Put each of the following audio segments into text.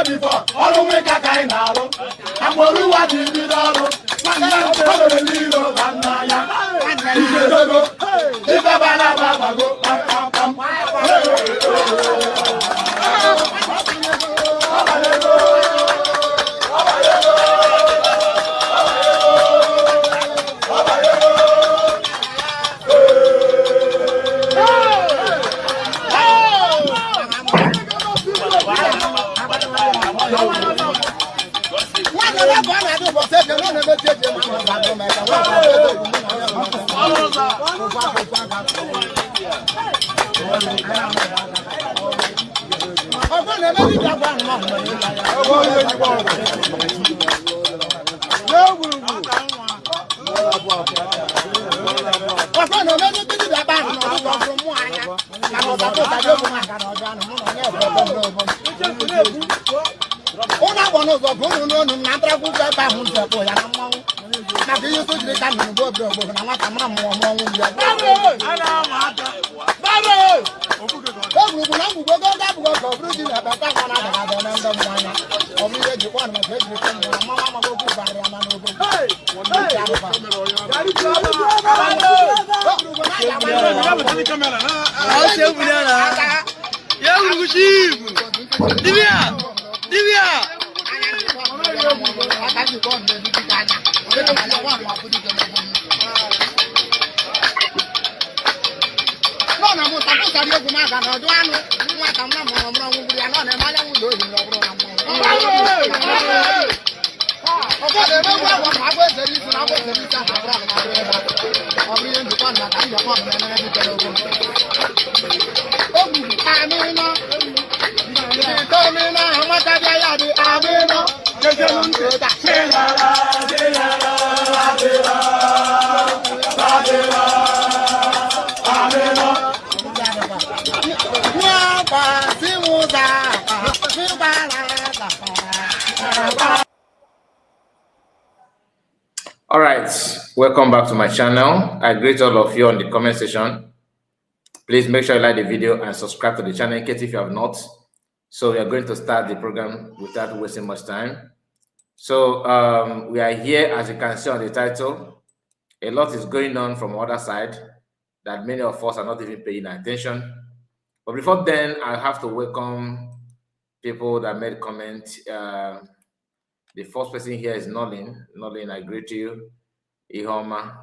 Before, all the way back I know. I'm going to watch it with all. One man for the little Banaya. If I go, All right, welcome back to my channel. I greet all of you on the comment section. Please make sure you like the video and subscribe to the channel in case if you have not. So we are going to start the program without wasting much time. So we are here, as you can see on the title. A lot is going on from the other side that many of us are not even paying attention. But before then, I have to welcome people that made comment. The first person here is Nolin. Nolin, I greet you. Ihoma.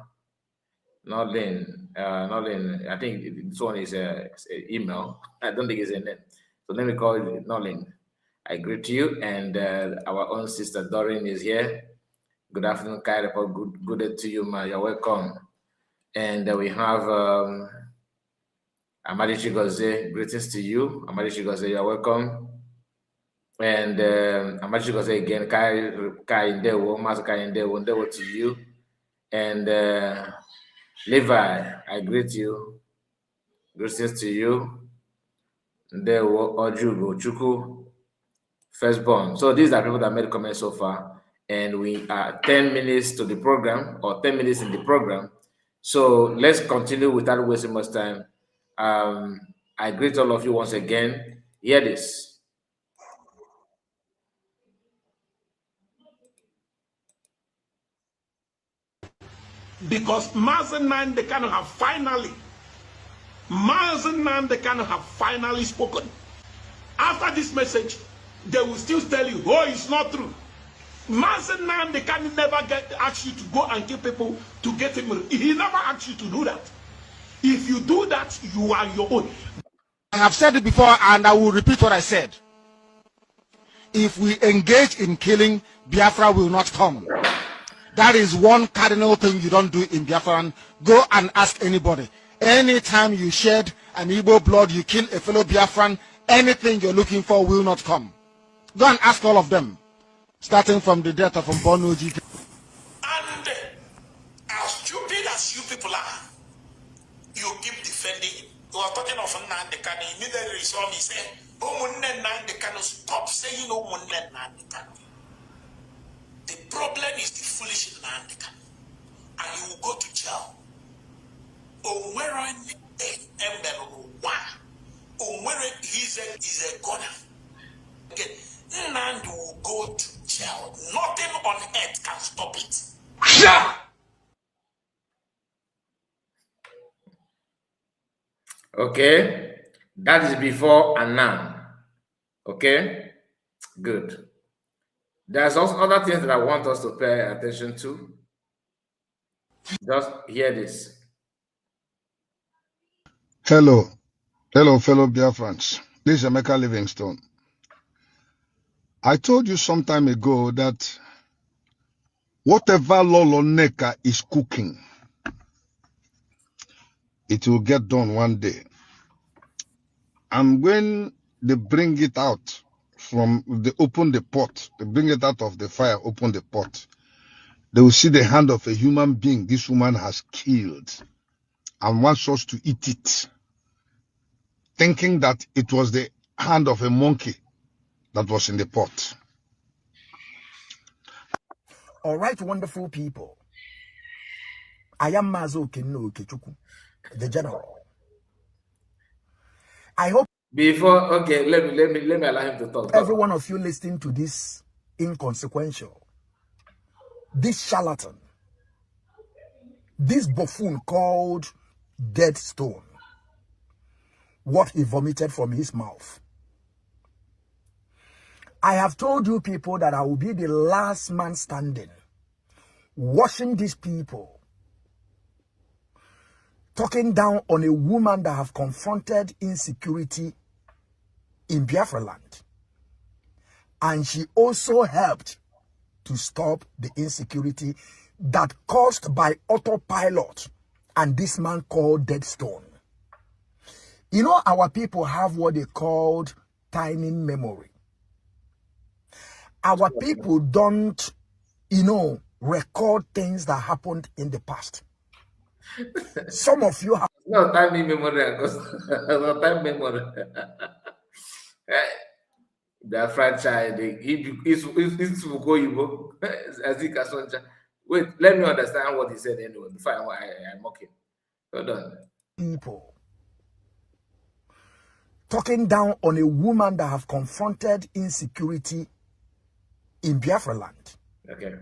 Nolin. Nolin, I think this one is an email. I don't think it's a name. So let me call it Nolin. I greet you. And our own sister Doreen is here. Good afternoon, Kairapa. Good day to you, ma. You're welcome. And we have Amadi Chigoze. Greetings to you. Amadi Chigoze, you're welcome. And Amadi Chigoze again, Kai Ndewo, Mazi Kanu Ndewo to you. And Levi, I greet you. Greetings to you. Ndewo, Ojugo, Chuku, Firstborn. So these are people that made comments so far. and we are 10 minutes to the program, or 10 minutes in the program. So let's continue without wasting much time. I greet all of you once again. Hear this. Because Mazi Kanu have finally spoken. After this message, they will still tell you, oh, it's not true. Mazi Kanu never asked you to go and kill people to get him. He never asked you to do that. If you do that, you are your own. I have said it before, and I will repeat what I said. If we engage in killing, Biafra will not come. That is one cardinal thing you don't do in Biafra. Go and ask anybody. Anytime you shed an Igbo blood, you kill a fellow Biafran, anything you're looking for will not come. Go and ask all of them, starting from the death of Mbonoji. And as stupid as you people are, you keep defending him. You are talking of Nneka Kanu. Immediately you saw me say, oh, Nneka Kanu, stop saying oh, Nneka Kanu. The problem is the foolish Nneka Kanu. And you will go to jail. Oh, where are you? He's a gunner. Okay. Nnamdi will go to jail. Nothing on earth can stop it. Yeah. Okay, that is before and now. Okay, good. There's also other things that I want us to pay attention to. Just hear this. Hello, fellow Biafrans. This is Emeka Livingstone. I told you some time ago that whatever Lolo Nneka is cooking, it will get done one day. And when they bring it out they open the pot, they bring it out of the fire, open the pot, they will see the hand of a human being this woman has killed and wants us to eat it, thinking that it was the hand of a monkey that was in the pot. All right, wonderful people. I am Mazi Kanu, the general. I hope let me allow him to talk. Every one of you listening to this inconsequential, this charlatan, this buffoon called Dead Stone, what he vomited from his mouth. I have told you people that I will be the last man standing, watching these people talking down on a woman that have confronted insecurity in Biafra land. And she also helped to stop the insecurity that caused by autopilot and this man called Dead Stone. You know, our people have what they called timing memory. Our people don't, record things that happened in the past. Some of you have no timing memory, no time memory. The franchise, it's wait, let me understand what he said anyway before I mock him. Hold on. People talking down on a woman that have confronted insecurity in Biafra land. Okay.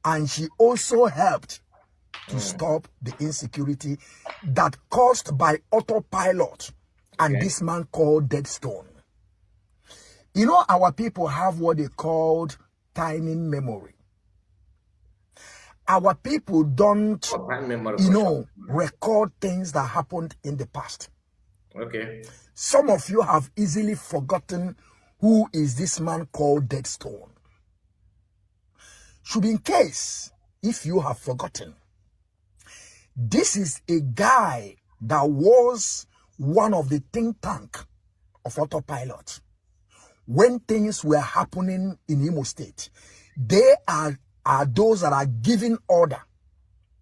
And she also helped to stop the insecurity that caused by autopilot and this man called Dead Stone. You know, our people have what they called timing memory. Our people don't, record things that happened in the past. Okay. Some of you have easily forgotten who is this man called Dead Stone. Should be in case if you have forgotten. This is a guy that was one of the think tank of autopilot. When things were happening in Imo State, they are those that are giving order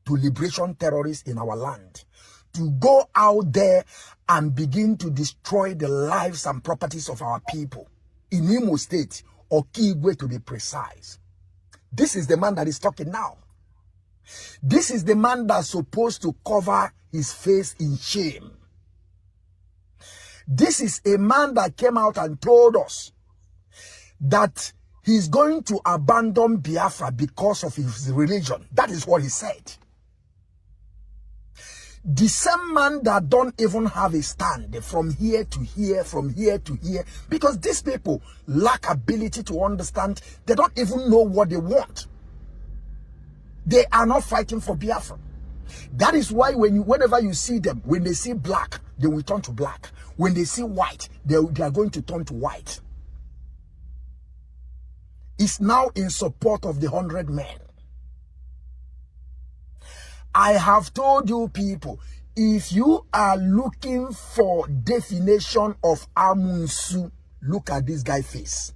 to liberation terrorists in our land to go out there and begin to destroy the lives and properties of our people in Imo State, or Kigwe to be precise. This is the man that is talking now. This is the man that's supposed to cover his face in shame. This is a man that came out and told us that he's going to abandon Biafra because of his religion. That is what he said. The same man that don't even have a stand from here to here, from here to here, because these people lack ability to understand. They don't even know what they want. They are not fighting for Biafra. That is why whenever you see them, when they see black, they will turn to black. When they see white, they are going to turn to white. It's now in support of the 100 men. I have told you people, if you are looking for definition of Amunsu, look at this guy's face.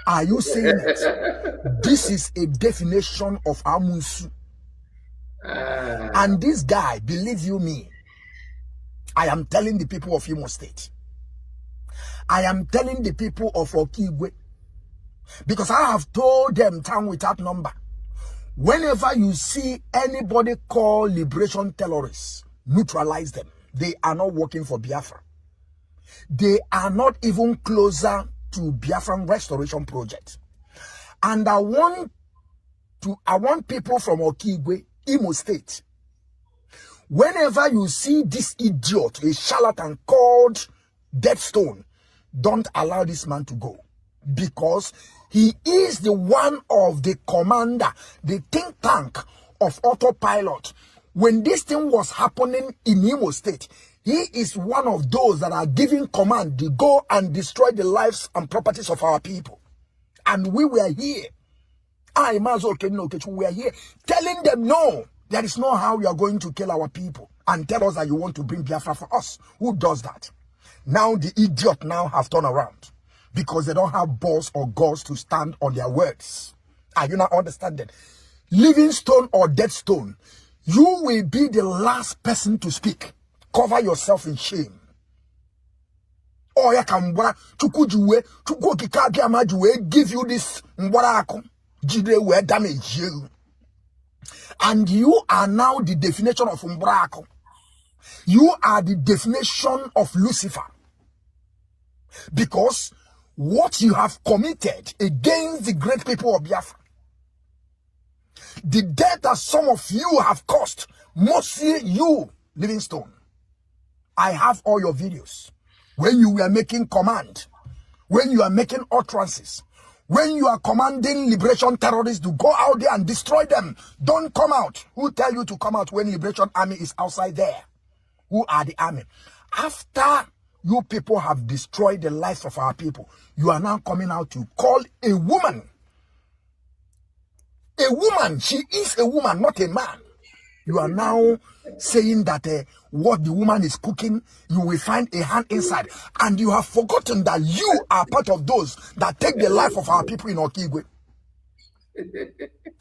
Are you seeing it? This is a definition of Amunsu. And this guy, believe you me, I am telling the people of Imo State. I am telling the people of Okigwe. Because I have told them town without number. Whenever you see anybody call liberation terrorists, neutralize them. They are not working for Biafra. They are not even closer to Biafran Restoration Project. And I want people from Okigwe, Imo State. Whenever you see this idiot, a charlatan called Deathstone, don't allow this man to go. Because he is the one of the commander, the think tank of autopilot. When this thing was happening in Imo State, he is one of those that are giving command to go and destroy the lives and properties of our people. And we were here. We were here telling them, no, there is no how you are going to kill our people and tell us that you want to bring Biafra for us. Who does that? Now the idiot now have turned around because they don't have balls or guts to stand on their words. Are you not understanding? Living stone or dead stone, you will be the last person to speak. Cover yourself in shame. Oh, ya kambwa chukujuwe chukukikabi amajuwe give you this mbwarako jide we damage you. And you are now the definition of umbrako. You are the definition of Lucifer. Because what you have committed against the great people of Biafra, the death that some of you have caused, mostly you, Livingstone. I have all your videos. When you were making command, when you are making utterances, when you are commanding liberation terrorists to go out there and destroy them, don't come out. Who tell you to come out when liberation army is outside there? Who are the army? After you people have destroyed the lives of our people, you are now coming out to call a woman. A woman, she is a woman, not a man. You are now saying that what the woman is cooking, you will find a hand inside. And you have forgotten that you are part of those that take the life of our people in Okigwe.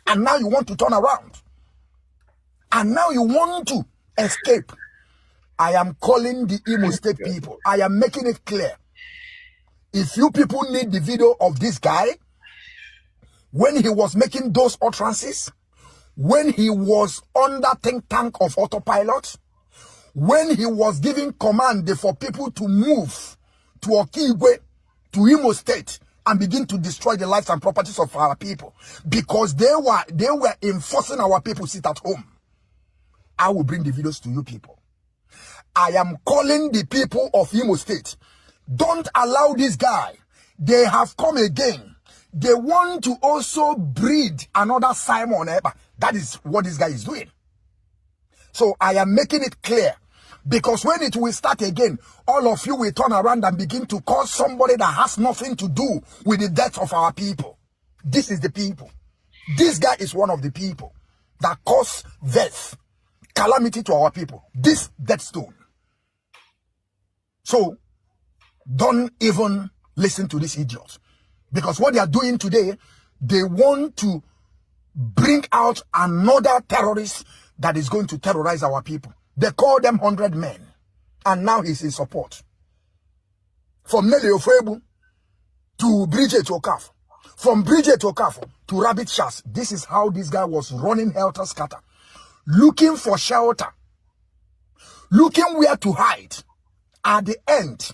And now you want to turn around. And now you want to escape. I am calling the Imo State people. I am making it clear. If you people need the video of this guy, when he was making those utterances, when he was under think tank of autopilot, when he was giving command for people to move to Okigwe, to Imo State, and begin to destroy the lives and properties of our people, because they were enforcing our people to sit at home. I will bring the videos to you people. I am calling the people of Imo State. Don't allow this guy. They have come again. They want to also breed another Simon Ekpa. That is what this guy is doing. So I am making it clear. Because when it will start again, all of you will turn around and begin to call somebody that has nothing to do with the death of our people. This is the people. This guy is one of the people that caused death, calamity to our people. This Deathstone. So don't even listen to these idiots. Because what they are doing today, they want to bring out another terrorist that is going to terrorize our people. They call them 100 men. And now he's in support. From Nelly Ofebu to Bridget Okaf. From Bridget Okafor to Rabbit Shas, this is how this guy was running helter-skelter, looking for shelter, looking where to hide. At the end,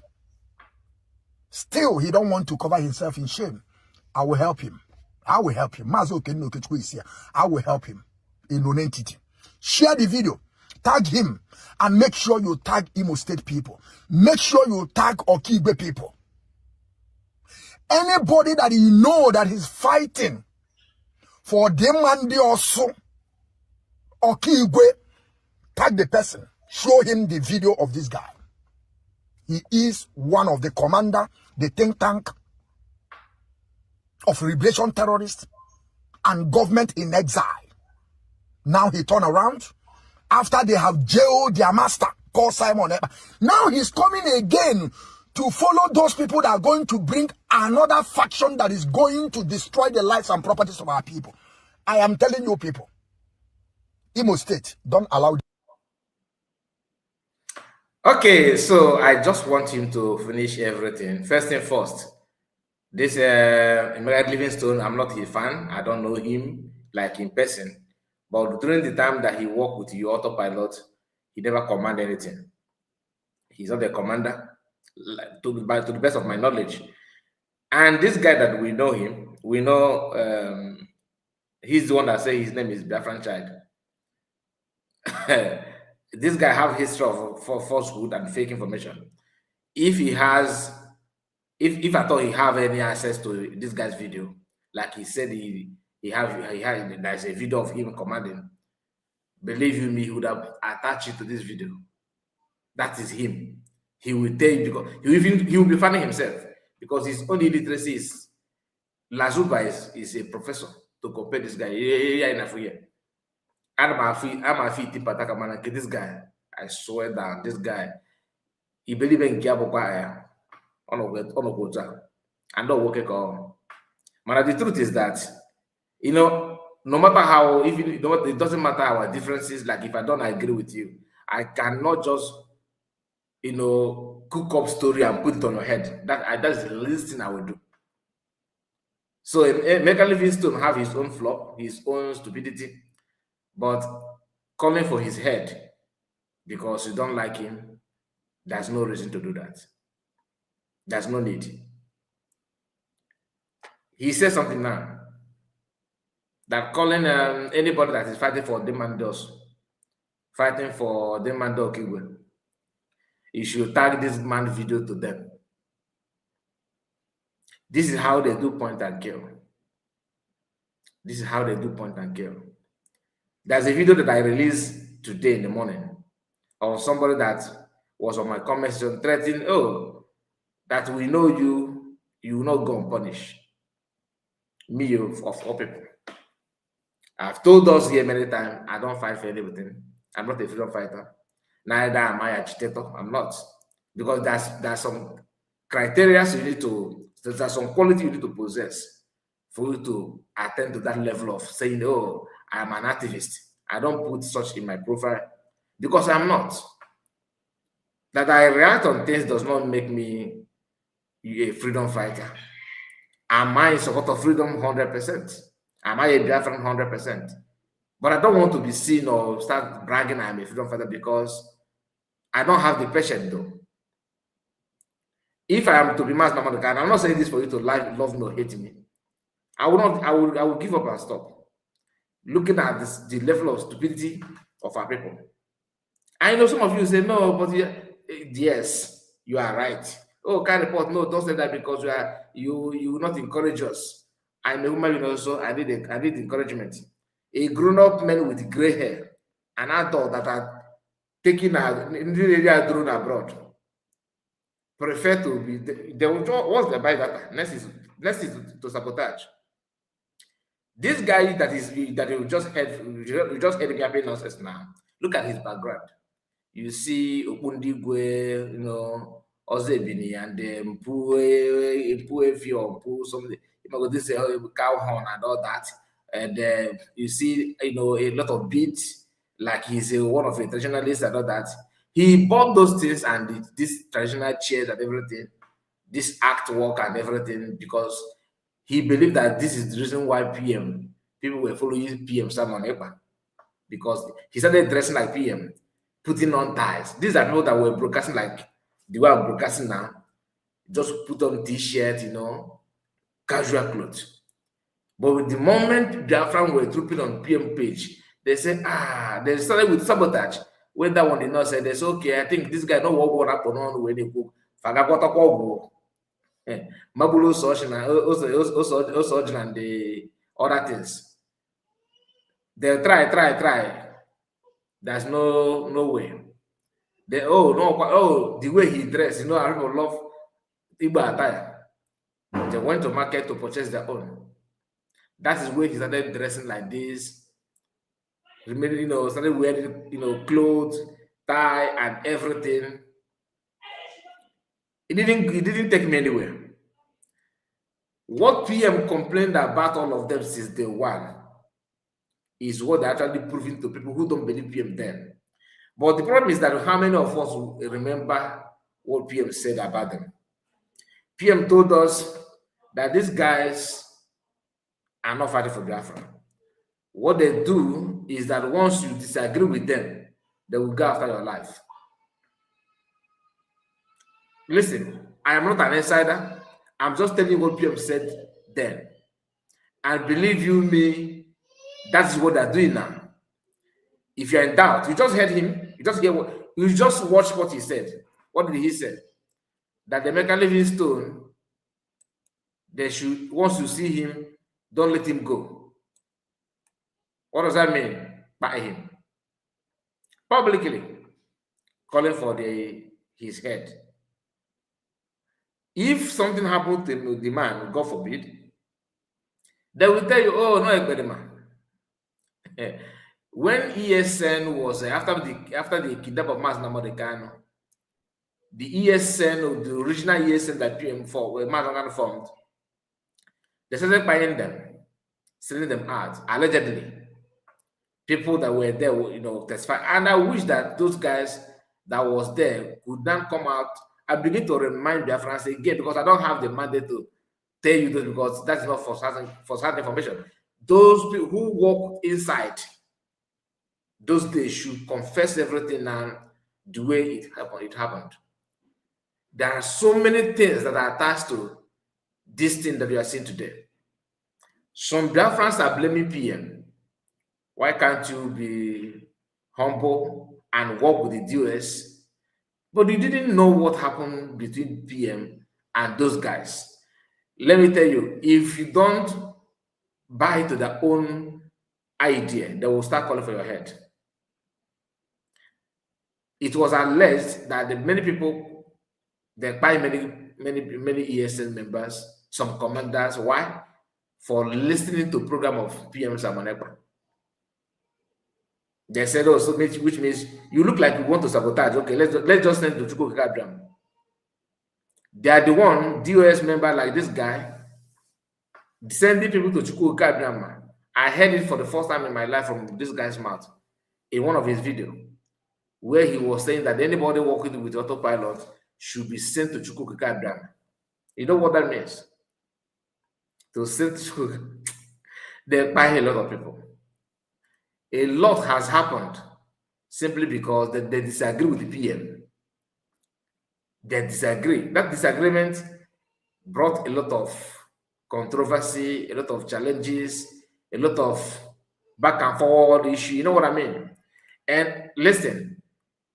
still he don't want to cover himself in shame. I will help him. I will help him. Mazi Kanu is here. I will help him in non-entity. Share the video. Tag him. And make sure you tag Imo State people. Make sure you tag Okigwe people. Anybody that you know that is fighting for them and the also Okigwe, tag the person. Show him the video of this guy. He is one of the commander, the think tank of liberation terrorists and government in exile. Now he turn around after they have jailed their master called Simon Ekpa. Now he's coming again to follow those people that are going to bring another faction that is going to destroy the lives and properties of our people. I am telling you people, Imo State, don't allow. Okay, so I just want him to finish everything. First thing first, this Emeritus Livingstone, I'm not his fan. I don't know him like in person. But during the time that he worked with you autopilot, he never commanded anything. He's not the commander, to the best of my knowledge. And this guy that we know him, we know he's the one that says his name is Biafran Child. This guy have history of falsehood and fake information. If he has, if I thought he have any access to this guy's video, like he said there's a video of him commanding, believe you me, he would have attached it to this video. That is him. He will tell you, because he will be funny himself, because his only literacy is Lazuba is a professor to compare this guy. I'm a fit this guy. I swear down, this guy, he believe in Kiabo and don't work at all. But the truth is that, you know, no matter how, it doesn't matter our differences. Like if I don't agree with you, I cannot just, you know, cook up story and put it on your head. That's the least thing I will do. So Emeka Livingstone have his own flaw, his own stupidity, but coming for his head because you don't like him, there's no reason to do that. There's no need. He says something now that calling anybody that is fighting for Demandos, fighting for Demando Okigwe, you should tag this man video to them. This is how they do point and kill. This is how they do point and kill. There's a video that I released today in the morning of somebody that was on my comment section threatening, oh, that we know you will not go and punish me of all people. I've told us here many times, I don't fight for anything. I'm not a freedom fighter. Neither am I agitator. I'm not. Because there's some criteria you need to, there's some quality you need to possess for you to attend to that level of saying, oh, I'm an activist. I don't put such in my profile because I'm not. That I react on things does not make me a freedom fighter. Am I in support of freedom 100%? Am I a Biafran 100%? But I don't want to be seen or start bragging I'm a freedom fighter because I don't have the patience though. If I am to be mass number, and I'm not saying this for you to love me or hate me. I will give up and stop. Looking at the level of stupidity of our people. I know some of you say, no, but yes, you are right. Oh, can't report. No, don't say that because you will not encourage us. I'm a woman, also. I need encouragement. A grown-up man with gray hair, an adult that are taking a drone abroad, prefer to be. They will once they buy that. Next is to sabotage. This guy that you just heard me nonsense now. Look at his background. You see Opundigwe, you know, Ozebini and Mpuefi or Mpu something. You know, this cow horn and all that. And you see, you know, a lot of beats, like he's one of the traditionalists and all that. He bought those things and this traditional chairs and everything, this artwork and everything, because he believed that this is the reason why people were following PM Simon Ekpa, because he started dressing like PM, putting on ties. These are people that were broadcasting like the way I'm broadcasting now. Just put on t-shirt, casual clothes. But with the moment Biafran were trooping on PM page, they said, they started with Sabotage. When that one did not say, they said, okay, I think this guy know what happened on when they go. Mabulo Soshin and the other things. They'll try. There's no way. They the way he dressed, I people love Igba attire. They went to market to purchase their own. That is where he started dressing like this. Remaining, started wearing, clothes, tie, and everything. It didn't take me anywhere. What PM complained about all of them since day one is what they're actually proving to people who don't believe PM then. But the problem is that how many of us remember what PM said about them? PM told us that these guys are not fighting for Biafra. What they do is that once you disagree with them, they will go after your life. Listen, I am not an insider. I'm just telling you what PM said then. And believe you me, that is what they're doing now. If you're in doubt, you just heard him, you just watch what he said. What did he say? That the American Livingstone, they should, once you see him, don't let him go. What does that mean? By him. Publicly calling for his head. If something happened to the man, God forbid, they will tell you, oh, no, Ekpa. When ESN was after the kidnap of Mazi Kanu, the ESN, or the original ESN that PM Mazi Kanu formed, they started buying them, selling them out, allegedly. People that were there, testify. And I wish that those guys that was there could then come out and begin to remind Biafrans again, because I don't have the mandate to tell you this, because that's not for certain information. Those people who walk inside those days should confess everything and the way it happened. There are so many things that are attached to this thing that we are seeing today. Some Biafrans are blaming PM. Why can't you be humble and work with the DOS? But you didn't know what happened between PM and those guys. Let me tell you, if you don't buy to their own idea, they will start calling for your head. It was alleged that many people, they buy many ESN members, some commanders. Why? For listening to program of PM Simon Ekpa. They said, oh, so which means you look like you want to sabotage. Okay, let's just send to Chukwu Kikabram. They are the one DOS member like this guy sending people to Chukwu Kikabram. I heard it for the first time in my life from this guy's mouth in one of his videos, where he was saying that anybody working with autopilot should be sent to Chukwu Kikabram. You know what that means? To send to Chukwu. They buy a lot of people. A lot has happened simply because they disagree with the PM. They disagree. That disagreement brought a lot of controversy, a lot of challenges, a lot of back and forward issue. You know what I mean? And listen,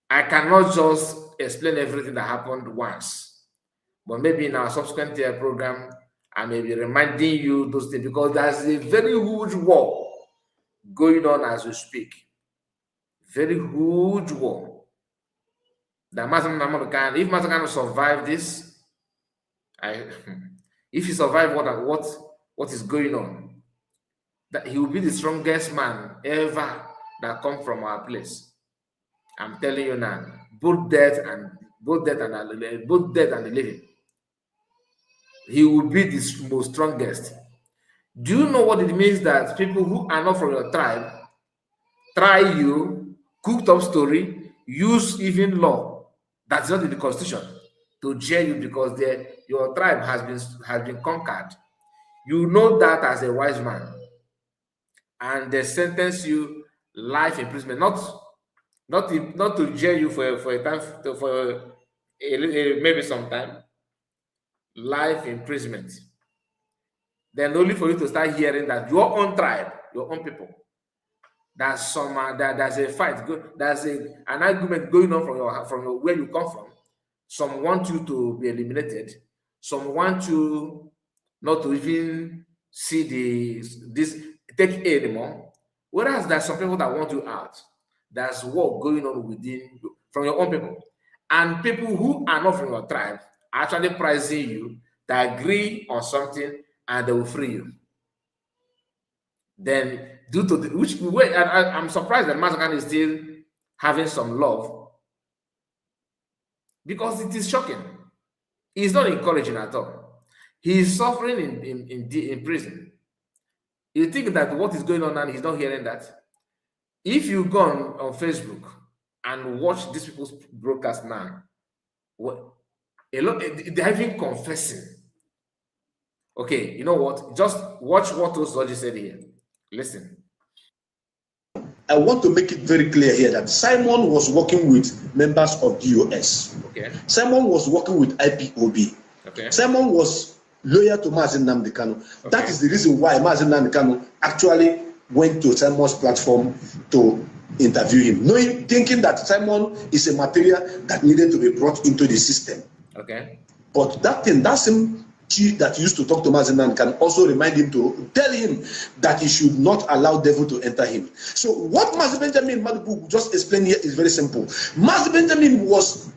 I cannot just explain everything that happened once, but maybe in our subsequent program, I may be reminding you those things, because there's a very huge war going on as we speak. Very huge war. That if Mazi Kanu survive this, if he survive what is going on, that he will be the strongest man ever that come from our place. I'm telling you now, both death and the living. He will be the most strongest. Do you know what it means that people who are not from your tribe try you, cooked up story, use even law that's not in the constitution to jail you because your tribe has been conquered? You know that as a wise man, and they sentence you life imprisonment, not to jail you for a time, maybe some time, life imprisonment. Then only for you to start hearing that your own tribe, your own people, there's a fight, there's an argument going on from where you come from. Some want you to be eliminated. Some want you not to even see this take A anymore. Whereas there's some people that want you out. There's war going on within you from your own people. And people who are not from your tribe are actually pricing you to agree on something and they will free you. Then, due to which way, I'm surprised that Mazi Kanu is still having some love because it is shocking. He's not encouraging at all. He is suffering in prison. You think that what is going on now, he's not hearing that. If you go on Facebook and watch these people's broadcast now, they're even confessing. Okay, you know what? Just watch what those judges said here. Listen. I want to make it very clear here that Simon was working with members of DOS. Okay. Simon was working with IPOB. Okay. Simon was loyal to Mazi Kanu. Okay. That is the reason why Mazi Kanu actually went to Simon's platform to interview him, thinking that Simon is a material that needed to be brought into the system. Okay. But that same chief that used to talk to Mazi can also remind him to tell him that he should not allow devil to enter him. So what Mazi Benjamin Malibu just explained here is very simple. Mazi Benjamin was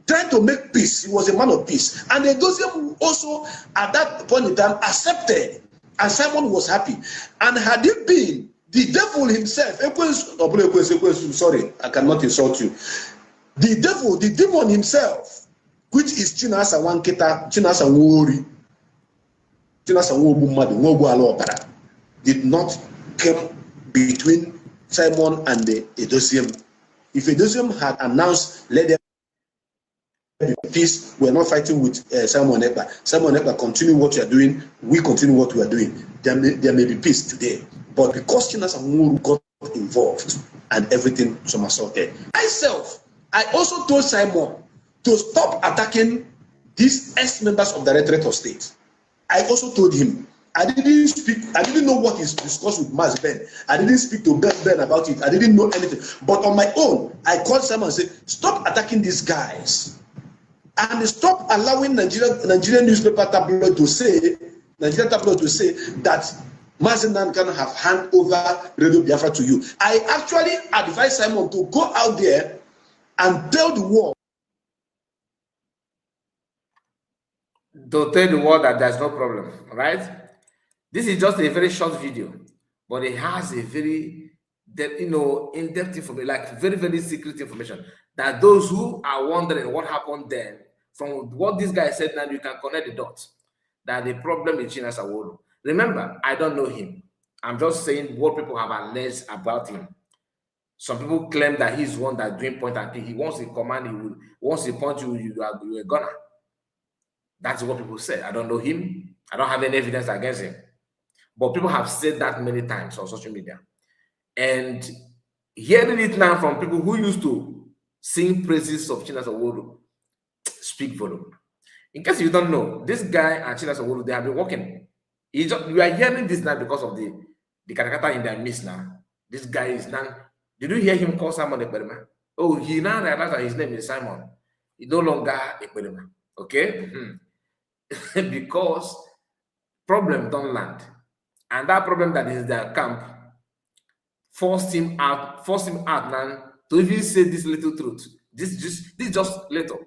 trying to make peace. He was a man of peace. And the Dosium also, at that point in time, accepted. And Simon was happy. And had it been the devil himself, sorry, I cannot insult you. The devil, the demon himself, which is Chinasa Wanketa, Chinasa Wori, Chinasa Wobumadu, Wobu, did not come between Simon and the Edosium. If Edosium had announced, let them be peace, we're not fighting with Simon Ekpa. Simon Ekpa, continue what you are doing, we continue what we are doing. There may be peace today. But because Chinasa Wori got involved and everything somersaulted, I also told Simon to stop attacking these ex-members of the Directorate of State. I also told him, I didn't know what is discussed with Mazi Ben. I didn't speak to Ben about it. I didn't know anything. But on my own, I called Simon and said, stop attacking these guys. And stop allowing Nigerian newspaper tabloid to say that Mazi Kanu have hand over Radio Biafra to you. I actually advised Simon to go out there and tell the world. To tell the world that there's no problem, right? This is just a very short video, but it has a very, in-depth information, like very, very secret information, that those who are wondering what happened then, from what this guy said, now you can connect the dots, that the problem is Chinasa Wori. Remember, I don't know him. I'm just saying what people have alleged about him. Some people claim that he's one that doing point and click. He wants to command, once he punch you, you are a gunner. That's what people say. I don't know him. I don't have any evidence against him. But people have said that many times on social media. And hearing it now from people who used to sing praises of Chinasa Wori speak volume. In case you don't know, this guy and Chinasa Wori, they have been working. We are hearing this now because of the katakata in their midst now. This guy is now. Did you hear him call Simon Ekperima? Oh, he now realized that his name is Simon. He no longer Ekperima. Okay? Because problem don't land. And that problem that is their camp forced him out now to even say this little truth. This just little.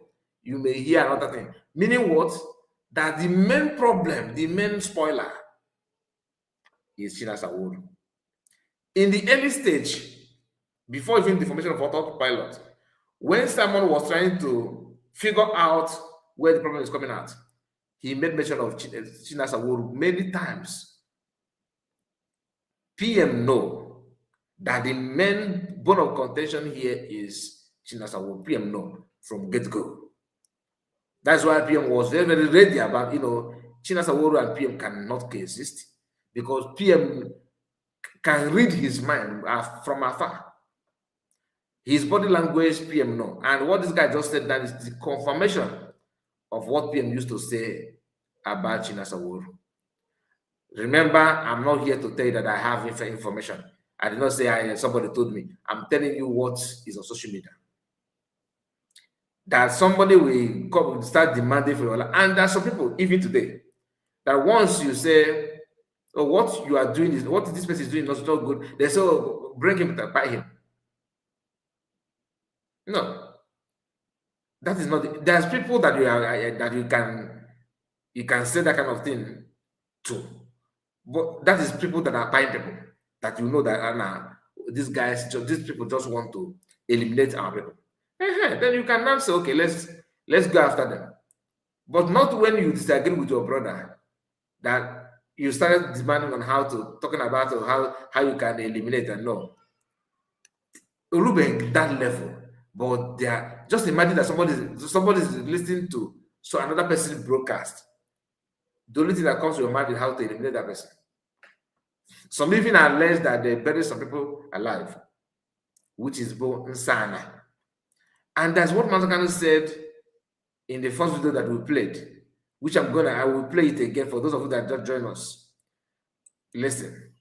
You may hear another thing. Meaning what? That the main problem, the main spoiler is Chinasa Wori. In the early stage, before even the formation of autopilot, when Simon was trying to figure out where the problem is coming out, he made mention of Chinasa Wori many times. PM know that the main bone of contention here is Chinasa Wori. PM know from get-go. That's why PM was very, very ready about, Chinasa Woro and PM cannot coexist because PM can read his mind from afar. His body language, PM no. And what this guy just said, that is the confirmation of what PM used to say about Chinasa Woro. Remember, I'm not here to tell you that I have information. I did not say somebody told me. I'm telling you what is on social media. That somebody will come start demanding for your life. And there are some people, even today, that once you say, oh, what you are doing is, what this person is doing is not good, they say, oh, bring him to buy him. No. That is not, there's people that you can say that kind of thing to. But that is people that are buying people, that you know that these people just want to eliminate our people. Then you can now say, okay, let's go after them. But not when you disagree with your brother, that you started demanding on talking about how you can eliminate and no. Ruben, that level, but they are just imagine that somebody is listening to another person's broadcast. The only thing that comes to your mind is how to eliminate that person. Some even allege that they buried some people alive, which is both insana. And that's what Mazi Kanu said in the first video that we played, which I will play it again for those of you that just joined us. Listen.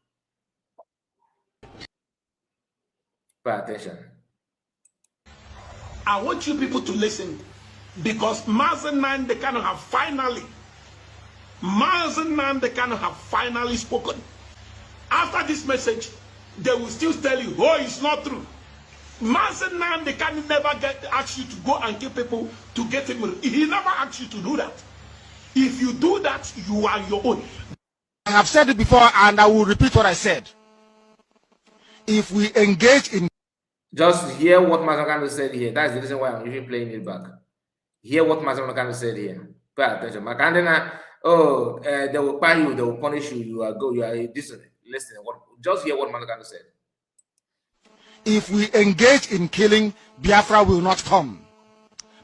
Pay attention. I want you people to listen because Mazi Kanu have finally spoken. After this message, they will still tell you, oh, it's not true. Mazi Kanu never asked you to go and kill people to get him. He never asked you to do that. If you do that, you are your own. I have said it before and I will repeat what I said. If we engage in... Just hear what Mazi Kanu said here. That's the reason why I'm even playing it back. Hear what Mazi Kanu said here. Pay attention. They will buy you, they will punish you, you are this. Listen, just hear what Mazi Kanu said. If we engage in killing, Biafra will not come.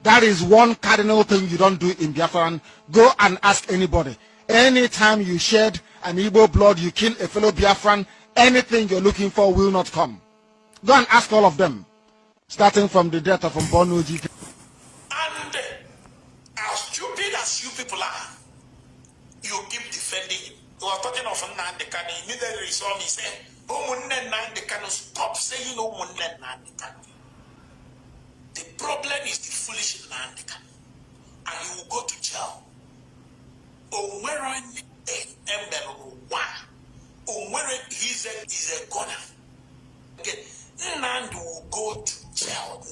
That is one cardinal thing you don't do in Biafra. Go and ask anybody. Anytime you shed an Igbo blood, you kill a fellow Biafran, anything you're looking for will not come. Go and ask all of them, starting from the death of Mbono G. And as stupid as you people are, you keep defending him. You are talking of Nneka. Immediately saw me say, Nneka, stop saying Nneka. The problem is the foolish Nneka. And you will go to jail. He's a gunner. Okay. Nand will go to jail.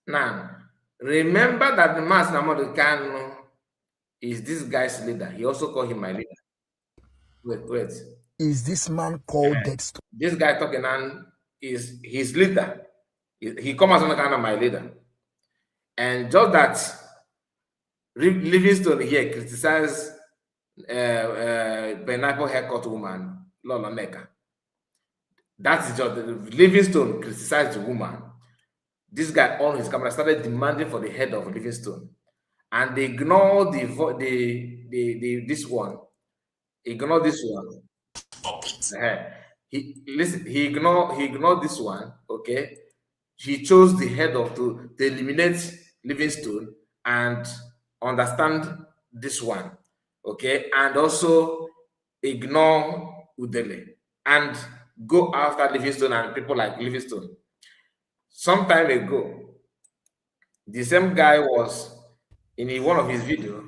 Now, remember that the Mazi Kanu is this guy's leader. He also called him my leader. Wait. Is this man called Dexter? This guy talking and is his leader. He comes as one my leader. And just that Livingstone here criticized pineapple haircut woman, Lolo Nneka. That is just Livingstone criticized the woman. This guy on his camera started demanding for the head of Livingstone, and they ignored this one. Ignore this one. He ignored this one. Okay, he chose the head of to eliminate Livingstone and understand this one. Okay, and also ignore Udele and go after Livingstone and people like Livingstone. Some time ago, the same guy was in one of his videos.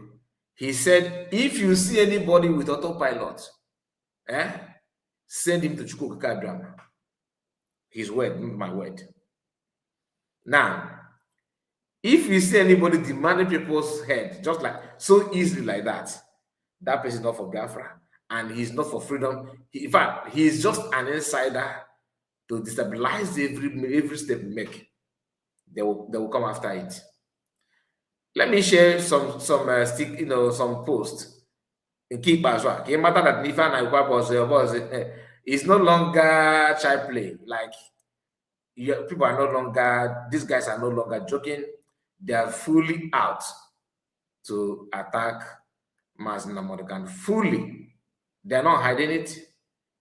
He said, if you see anybody with autopilot, send him to Chukwuka drama. His word, my word. Now, if you see anybody demanding people's head, just like so easily like that person is not for Biafra and he's not for freedom. In fact, he's just an insider to destabilize every step we make. They will come after it. Let me share some posts in Ekpa as well. It matter that Nifa and Ekpa is no longer child play. Like people are no longer, these guys are no longer joking. They are fully out to attack Mazi Nnamdi Kanu fully. They're not hiding it.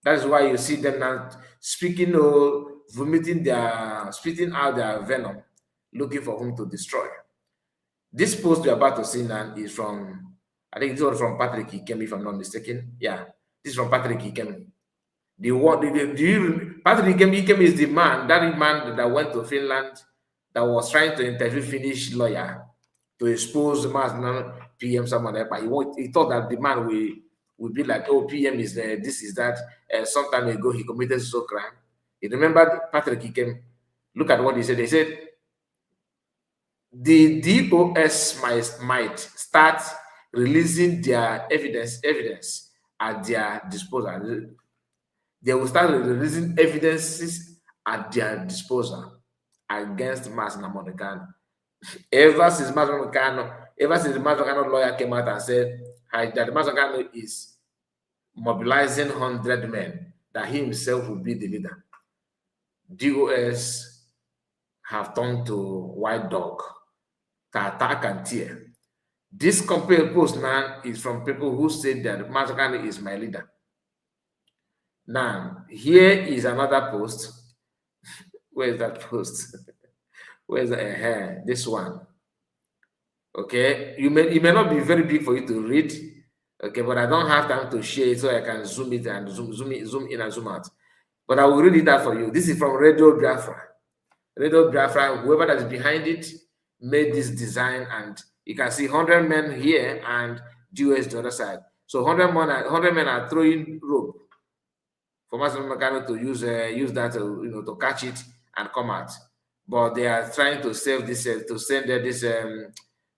That is why you see them now speaking or spitting out their venom, looking for whom to destroy. This post you're about to see now is from, I think it's all from Patrick Ikem, if I'm not mistaken. Yeah, this is from Patrick Ikem. Patrick Ikem is the man, that man that went to Finland that was trying to interview Finnish lawyer to expose PM someone Ekpa. He thought that the man will be like, oh, PM is this is that. Some time ago he committed so crime. He remembered Patrick Ikem. Look at what he said. He said the DOS might start releasing their evidence at their disposal. They will start releasing evidences at their disposal against Mazi Nnamdi Kanu. Ever since the Mazi Nnamdi Kanu lawyer came out and said that Mazi Kanu is mobilizing 100 men, that he himself will be the leader, DOS have turned to white dog to attack and tear. This compared post now is from people who said that Mazi Kanu is my leader. Now, here is another post. Where is that post? Where's this one? Okay, it may not be very big for you to read. Okay, but I don't have time to share it, so I can zoom it and zoom in and zoom out. But I will read it out for you. This is from Radio Biafra. Radio Biafra, whoever that is behind it, made this design, and you can see 100 men here and US the other side. So 100 men are throwing rope for Mazi Nnamdi Kanu to use that to catch it and come out. But they are trying to save this to send this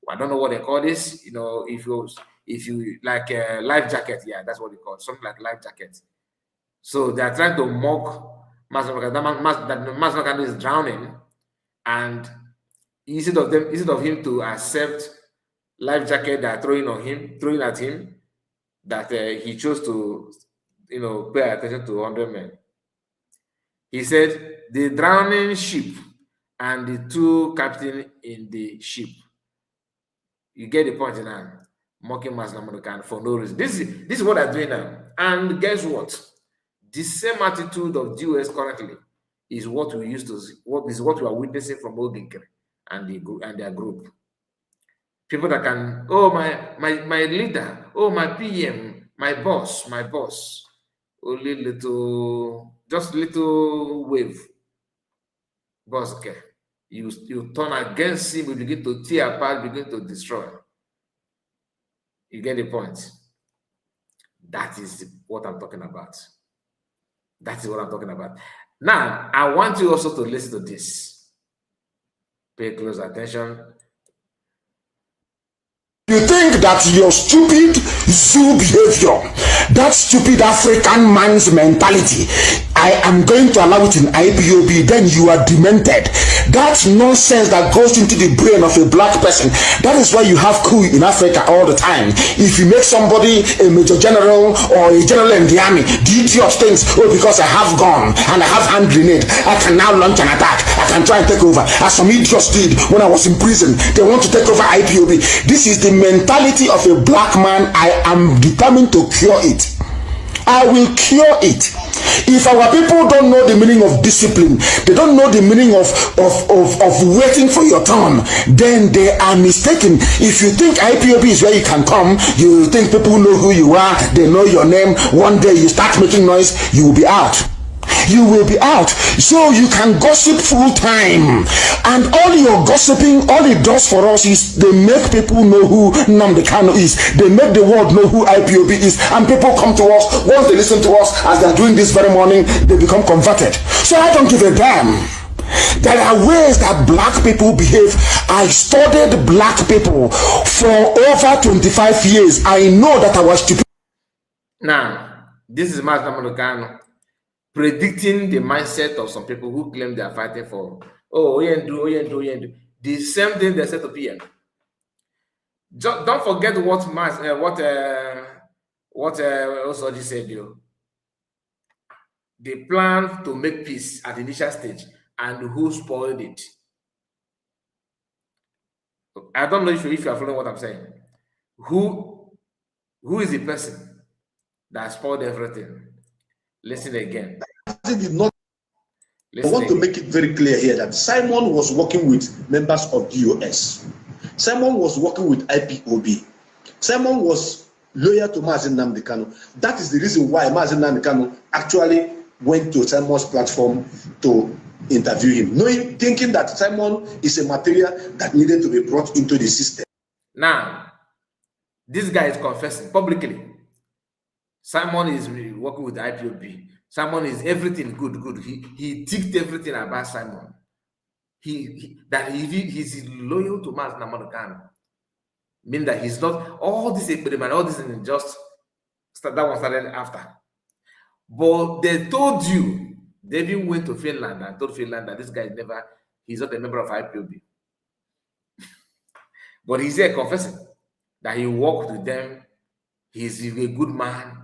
I don't know what they call this. If you like a life jacket, yeah, that's what they call it, something like life jacket. So they are trying to mock Mazi Nnamdi Kanu is drowning, and instead of him to accept life jacket that are throwing at him, that he chose to pay attention to 100 men. He said the drowning ship and the two captains in the ship. You get the point now. Mocking Mazi Nnamdi Kanu for no reason. This is what they're doing now. And guess what? The same attitude of the US currently is what we used to see, what we are witnessing from Oginkere and their group. People that can, oh, my leader, oh, my PM, my boss. Only just little wave. Boss, okay. You turn against him, you begin to tear apart, begin to destroy. You get the point? That is what I'm talking about. That is what I'm talking about. Now, I want you also to listen to this. Pay close attention. You think that your stupid zoo behavior, that stupid African man's mentality, I am going to allow it in IPOB, then you are demented. That's nonsense that goes into the brain of a black person. That is why you have coup in Africa all the time. If you make somebody a major general or a general in the army, the idiot thinks, oh, because I have gun and I have hand grenade, I can now launch an attack. I can try and take over. As some idiots did when I was in prison, they want to take over IPOB. This is the mentality of a black man. I am determined to cure it. I will cure it. If our people don't know the meaning of discipline, they don't know the meaning of waiting for your turn, then they are mistaken. If you think IPOB is where you can come, you think people know who you are, they know your name, one day you start making noise, you will be out. You will be out. So you can gossip full time, and all your gossiping, all it does for us is they make people know who Nnamdi Kanu is. They make the world know who IPOB is, and people come to us. Once they listen to us, as they're doing this very morning, they become converted. So I don't give a damn. There are ways that black people behave. I studied black people for over 25 years. I know that I was stupid. Now, this is Mazi Nnamdi Kanu predicting the mindset of some people who claim they are fighting for, Oyendu. The same thing they said to PM. Don't forget what Osoji said, yo. They plan to make peace at the initial stage, and who spoiled it? I don't know if you are following what I'm saying. Who Who is the person that spoiled everything? Listen again. Mazi did not. I Listen want to again. make it very clear here that Simon was working with members of DOS. Simon was working with IPOB. Simon was loyal to Mazi Nnamdi Kanu. That is the reason why Mazi Nnamdi Kanu actually went to Simon's platform to interview him, knowing, thinking that Simon is a material that needed to be brought into the system. Now, this guy is confessing publicly. Simon is working with IPOB. Simon is everything good. He ticked everything about Simon. He's loyal to Mazi Nnamdi Kanu. Meaning that he's not all this experiment, all this is just that one started after. But they told you, they even went to Finland and told Finland that this guy he's not a member of IPOB. But he's here confessing that he worked with them. He's a good man.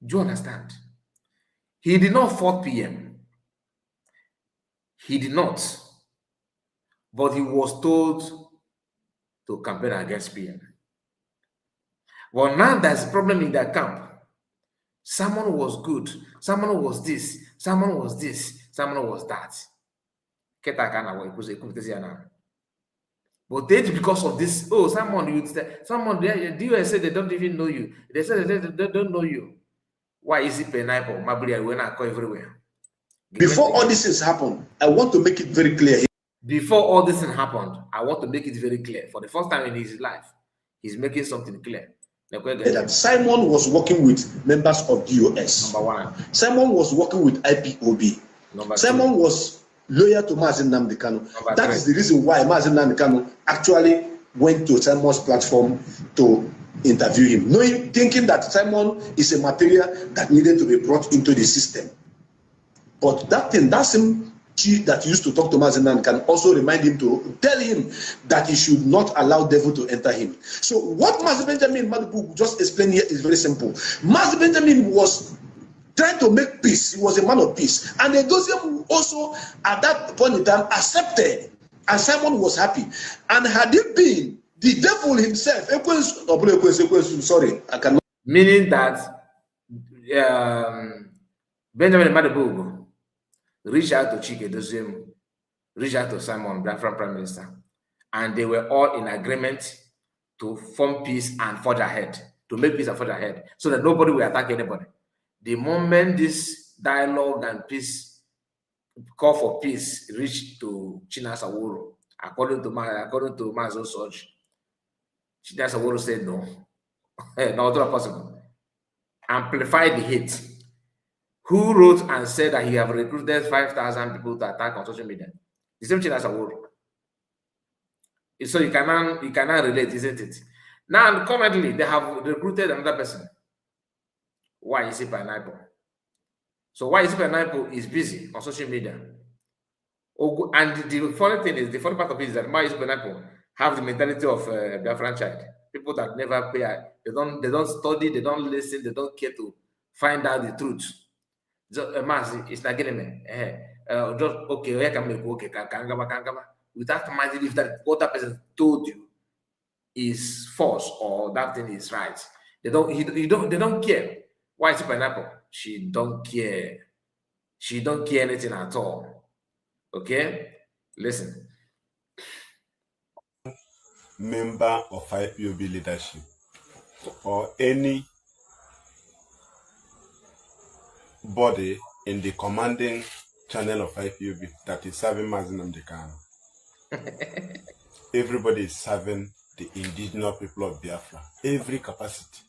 Do you understand? He did not fought PM. He did not. But he was told to campaign against PM. Well, now there's a problem in that camp. Someone was good. Someone was this. Someone was this. Someone was that. But then because of this, someone do you say they don't even know you? They say they don't know you. Why is it pineapple? Mabria when I go everywhere. Before all this has happened, I want to make it very clear. Before all this happened, I want to make it very clear. For the first time in his life, he's making something clear. That Simon was working with members of DOS. Number one. Simon was working with IPOB. Simon was loyal to Mazi Nnamdi Kanu. That is the reason why Mazi Nnamdi Kanu actually went to Simon's platform to interview him, knowing, thinking that Simon is a material that needed to be brought into the system. But that same chief that used to talk to Mazi Nnamdi can also remind him to tell him that he should not allow devil to enter him. So what Mazi Benjamin Madibu just explained here is very simple. Mazi Benjamin was trying to make peace. He was a man of peace. And the Dosium also, at that point in time, accepted. And Simon was happy. And had it been the devil himself, sorry, I cannot. Meaning that Benjamin Madibu reached out to Chike Dosium, reached out to Simon, Biafran Prime Minister, and they were all in agreement to form peace and forge ahead, to make peace and forge ahead, so that nobody will attack anybody. The moment this dialogue and peace, call for peace, reached to Chinasa Woro, according to Mazo Soj, Chinasa Woro said no, not possible. Amplify the hate. Who wrote and said that he have recruited 5,000 people to attack on social media? The same thing as a word. So you cannot relate, isn't it? Now, currently, they have recruited another person. Why is it Pineapple? So why is it Pineapple is busy on social media? And the funny thing is, the funny part of it is that why is Pineapple have the mentality of Biafran child? People that never pay, they don't study, they don't listen, they don't care to find out the truth. Mazi, it's not getting me. Just okay, where can make okay, kangama. Without Mazi, if that what that person told you is false or that thing is right, they don't care. Why is it Pineapple? She don't care. She don't care anything at all. Okay, listen. Member of IPOB leadership or any body in the commanding channel of IPOB that is serving Mazi Nnamdi Kanu. Everybody is serving the indigenous people of Biafra. Every capacity.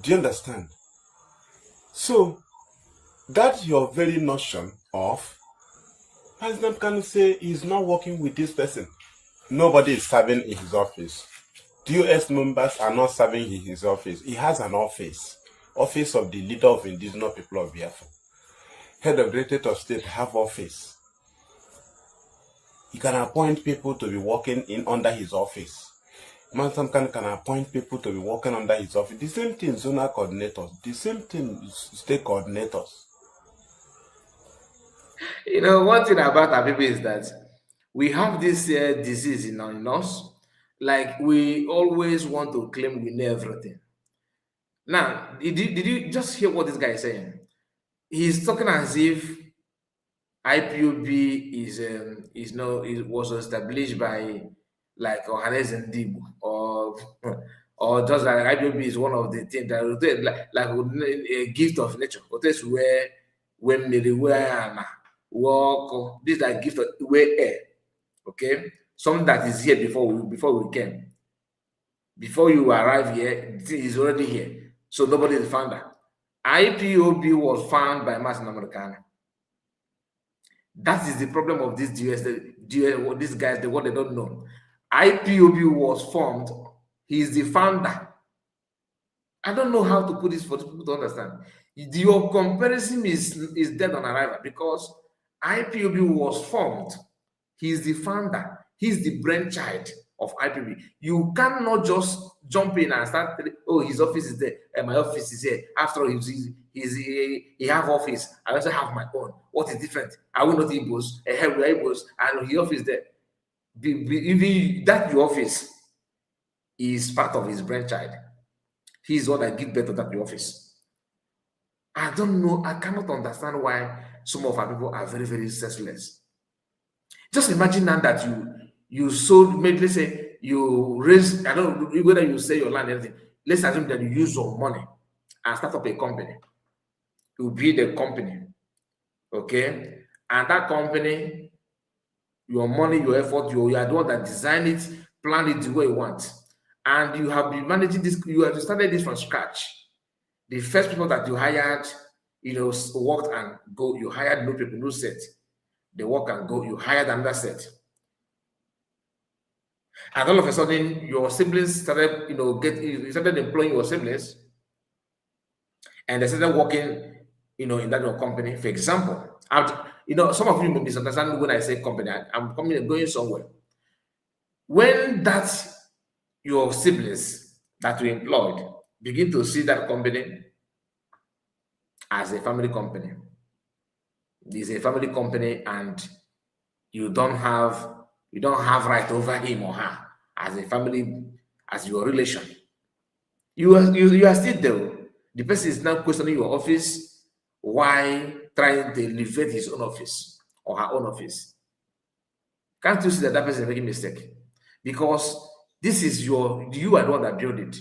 Do you understand? So, that's your very notion of Mazi Nnamdi Kanu say he's not working with this person. Nobody is serving in his office. DOS members are not serving in his office. He has an office. Office of the leader of indigenous people of Biafra. Head of Directorate of State have office. He can appoint people to be working in under his office. Mazi Nnamdi can appoint people to be working under his office. The same thing zonal coordinators. The same thing state coordinators. You know, one thing about our people is that we have this disease in us Like we always want to claim we know everything. Now, did you just hear what this guy is saying? He's talking as if IPOB was established by like Ohanes and Dib or just like IPOB is one of the things that like a gift of nature. But that's where when where walk this is like gift of where air. Okay, something that is here before we came. Before you arrive here, it is already here. So nobody is the founder. IPOB was found by Mazi Kanu. That is the problem of this these guys, what they don't know. IPOB was formed. He is the founder. I don't know how to put this for people to understand. Your comparison is dead on arrival because IPOB was formed. He is the founder. He's the brainchild of IPOB. You cannot just jump in and start. Oh, his office is there, and my office is here. After all, he have office. I also have my own. What is different? Are we not Igbos? We are Igbos, and his office there. Even that your office is part of his brainchild. He's the one that gives birth to that office. I don't know. I cannot understand why some of our people are very, very senseless. Just imagine now that you sold, maybe let's say you raise, I don't know whether you sell your land, anything. Let's assume that you use your money and start up a company. You build a company, okay? And that company, your money, your effort, you are the one that design it, plan it the way you want. And you have been managing this, you have started this from scratch. The first people that you hired, worked and go, you hired new people, new set. They work and go, you hired another set. And all of a sudden, your siblings started, you started employing your siblings, and they started working, in that your company. For example, some of you may misunderstand when I say company. I'm going somewhere. When that your siblings that you employed begin to see that company as a family company, it's a family company, and you don't have right over him or her as a family, as your relation. You are still there. The person is now questioning your office, why trying to elevate his own office or her own office. Can't you see that person is making a mistake? Because this is you are the one that built it.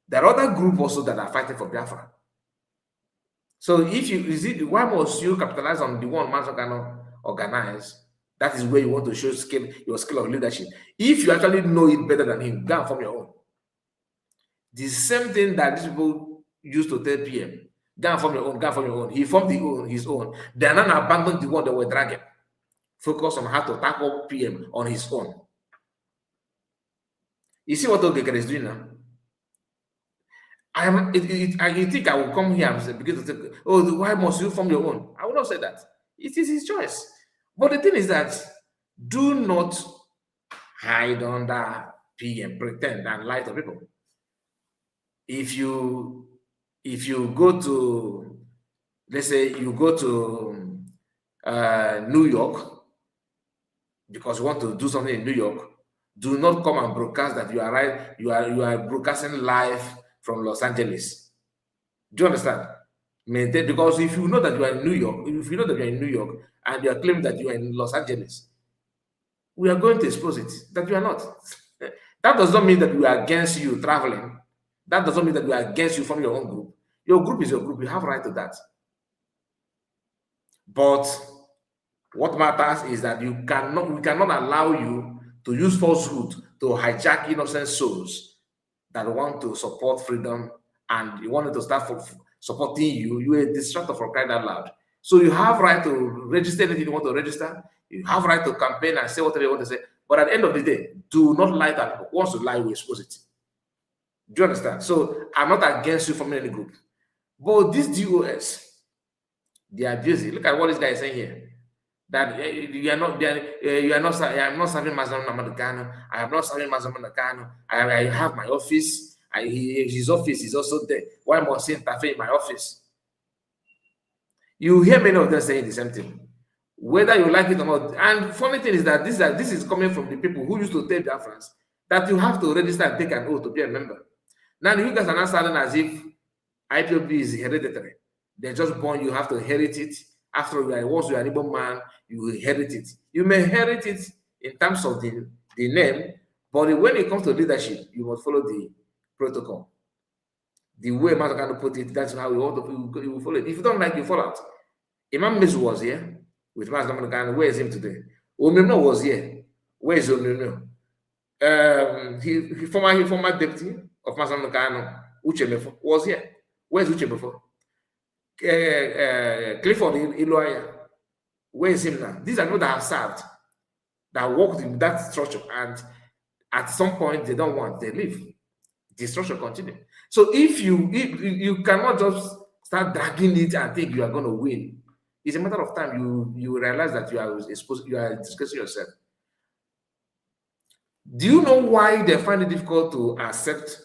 There are other groups also that are fighting for Biafra. So why must you capitalize on the one Mazi Kanu organize? That is where you want to show your skill of leadership. If you actually know it better than him, go and form your own. The same thing that these people used to tell PM, go and form your own, go and form your own. He formed his own. They are now abandoned the one they were dragging. Focus on how to tackle PM on his own. You see what Ogekere is doing now? You think I will come here and begin to say, oh, why must you form your own? I will not say that. It is his choice. But the thing is that do not hide under PM, pretend and lie to people. If you go to, let's say you go to New York because you want to do something in New York, do not come and broadcast that you are broadcasting live from Los Angeles. Do you understand? Because if you know that you are in New York, and you are claiming that you are in Los Angeles, we are going to expose it that you are not. That does not mean that we are against you traveling. That does not mean that we are against you from your own group. Your group is your group. You have a right to that. But what matters is that we cannot allow you to use falsehood to hijack innocent souls that want to support freedom, and you wanted to start supporting you. You are a distractor for crying out loud. So you have right to register anything you want to register. You have right to campaign and say whatever you want to say. But at the end of the day, do not lie that people. Once you lie, we expose it. Do you understand? So I'm not against you from any group. But this DOS, they are busy. Look at what this guy is saying here. That you are not I am not serving Mazi Kanu. I am not serving Mazi Kanu. I have my office. His office is also there. Why must he interfere in my office? You hear many of them saying the same thing, whether you like it or not. And funny thing is that this is coming from the people who used to tell Biafrans that you have to register and take an oath to be a member. Now you guys are not starting as if IPOB is hereditary. They're just born, you have to inherit it. After once you are an Igbo man, you inherit it. You may inherit it in terms of the name, but when it comes to leadership, you must follow the protocol. The way Mazi Kanu put it, that's how you will follow it. If you don't like, you fall out. Imam Mizu was here with Mazi Kanu. Where is him today? Omimno was here. Where is Omimno? He former deputy of Mazi Kanu, Uchemefo, was here. Where's Uchemefo? Clifford Iloaya. Where is him now? These are people that have served, that worked in that structure, and at some point they don't want, they leave. The structure continue. So if you cannot just start dragging it and think you are going to win, it's a matter of time. You realize that you are discussing yourself. Do you know why they find it difficult to accept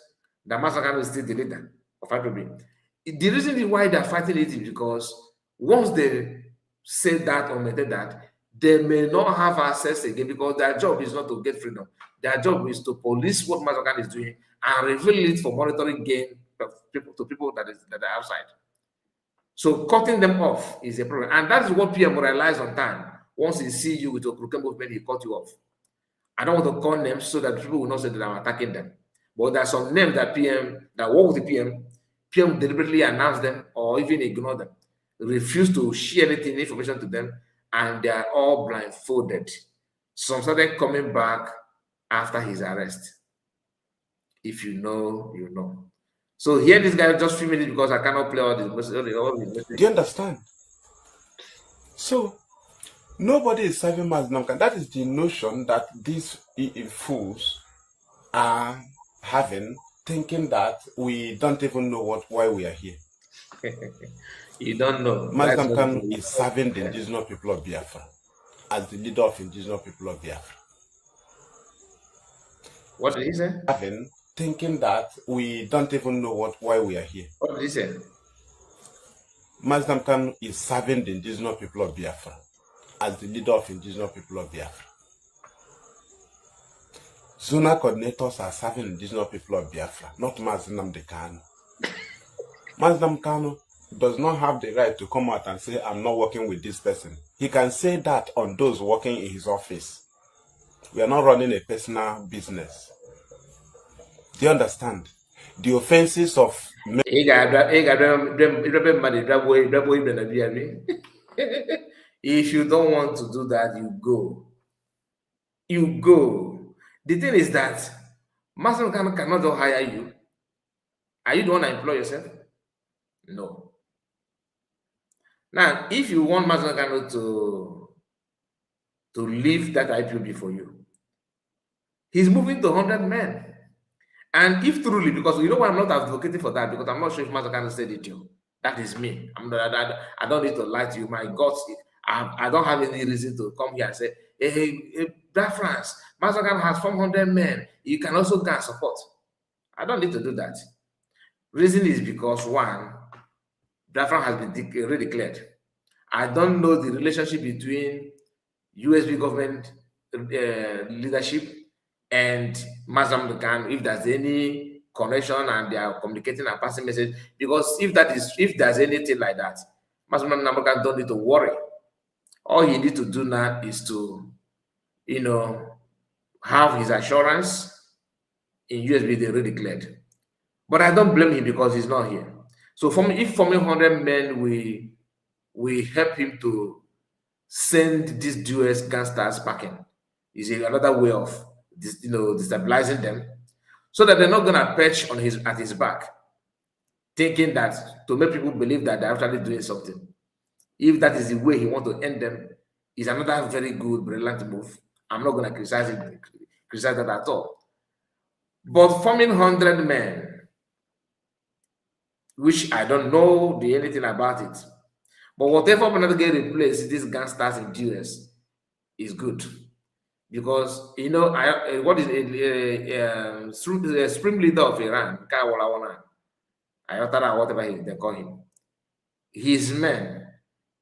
that Mazi Kanu is still the leader of IPOB? The reason why they're fighting it is because once they say that or maintain that, they may not have access again, because their job is not to get freedom. Their job is to police what Mazi Kanu is doing and reveal it for monitoring gain to people that are outside. So cutting them off is a problem. And that's what PM realized on time. Once he see you with a crooked movement, he cut you off. I don't want to call names so that people will not say that I'm attacking them. But there are some names that work with the PM deliberately announce them or even ignore them, refuse to share anything, information to them, and they are all blindfolded. Some started coming back after his arrest. If you know, you know. So here this guy just 3 minutes because I cannot play all these messages. Do you understand? So nobody is serving Mazi Kanu. That is the notion that these fools are having, thinking that we don't even know why we are here. You don't know. Mazi Kanu is serving the indigenous people of Biafra as the leader of indigenous people of Biafra. What did he say? Having, thinking that we don't even know why we are here. What did he say? Mazi Kanu is serving the indigenous people of Biafra as the leader of indigenous people of Biafra. Zonal coordinators are serving indigenous people of Biafra, not Mazi Kanu. Mazi Kanu does not have the right to come out and say, I'm not working with this person. He can say that on those working in his office. We are not running a personal business. Do you understand? The offenses of... If you don't want to do that, you go. You go. The thing is that Mazi Kanu cannot just hire you. Are you the one that employ yourself? No. Now, if you want Mazi Kanu to leave that IPOB for you, he's moving to 100 men. And if truly, because you know why I'm not advocating for that, because I'm not sure if Mazi Kanu said it to you. That is me. I don't need to lie to you. My God, I don't have any reason to come here and say, hey, Black France, Mazi Kanu has 400 men. You can also go and support. I don't need to do that. Reason is because, one, Black France has been redeclared. I don't know the relationship between USB government leadership and Mazi Kanu, if there's any connection and they are communicating and passing message. Because if there's anything like that, Mazi Kanu don't need to worry. All he needs to do now is to, have his assurance in USB they already declared. But I don't blame him because he's not here. So if forming 100 men we help him to send these US gangsters packing, is another way of destabilizing them, so that they're not gonna perch on at his back, thinking that to make people believe that they're actually doing something. If that is the way he wants to end them, is another very good, brilliant move. I'm not gonna criticize that at all. But forming 100 men, which I don't know anything about it, but whatever another get replaced, these gangsters in US is good. Because what is the supreme leader of Iran, Ayatollah, whatever they call him, his men,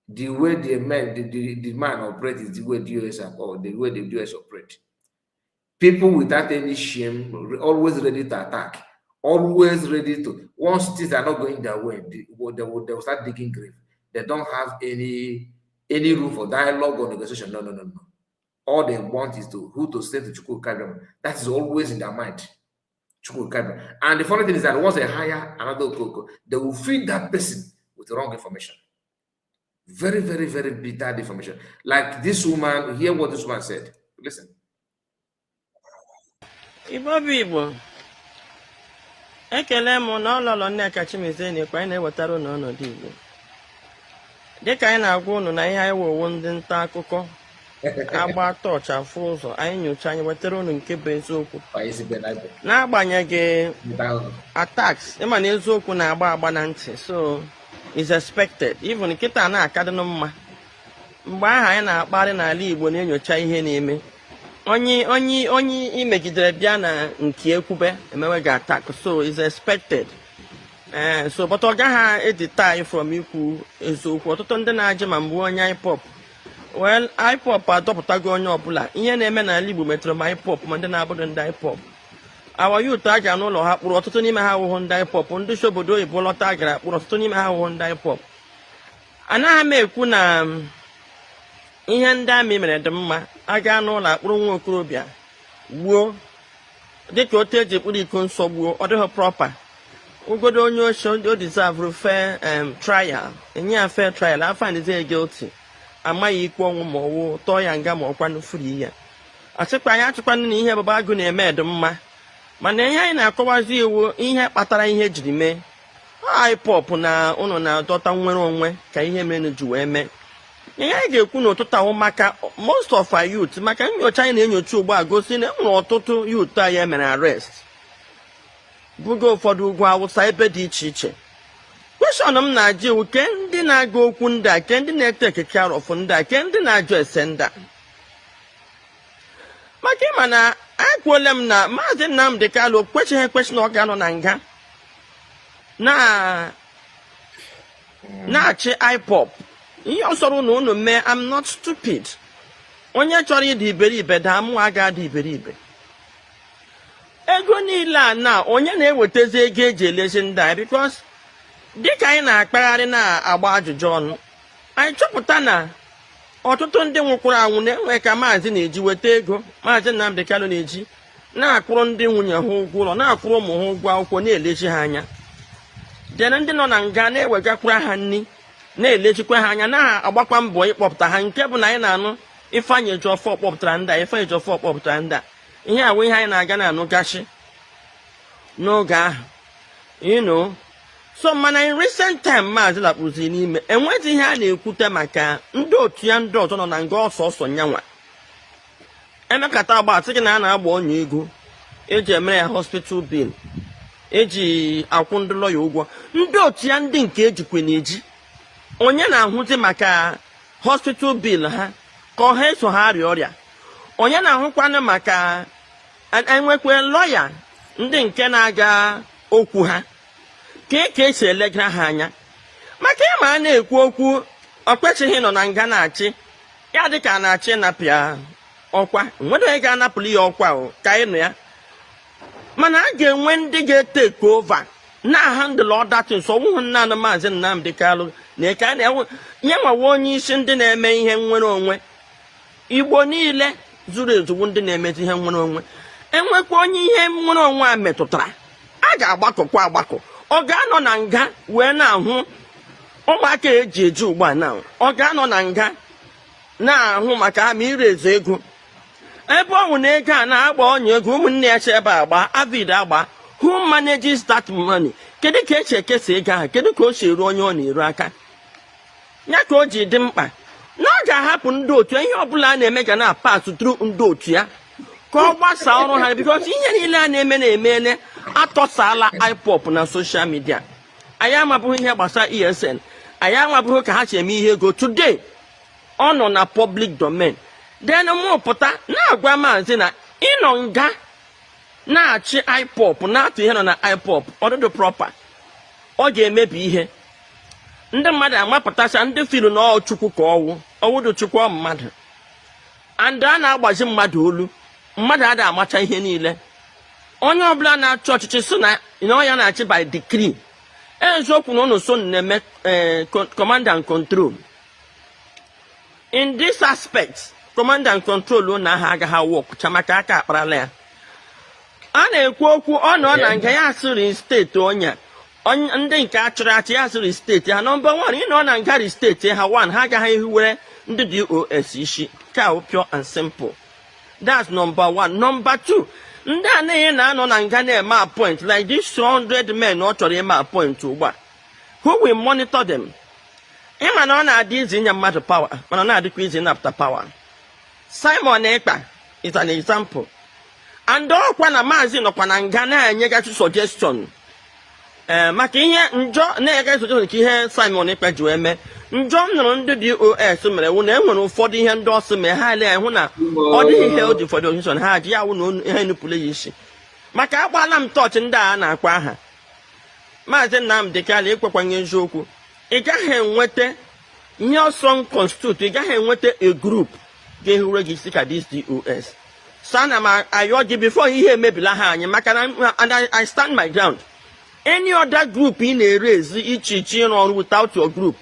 the way the man operates is the way the US operate. People without any shame, always ready to attack, always ready to. Once things are not going their way, they will start digging grave. They don't have any room for dialogue or negotiation. No, no, no, no. All they want is who to send to Chukwuka. That is always in their mind. Chukwuka. And the funny thing is that once they hire another Okoko, they will feed that person with wrong information. Very, very, very bitter information. Like this woman, hear what this woman said. Listen. Igbo ekele m na Lolo Nneka Ekpa anyị na-ewetara unu ọnọdụ Igbo dịka anyị na-agwa unu na ihe anyị wowo ndị nta akụkọ agba tọọchị afụ ụzọ anyị nyocha anyị wetara unu nke bụ eziokwu n'agbanyeghị attacks ịma na eziokwu na-agba agba na ntị so is expected even nkịta na-akadịnụ mma mgbe ahụ anyị na-akparị n'ala Igbo na-enyocha ihe na-eme onye imegidere bịa na nke ekwube emewe ga attack so is expected so but ọ gaghị edita from ikwu eziokwu ọtụtụ ndị na-ajụ ma mgbe onye IPOB well IPOB adọpụtago onye ọbụla ihe na-eme n'ala Igbo metụrụ ma IPOB ma ndị na-abụghị ndị IPOB our youth a ga n'ụlọ ha kpụrụ ọtụtụ n'ime ha awụghụ ndị IPOB ndị si obodo oyibo lọta gara kpụrụ ọtụtụ n'ime ha awụghụ ndị IPOB anaghị m ekwu na ihe ndị amị mere dị mma a gaa n'ụlọ akpụrụ nwa okorobịa gbuo dịka otu eji ekpuru iko nsọ gbuo ọ dịghị proper ugodo onye ochi o deserve fair trial enye ya fair trial afọ ndị guilty amaghị ikpe ọnwụ ma ọwụ tọọ ya nga ma ọkwa n'ufuru ya achịkwa anyị achịkwana na ihe baba agụ na-eme dị mma mana ihe anyị na-akọwazi iwu ihe kpatara ihe jiri mee IPOB na ụnụ na-adọta nwere onwe ka ihe mere ji wee mee ihe anyị ga-ekwu n'ụtụtụ ahụ maka most of our youth maka nyocha anyị na-enyocha ugbu a gosi na enwere ọtụtụ youth anyị emere arrest buga ụfọdụ ugwu Awụsa ebe dị iche iche kweshọn m na-ajụ iwu ke ndị na-aga okwu ndị a ke ndị na-ete ekeke arọfụ ndị a ke ndị na-ajụ ese ndị a maka ịma na ekwuola m na Maazị Nnamdi Kanu kwechighị ekwechi na ọ ga-anọ na nga na-achị IPOB ihe ọ sọrọ na unu mee I'm not stupid onye chọrọ ịdị iberibe daa mụ aga dị iberibe ego niile a na onye na-ewetazi ego eji elezi ndị a because dịka anyị na-akpagharị na-agba ajụjụ ọnụ anyị chọpụta na ọtụtụ ndị nwụkwara anwụ na-enwe ka maazị na-eji weta ego Maazị Nnamdi Kanu na-eji na-akwụrụ ndị nwunye ha ụgwọ ụlọ na-akwụrụ ụmụ ha ụgwọ akwụkwọ na-elechi ha anya dena ndị nọ na nga na-ewegakwara ha nri na-elechikwa ha anya na-agbakwa mbọ ịkpọpụta ha nke bụ na anyị na-anụ Ifeanyi Ejiofor kpọpụtara ndị a Ifeanyi Ejiofor kpọpụtara ndị a ihe a wee ihe anyị na-aga na-anụ gashi n'oge ahụ so mana in recent time Maazị lakpụzi n'ime enweghị ihe a na-ekwute maka ndị otu ya ndị ọzọ nọ na nga ọsọsọ nyanwa emekata agba asị gị na a na-agba onye ego eji emere ya hospital bill eji akwụ ndị lọya ụgwọ ndị otu ya ndị nke ejikwe na-eji onye na-ahụzi maka hospital bill ha ka ọha eso ha arịa ọrịa onye na-ahụkwanụ maka enwekwe lọya ndị nke na-aga okwu ha ka esi elegara ha anya maka ịma a na-ekwu okwu okpechighị nọ na nga na-achị ya dịka a na-achị napịa ọkwa nwere onye ga-anapụrụ ya ọkwa ka ịnụ ya mana a ga-enwe ndị ga-eteke ova na-ahandụl ọdatins ọwụhụ naanị Maazị Nnamdi Kanu na-eke ya nwawa onye isi ndị na-eme ihe nnwere onwe Igbo niile zuru ezuwu ndị na-emezi ihe nnwere onwe enwekwa onye ihe nnwere onwe a metụtara a ga-agbakọkwa agbakọ ọ ga-anọ na nga wee na-ahụ ụmụaka eji eji ugbu a na ọ ga-anọ na nga na-ahụ maka ha ma irezi ego ebe ọnwụ na ego a na-agba onye ego ụmụnne ya ebe agba avid agba who manages that money kedu ka esi ekesa ego ahụ kedu ka o si eru onye ọ na-eru aka ya ka o ji dị mkpa na ọ ga-ahapụ ndị otu ihe ọbụla a na-eme ga na-pass through ndị otu ya ka ọ gbasaa ọrụ ha because ihe niile a na-emene atọsala IPOB na social media anyị amabụghị ihe gbasara ESN anyị amabụghị ka ha si eme ihe ego today ọ nọ na public domain then mụpụta na-agwa maazị na ịnọ nga na-achị IPOB na-atụ ihe nọ na IPOB ọdụdụ proper ọ ga-emebi ihe ndị mmadụ amapụtacha ndị filu na ọ Chukwu ka ọwụdụ Chukwu mmadụ and a na-agbazi mmadụ olu mmadụ ada amacha ihe niile. Onye ọbụla na-achị ọchịchị sị na ya na-achị by decree. Eziokwu na unu so na-eme command and control. In this aspect, command and control na ha agaghị work chamaka aka akparala ya. A na-ekwu okwu ọ nọ na nke ya asịrị steeti onye ndị nke achọrọ achị ya asịrị steeti ha. Number 1, ịnọ na ngari steeti ha 1 ha agaghị ehiwere ndị DOS isi. Ka pure and simple. That's number 1. Number 2, ndị anaghị na-anọ na nga na-eme appoint like these 100 men ọ chọrọ ime appoint ugbu a. Who will monitor them? Ịma na ọ na-adị izi inye mmadụ power mana ọ na-adịkwa izi ịnapụta power. Simon Ekpa is an example. And ọkwa na Mazi nọkwa na nga na-enyegasị suggestion maka ihe njọ na-enyegasị suggestion ka ihe Simon Ekpa ji eme. Njọ m nụrụ ndị DOS mere wụ na enwere ụfọdụ ihe ndị ọsọ mee ha ele hụ na ọ dịghị ihe o ji for the organization ha ji ya wụ na ihe nupụrụ ya isi. Maka akpala m tọọchị ndị a na-akwa aha. Maazị Nnamdi Kanu ekwekwanye eziokwu. Ị gaghị enweta ihe ọsọ constitute, ị gaghị enweta a group ga-ehure gị isi ka this DOS. So ana m ayọ gị before ihe emebila ha anyị maka na and I stand my ground. Any other group ị na-erezi iche ịrụ ọrụ without your group,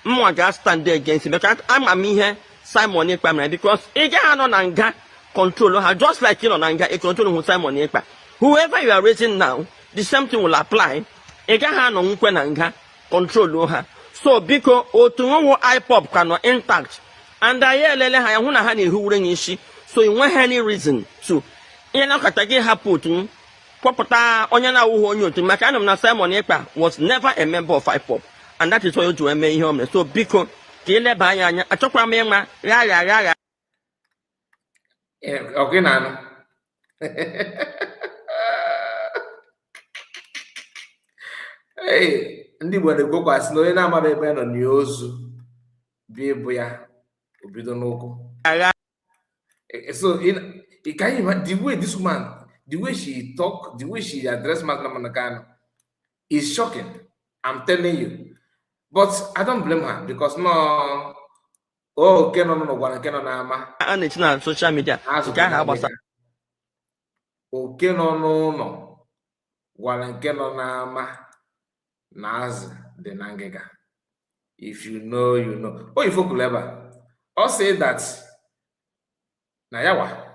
mwa ga stand against it because ama m ihe Simon Ekpa mere because ị gaghị anọ na nga control ha just like ị nọ na nga ị control who Simon Ekpa. Whoever you are raising now, the same thing will apply. Ị gaghị anọ nkwe na nga control ha. So biko otu nwo IPOB ka nọ intact and anyị elele ha ya hụ na ha na-ehiwure nye isi. So you want any reason to na-akata gị hapụ otu kpọpụta onye na-awụghị onye otu maka anụ m na Simon Ekpa was never a member of IPOB and that is why o ji eme ihe o mere. So biko ka ileba anya achọkwa m ịma gha okay na hey ndị Igbo na-ekwokwasị na onye na-amara ebe nọ n'ozu bi bụ ya obido n'ụkwụ. So can you imagine the way this woman, the way she talk, the way she addressed Mazi Kanu is shocking. I'm telling you. But I don't blame her because no. Oh, no, nama. And it's not social media. Okay, no. Nama. Naz the Nangega. If you know, you know. Oh, if you clever. I'll say that. Now, Yawa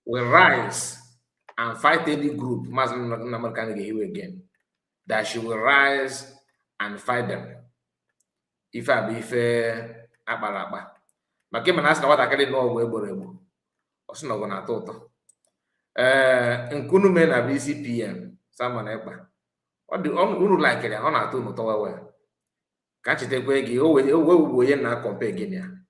will rise and fight any group. Mazi Kanu again. That she will rise and fight them. If I be fair, abalaba. But came and asked what I can know where we're also not gonna toto. Nkunu men have CPM, Simon Ekpa. What do you like it? On a two no tower. Catch it away, we na compare again.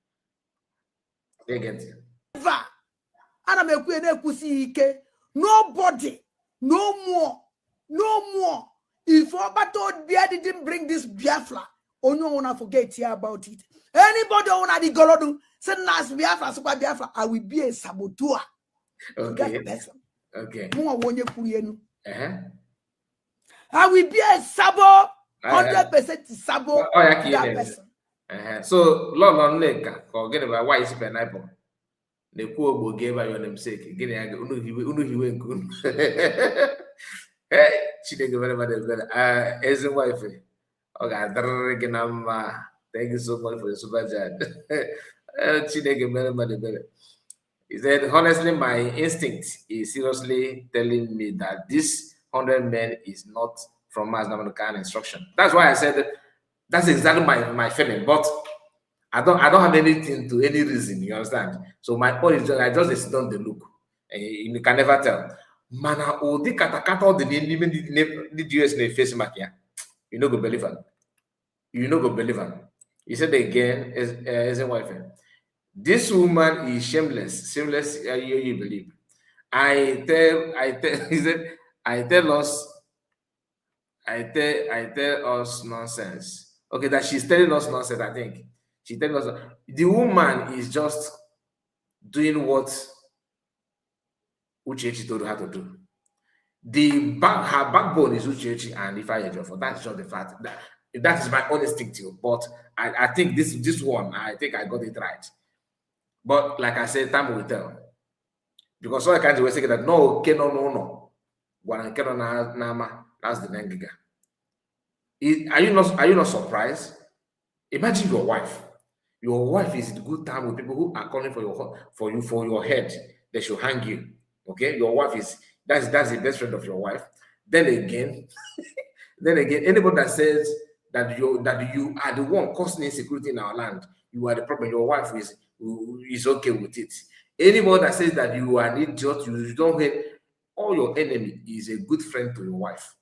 Nobody, no more. If Obato didn't bring this Biafra, only wanna forget here about it. Anybody wanna the Golodu, send us Biafra, super Biafra, I will be a saboteur. Okay. Okay. I will be a sabo, 100% sabo. That person. So Lolo Nneka, forget about why is pineapple. The poor boy gave her your namesake. Again, unu hey, she didn't very much. As a wife, okay, thank you so much for the super chat. She didn't very much. He said, honestly, my instinct is seriously telling me that this 100 men is not from Mazi Kanu instruction. That's why I said that's exactly my feeling. But I don't have anything to any reason. You understand? So my point is just I just sit down the look, and you can never tell. Mana odi katakata the US in face makia. You know go believe it. You know go believe it. He said again as a wife. This woman is shameless. Shameless, you believe. I tell he said, I tell us nonsense. Okay, that she's telling us nonsense, I think. She telling us the woman is just doing what Uchechi told her to do. Her backbone is Uchechi and Ifeanyi. That's just the fact. That is my own instinct. But I think this one, I think I got it right. But like I said, time will tell. Because so I can't say that no, no. That's the Nengiga. Are you not surprised? Imagine your wife. Your wife is in good time with people who are calling for your head. They should hang you. Okay, your wife is that's the best friend of your wife. Then again, anybody that says that you are the one causing insecurity in our land, you are the problem. Your wife is okay with it. Anybody that says that you are an idiot, you don't hate, all your enemy is a good friend to your wife.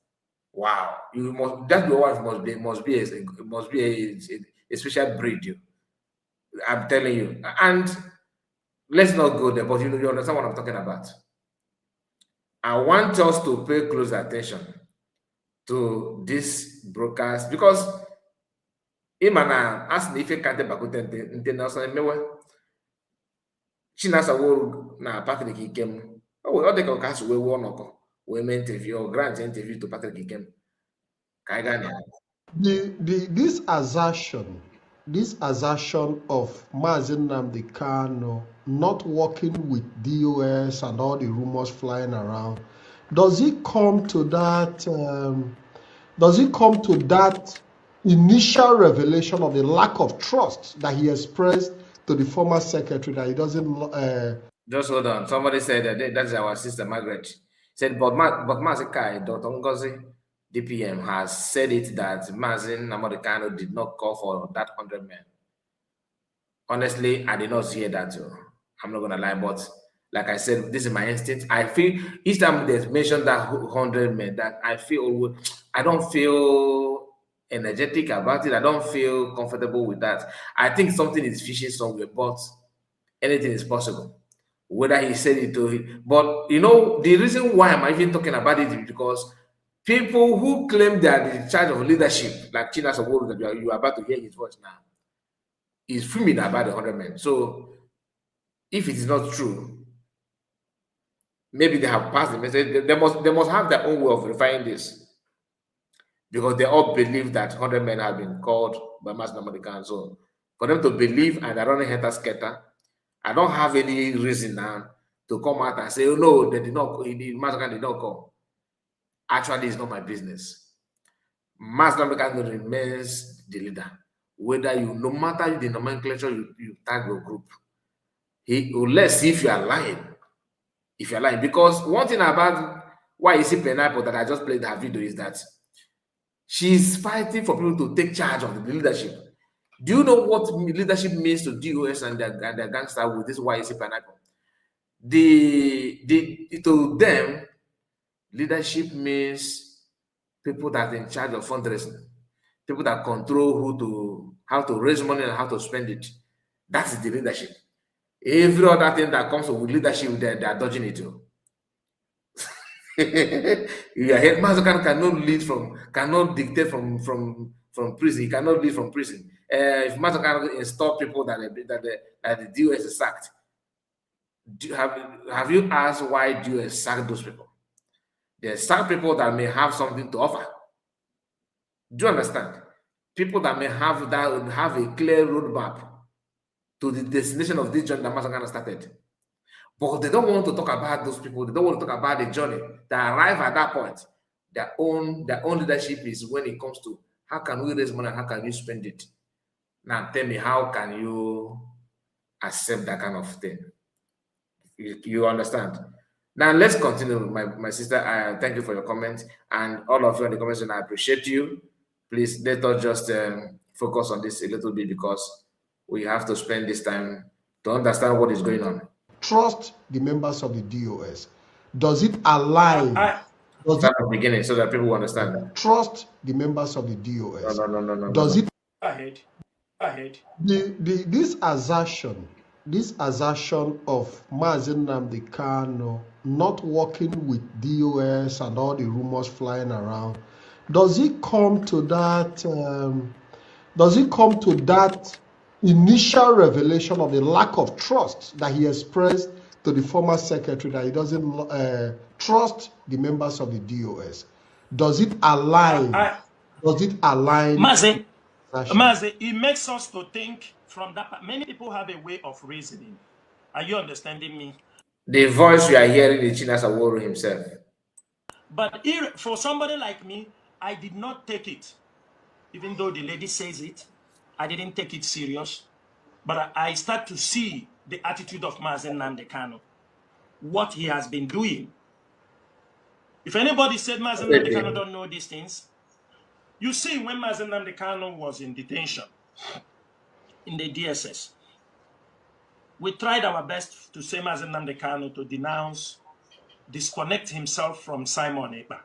Wow, you must that your wife must be a special breed. I'm telling you. And let's not go there, but you understand what I'm talking about. I want us to pay close attention to this broadcast because Imana as if kante bakute international mewe Chinasa woru na Patrick Ikem. Oh, all the caucus we won we interview or grant interview to Patrick Ikem. This assertion of Mazi Kanu not working with DOS and all the rumors flying around, does it come to that? Does it come to that initial revelation of the lack of trust that he expressed to the former secretary that he doesn't? Just hold on. Somebody said that's our sister Margaret. Said, but Mazi Dr. Ngozi DPM has said it that Mazi Kanu did not call for that 100 men. Honestly, I did not hear that. I'm not gonna lie, but like I said, this is my instinct. I feel each time they mention that 100 men, that I don't feel energetic about it. I don't feel comfortable with that. I think something is fishy somewhere, but anything is possible. Whether he said it to him, but the reason why I'm even talking about it is because people who claim they are in charge of leadership, like China Saburu, that you are about to hear his voice now, is fuming about the 100 men. So if it is not true, maybe they have passed the message. They must have their own way of verifying this, because they all believe that 100 men have been called by Mazi Kanu. So for them to believe and they're running helter skelter, I don't have any reason now to come out and say, oh no, they did not. Mazi Kanu did not call. Actually, it's not my business. Mazi Kanu remains the leader. Whether no matter the nomenclature you tag your group, unless if you are lying. If you're lying, because one thing about why you see Pineapple that I just played her video is that she's fighting for people to take charge of the leadership. Do you know what leadership means to DOS and their gangster with this YC Pineapple? To them, leadership means people that are in charge of fundraising, people that control how to raise money and how to spend it. That's the leadership. Every other thing that comes with leadership, they are dodging it too. Your headmaster cannot dictate from prison. He cannot lead from prison. If Master can install people that the DOS is sacked, have you asked why DOS sacked those people? They sack people that may have something to offer. Do you understand? People that may have a clear roadmap to the destination of this journey that Mazi Kanu started. But they don't want to talk about those people. They don't want to talk about the journey that arrive at that point. Their own leadership is when it comes to how can we raise money and how can you spend it. Now tell me, how can you accept that kind of thing? You understand? Now let's continue. My sister, thank you for your comments, and all of you in the comments, and I appreciate you. Please let us just focus on this a little bit, because we have to spend this time to understand what is going on. Trust the members of the DOS. Does it align? Start from the beginning so that people understand. Trust the members of the DOS. No. Does it? Ahead. This assertion of Mazi Kanu not working with DOS and all the rumors flying around, does it come to that? Initial revelation of the lack of trust that he expressed to the former secretary that he doesn't trust the members of the DOS? Does it align? Mazi, it makes us to think from that. Many people have a way of reasoning. Are you understanding me? The voice we are hearing is Chinasa Woro himself. But for somebody like me, I did not take it. Even though the lady says it, I didn't take it serious. But I start to see the attitude of Mazi Kanu, what he has been doing. If anybody said Mazi Kanu don't know these things, you see when Mazi Kanu was in detention in the DSS, we tried our best to say Mazi Kanu to denounce, disconnect himself from Simon Ekpa.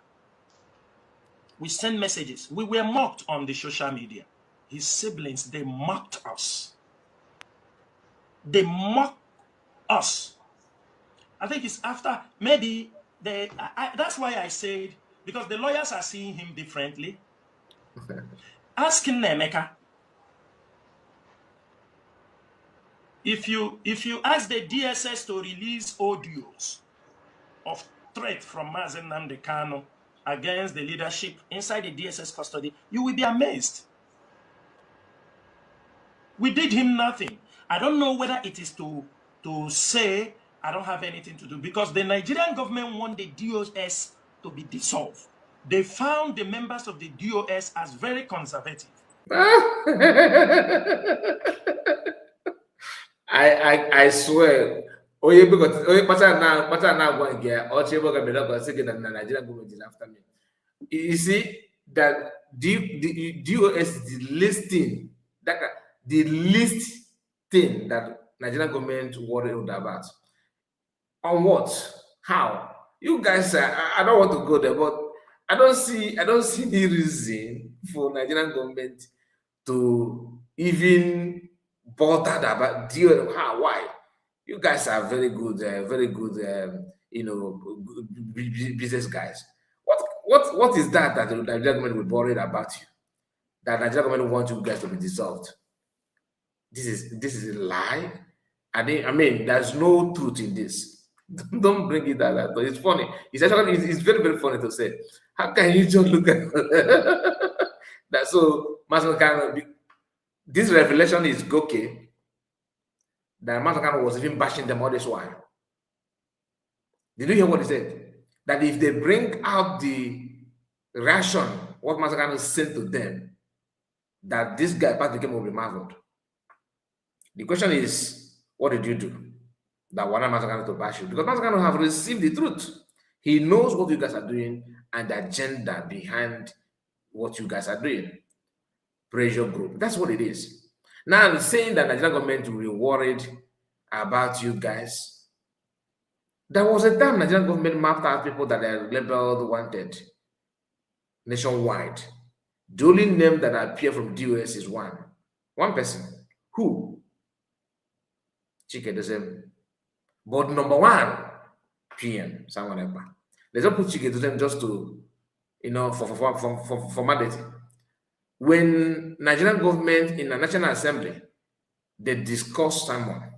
We sent messages. We were mocked on the social media. His siblings, they mocked us. They mocked us. I think it's after, maybe, that's why I said, because the lawyers are seeing him differently. Ask Nneka. If you ask the DSS to release audios of threat from Mazi Kanu against the leadership inside the DSS custody, you will be amazed. We did him nothing. I don't know whether it is to say I don't have anything to do, because the Nigerian government want the DOS to be dissolved. They found the members of the DOS as very conservative. I swear. Oye, because now going here, or Nigerian government is after me. You see that the DOS is the least thing that Nigerian government worried about. On what? How? You guys I don't want to go there, but I don't see any reason for Nigerian government to even bother about DOS. How? Why? You guys are very good, business guys. What is that the Nigerian government will be worried about you? That Nigerian government wants you guys to be dissolved. This is a lie. I mean, there's no truth in this. Don't bring it that way. It's funny. It's actually it's very, very funny to say. How can you just look at that? So Mazi Kanu, this revelation is okay. That Mazi Kanu was even bashing them all this while. Did you hear what he said? That if they bring out the ration, what Mazi Kanu sent to them, that this guy Patrick will be marveled. The question is, what did you do that wanted Mazi Kanu to bash you? Because Mazi Kanu have received the truth. He knows what you guys are doing and the agenda behind what you guys are doing. Pressure group. That's what it is. Now, saying that Nigerian government will be worried about you guys. There was a time Nigerian government mapped out people that are labeled wanted nationwide. The only name that appear from DOS is one person. Who? Chike the same. But number one, PM, someone Ekpa. They don't put Chike to them just to, for formality. When Nigerian government in the National Assembly, they discuss someone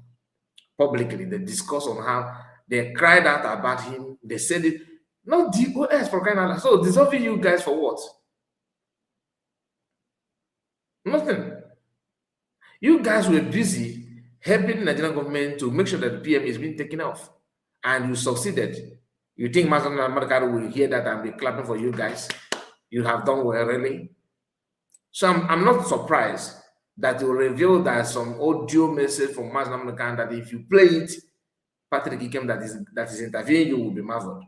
publicly, they discuss on how they cried out about him, they said it, not DOS for crying out loud. So dissolving you guys for what? Nothing. You guys were busy helping the Nigerian government to make sure that the PM is being taken off. And you succeeded. You think Mazi Kanu will hear that and be clapping for you guys? You have done well, really? So I'm not surprised that you reveal that some audio message from Mazi Kanu that if you play it, Patrick Ikem that is interviewing you will be marveled.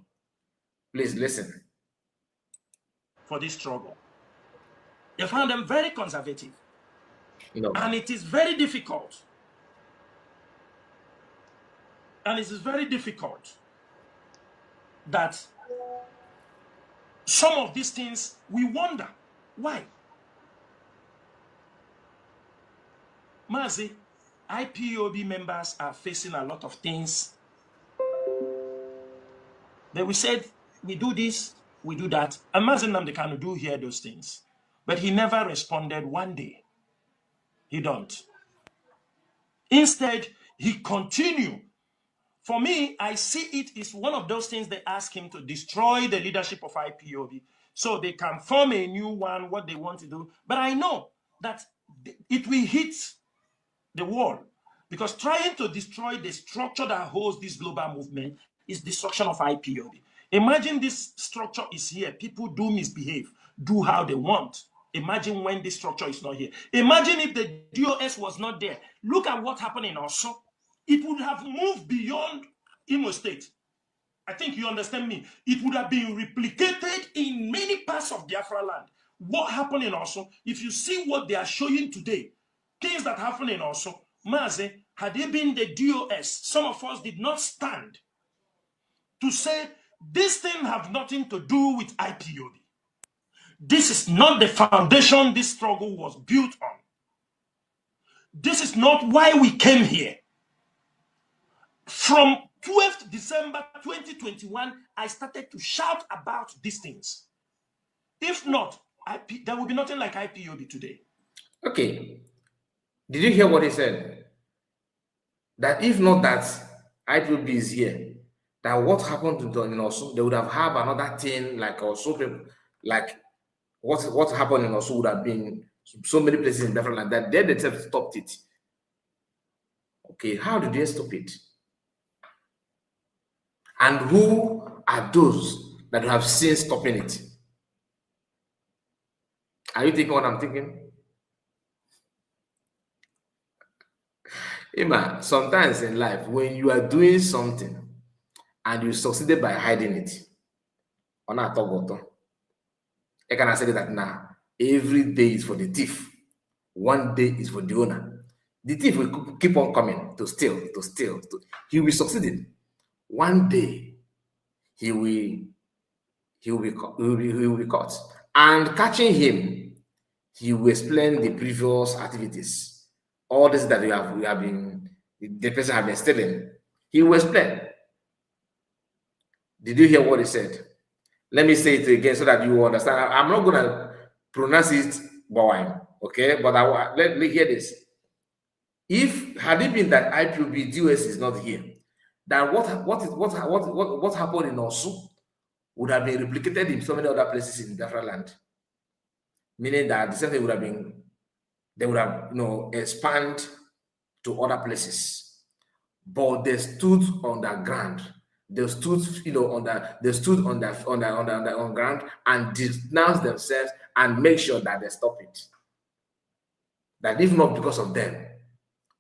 Please listen. For this struggle. They found them very conservative. No. And it is very difficult. And it is very difficult that some of these things, we wonder, why? Mazi, IPOB members are facing a lot of things. Then we said, we do this, we do that. And Mazi Kanu do hear those things. But he never responded one day. He don't. Instead, he continued. For me, I see it is one of those things they ask him to destroy the leadership of IPOB so they can form a new one, what they want to do. But I know that it will hit the wall. Because trying to destroy the structure that holds this global movement is destruction of IPOB. Imagine this structure is here. People do misbehave, do how they want. Imagine when this structure is not here. Imagine if the DOS was not there. Look at what happened in Osun. It would have moved beyond Imo State. I think you understand me. It would have been replicated in many parts of Biafra land. What happened in Osun, if you see what they are showing today, things that happened in Osun, Mazi, had it been the DOS, some of us did not stand to say this thing have nothing to do with IPOB. This is not the foundation this struggle was built on. This is not why we came here. From 12th December 2021, I started to shout about these things. If not, there will be nothing like IPOB today. Okay. Did you hear what he said? That if not that IPOB is here, that what happened to them also, they would have had another thing like also like what happened in also would have been so many places in different land that they themselves stopped it. Okay, how did they stop it? And who are those that have seen stopping it? Are you thinking what I'm thinking? Emma, sometimes in life, when you are doing something and you succeeded by hiding it, on a top I can say that now every day is for the thief, one day is for the owner. The thief will keep on coming to steal. He will succeed. One day he will be caught, and catching him, he will explain the previous activities, all this that the person have been stealing. He will explain. Did you hear what he said? Let me say it again so that you understand. I'm not gonna pronounce it Bawine, okay? But let me hear this. If had it been that IPOB DOS is not here, then what happened in Osu would have been replicated in so many other places in Biafra land. Meaning that the same thing would have been, they would have expand to other places. But they stood on the ground. They stood, on ground and denounce themselves and make sure that they stop it. That if not because of them,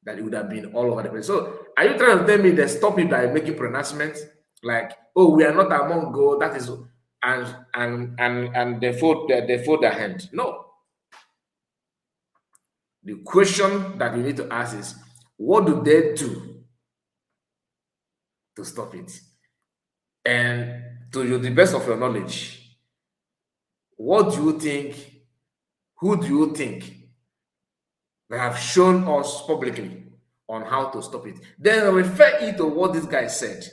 that it would have been all over the place. So, are you trying to tell me they stop it by making pronouncements like, "Oh, we are not among God"? That is, and they fold their hand. No. The question that you need to ask is, what do they do to stop it? And to the best of your knowledge, what do you think? Who do you think they have shown us publicly on how to stop it? Then refer it to what this guy said.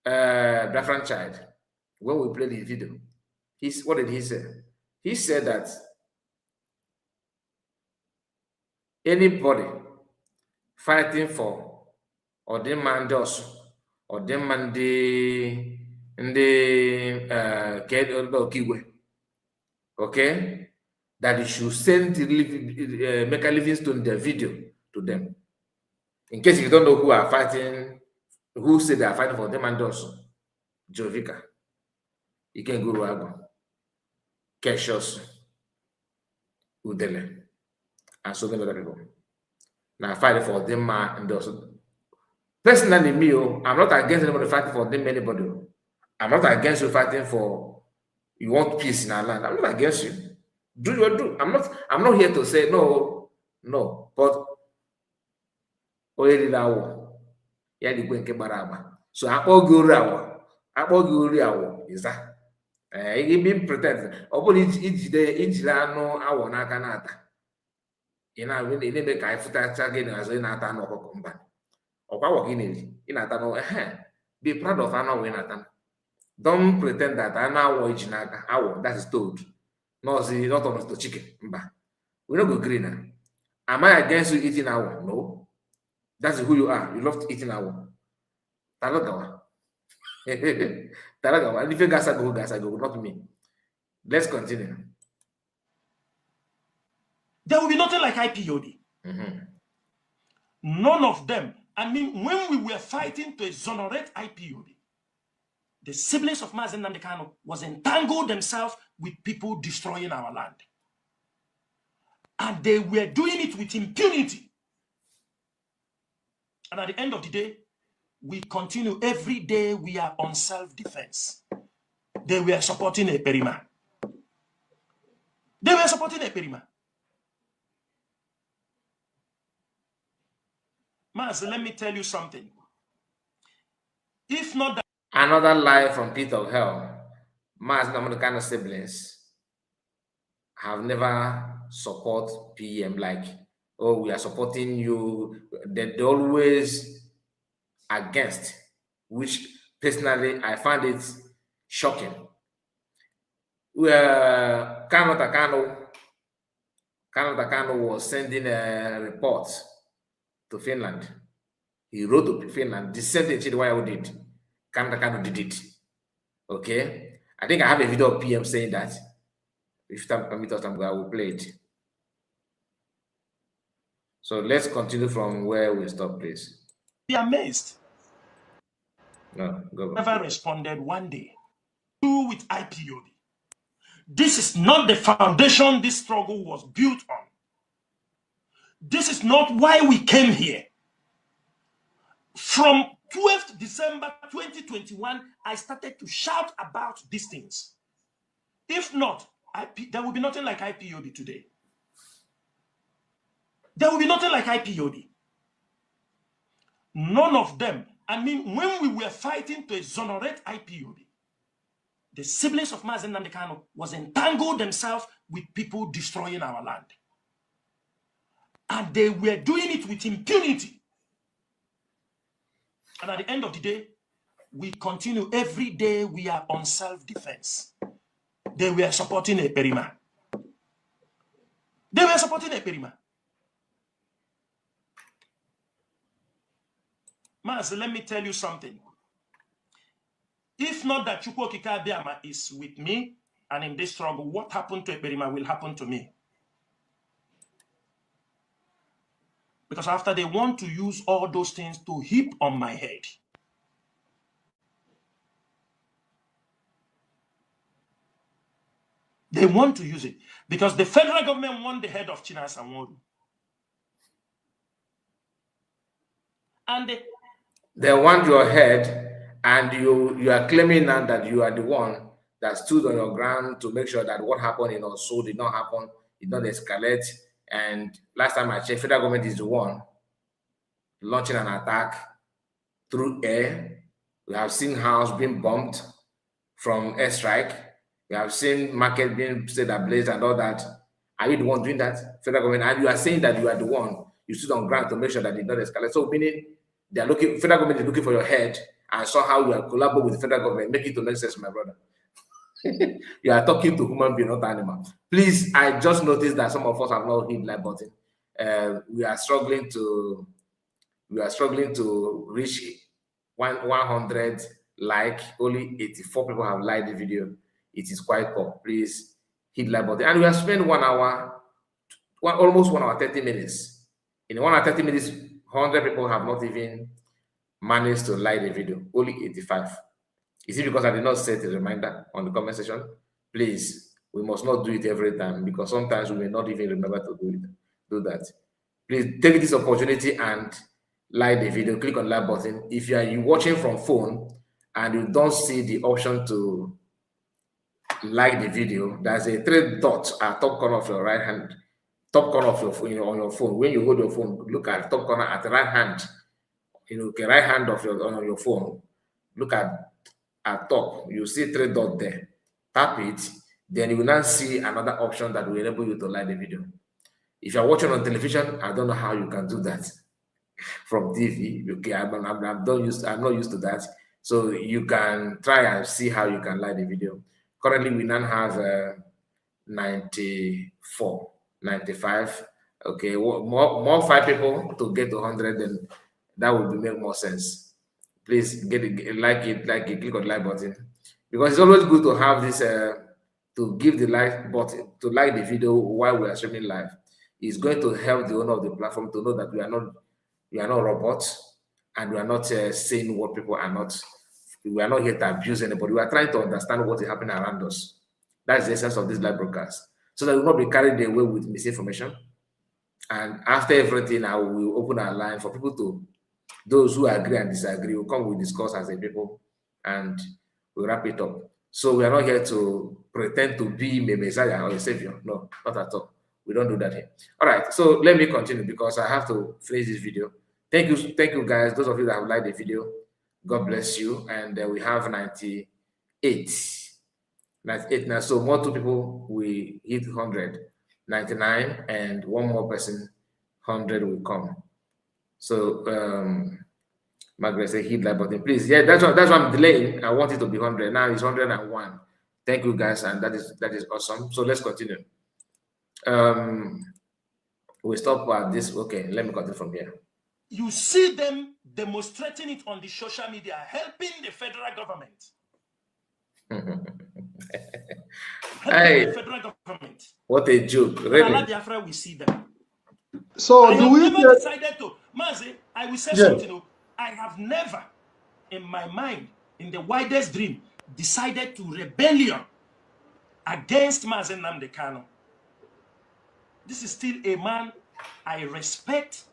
Different child, when we played the video, what did he say? He said that anybody fighting for Odemandos or Demande and the okay, that you should send make a Livingstone their video to them. In case you don't know who are fighting, who say they are fighting for Demandos, Jovica, Ikenguru Ago, Keshos, Udele, and so many other people. Now fighting for them and also. Personally, me, I'm not against anybody fighting for them, anybody. I'm not against you fighting for you want peace in our land. I'm not against you. Do your do. I'm not here to say no, but yeah, the Gwenke Baraba. So I all go is that it being pretend. Open each no hour na kanata. You know, when they make I foot again as in Natan or Kumban. Or power in Atano, be proud of Anna Winatan. Don't pretend that Anna Wojinaga, that is told. No, see, not almost the chicken. We don't go greener. Am I against you eating our? No. That's who you are. You love to eating our. Talagawa. Talagawa. And if you guys go, not me. Let's continue. There will be nothing like IPOD. None of them. I mean, when we were fighting to exonerate IPOB, the siblings of Mazi Kanu was entangled themselves with people destroying our land. And they were doing it with impunity. And at the end of the day, we continue. Every day we are on self-defense. They were supporting a Perima. They were supporting a Perima. Mazi, let me tell you something. If not that... Another lie from pit of hell. Mazi Kanu siblings have never support PM like, oh, we are supporting you. They're always against, which personally I find it shocking. Where Kanu was sending a report to Finland. He wrote to Finland, the same thing Chidwaya did. Kanu did it. Okay? I think I have a video of PM saying that. If time permits us, I will play it. So let's continue from where we stopped, please. Be amazed. No, go back. Never responded one day. Do with IPOB. This is not the foundation this struggle was built on. This is not why we came here. From 12th December 2021, I started to shout about these things. If not, there will be nothing like IPOB today. There will be nothing like IPOB. None of them. I mean, when we were fighting to exonerate IPOB, the siblings of Mazi Kanu was entangled themselves with people destroying our land. And they were doing it with impunity. And at the end of the day, we continue. Every day we are on self-defense. They were supporting a Perima. They were supporting a Perima. Mazi, let me tell you something. If not that Chukwu Okike Abiama is with me and in this struggle, what happened to Ekperima will happen to me. Because after they want to use all those things to heap on my head. They want to use it. Because the federal government want the head of Chinasa Nwodu. And they want your head, and you are claiming now that you are the one that stood on your ground to make sure that what happened in Osu did not happen, did not escalate. And last time I checked, federal government is the one launching an attack through air. We have seen house being bombed from airstrike. We have seen market being set ablaze and all that. Are you the one doing that, federal government? And you are saying that you are the one, you stood on ground to make sure that it did not escalate. So meaning they are looking, federal government is looking for your head, and somehow you are collaborating with the federal government. Make it to make sense, my brother. You are talking to human being, not animal. Please, I just noticed that some of us have not hit like button. We are struggling to reach 100 like. Only 84 people have liked the video. It is quite poor. Please hit like button. And we have spent 1 hour, almost 1 hour 30 minutes. In 1 hour 30 minutes, 100 people have not even managed to like the video. Only 85. Is it because I did not set a reminder on the comment section? Please, we must not do it every time, because sometimes we may not even remember to do that. Please take this opportunity and like the video. Click on the like button. If you are watching from phone and you don't see the option to like the video, there's a 3 dots at top corner of your right hand, top corner of your phone, on your phone. When you hold your phone, look at top corner at the right hand. Okay, right hand of on your phone. Look at top, you see 3 dots there. Tap it, then you will now see another option that will enable you to like the video. If you're watching on television, I don't know how you can do that from TV. Okay, I'm not used to that. So you can try and see how you can like the video. Currently, we now have 94, 95. Okay, more 5 people to get to 100, then that would make more sense. Please like it, click on the like button, because it's always good to have this to give the like button, to like the video while we are streaming live. It's going to help the owner of the platform to know that we are not We are not robots, and we are not saying what people are not. We are not here to abuse anybody. We are trying to understand what is happening around us. That's the essence of this live broadcast. So that we will not be carried away with misinformation. And after everything, I will open our line for people to, those who agree and disagree, will come, we discuss as a people, and we wrap it up. So we are not here to pretend to be a messiah or a savior. No, not at all. We don't do that here. All right, so let me continue because I have to finish this video. Thank you guys. Those of you that have liked the video, God bless you. And we have 98 now. So more 2 people, we hit 100, 99, and one more person, 100 will come. So Margaret said hit that button, please. Yeah, that's why I'm delaying. I want it to be 100. Now it's 101. Thank you guys, and that is awesome. So let's continue. We stop at this. Okay, let me continue from here. You see them demonstrating it on the social media, helping the federal government. Hey, the federal government. What a joke! Really? We see them. So I do have we? never decided to, Mazi, I will say Yeah. something. I have never, in my mind, in the widest dream, decided to rebellion against Mazi Nnamdi Kanu. This is still a man I respect.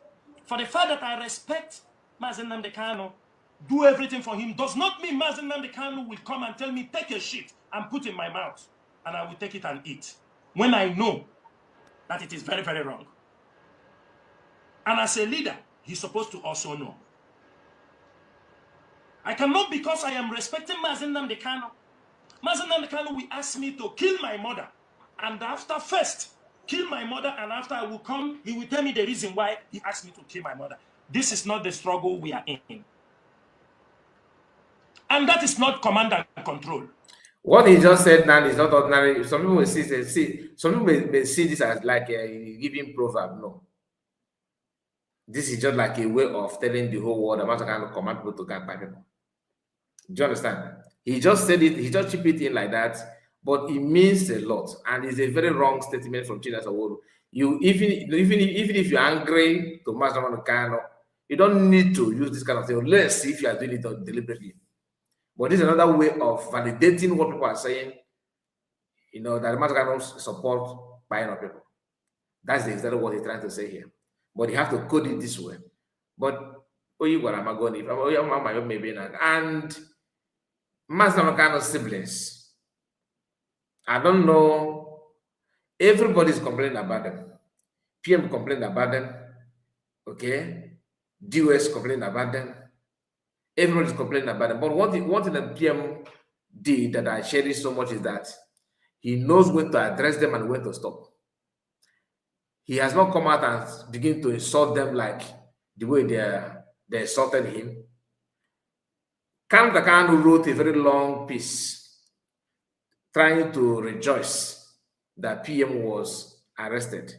For the fact that I respect Mazi Nnamdi Kanu, do everything for him, does not mean Mazi Nnamdi Kanu will come and tell me, take a shit and put in my mouth, and I will take it and eat, when I know that it is very, very wrong. And as a leader, he's supposed to also know. I cannot, because I am respecting Mazi Nnamdi Kanu. Mazi Nnamdi Kanu will ask me to kill my mother, and after first kill my mother, and after I will come, he will tell me the reason why he asked me to kill my mother. This is not the struggle we are in. And that is not command and control. What he just said now is not ordinary. Some people will some people may see this as like a giving proverb. No. This is just like a way of telling the whole world about kind of command people to go and fight people. Do you understand? He just said it, he just chip it in like that, but it means a lot, and it's a very wrong statement from China's world. You even if you're angry to Mazi Nnamdi Kanu, you don't need to use this kind of thing unless if you are doing it deliberately. But this is another way of validating what people are saying. You know that Mazi Kanu support buying of people. That's exactly what he's trying to say here. But you have to code it this way. But and Mazi Nnamdi Kanu's siblings, I don't know. Everybody's complaining about them. PM complained about them. Okay, DOS complaining about them. Everybody's complaining about them. But one thing that PM did that I cherish so much is that he knows when to address them and when to stop. He has not come out and begin to insult them like the way they insulted him. Kanu wrote a very long piece trying to rejoice that PM was arrested.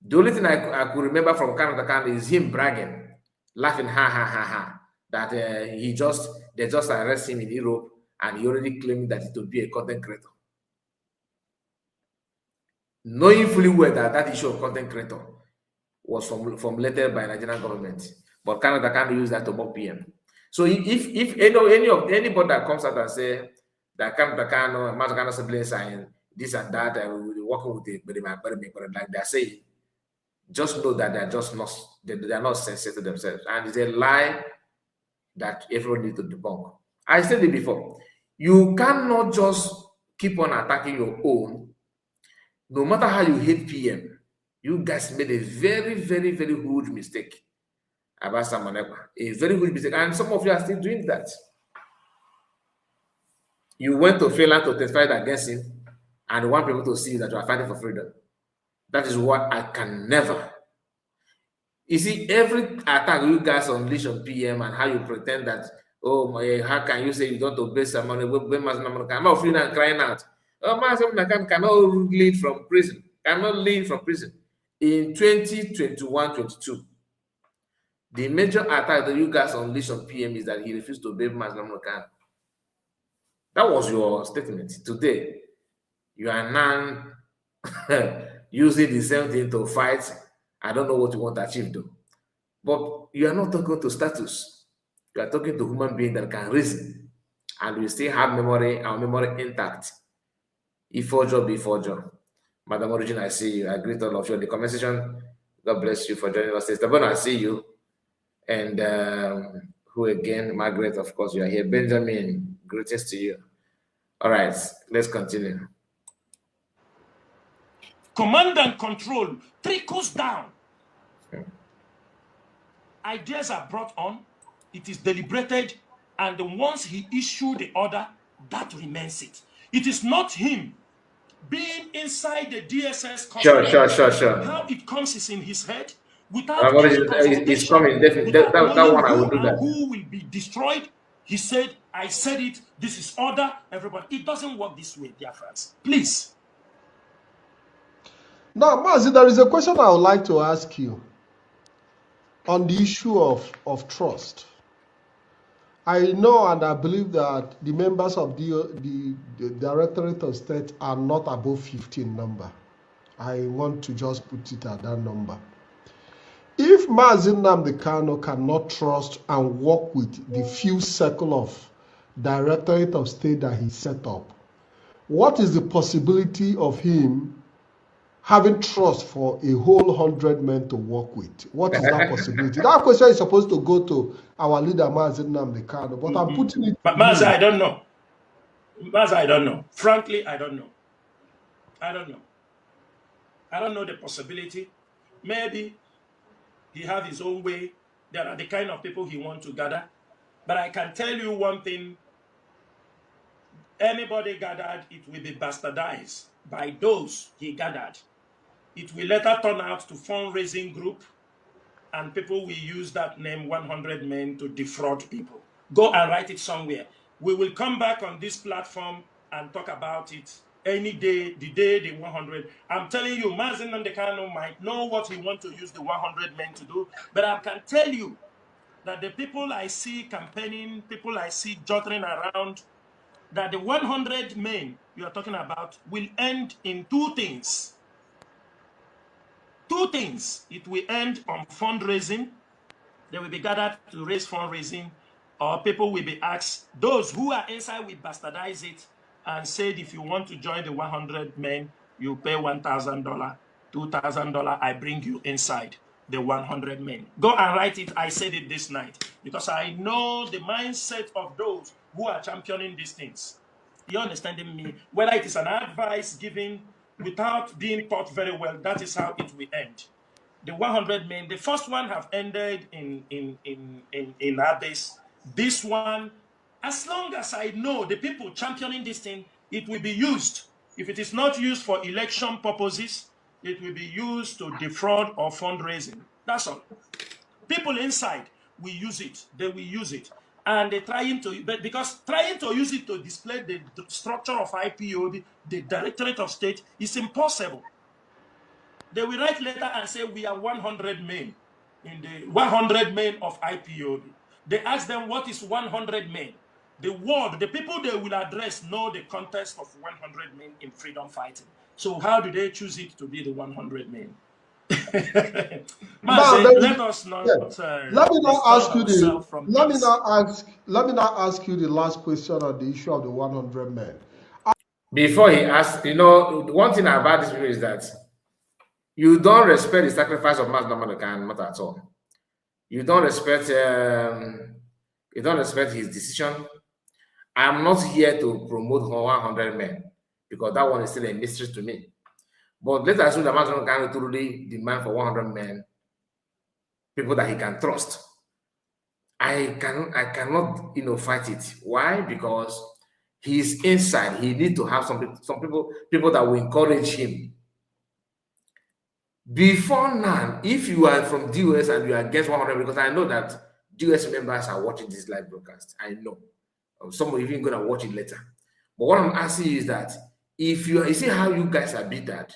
The only thing I could remember from Kanu is him bragging, laughing, ha ha ha ha, that they just arrested him in Europe, and he already claimed that it would be a content creator, knowing fully well that issue of content creator was formulated by Nigerian government. But Kanu used that to mock PM. So if anybody that comes out and say that Kanu and Mazi Kanu siblings and this and that, and we're working with the like they're saying, just know that they're not sincere to themselves, and it's a lie that everyone needs to debunk. I said it before. You cannot just keep on attacking your own. No matter how you hate PM, you guys made a very, very, very huge mistake about someone else. A very huge mistake. And some of you are still doing that. You went to Finland to testify against him and want people to see that you are fighting for freedom. That is what I can never. You see, every attack you guys unleash on PM and how you pretend that, oh my, how can you say you don't obey someone? I'm not feeling and crying out. Oh, Mazi Nnamdi cannot lead from prison. Cannot lead from prison. In 2021-22, the major attack that you guys unleashed on PM is that he refused to obey Mazi Nnamdi. That was your statement. Today, you are now using the same thing to fight. I don't know what you want to achieve, though. But you are not talking to status. You are talking to human being that can reason and we still have memory, our memory intact. Before job. Madam Origin, I see you. I greet all of you in the comment section. God bless you for joining us. Sister Bono, I see you. And who again? Margaret, of course, you are here. Benjamin, greetings to you. All right, let's continue. Command and control trickles down. Ideas are brought on, it is deliberated, and once he issued the order, that remains it. It is not him being inside the DSS custody. Sure. How it comes is in his head, without any it's coming, definitely. without That one I will do that. Who will be destroyed. He said, I said it, this is order, everybody. It doesn't work this way, dear friends. Please. Now, Mazi, there is a question I would like to ask you on the issue of trust. I know and I believe that the members of the Directorate of State are not above 15 number. I want to just put it at that number. If Mazi Nnamdi Kanu cannot trust and work with the few circle of Directorate of State that he set up, what is the possibility of him having trust for a whole 100 men to work with? What is that possibility? That question is supposed to go to our leader, Mazi Nnamdi Kanu, but I'm putting it. But Mazi, I don't know. Mazi, I don't know. Frankly, I don't know. I don't know the possibility. Maybe he has his own way. There are the kind of people he wants to gather. But I can tell you one thing. Anybody gathered, it will be bastardized by those he gathered. It will later turn out to fundraising group, and people will use that name 100 men to defraud people. Go and write it somewhere. We will come back on this platform and talk about it any day, the 100. I'm telling you, Mazi Nnamdi Kanu might know what he wants to use the 100 men to do, but I can tell you that the people I see campaigning, people I see jottering around, that the 100 men you are talking about will end in two things. Two things. It will end on fundraising. They will be gathered to raise fundraising, or people will be asked, those who are inside will bastardize it and said, if you want to join the 100 men, you pay $1,000, $2,000, I bring you inside the 100 men. Go and write it. I said it this night because I know the mindset of those who are championing these things. You understanding me? Whether it is an advice given without being taught very well, that is how it will end. The 100 men, the first one have ended in Abyss. This one, as long as I know the people championing this thing, it will be used. If it is not used for election purposes, it will be used to defraud or fundraising. That's all. People inside will use it. They will use it. And they're trying to, because trying to use it to display the structure of IPOB, the Directorate of State, is impossible. They will write later and say, we are 100 men in the 100 men of IPOB. They ask them, what is 100 men? The world, the people they will address know the context of 100 men in freedom fighting. So how do they choose it to be the 100 men? Let us not. Yeah. Let me now ask you the last question on the issue of the 100 men. Before he asks, one thing about this video is that you don't respect the sacrifice of Mazi Nnamdi Kanu, not at all. You don't respect his decision. I'm not here to promote 100 men because that one is still a mystery to me. But let's assume that Mazi Nnamdi Kanu truly demand for 100 men, people that he can trust. I cannot fight it. Why? Because he's inside. He needs to have some people that will encourage him. Before now, if you are from DOS and you are against 100, because I know that DOS members are watching this live broadcast. I know. Some of you even going to watch it later. But what I'm asking you is that if you see how you guys are bitter.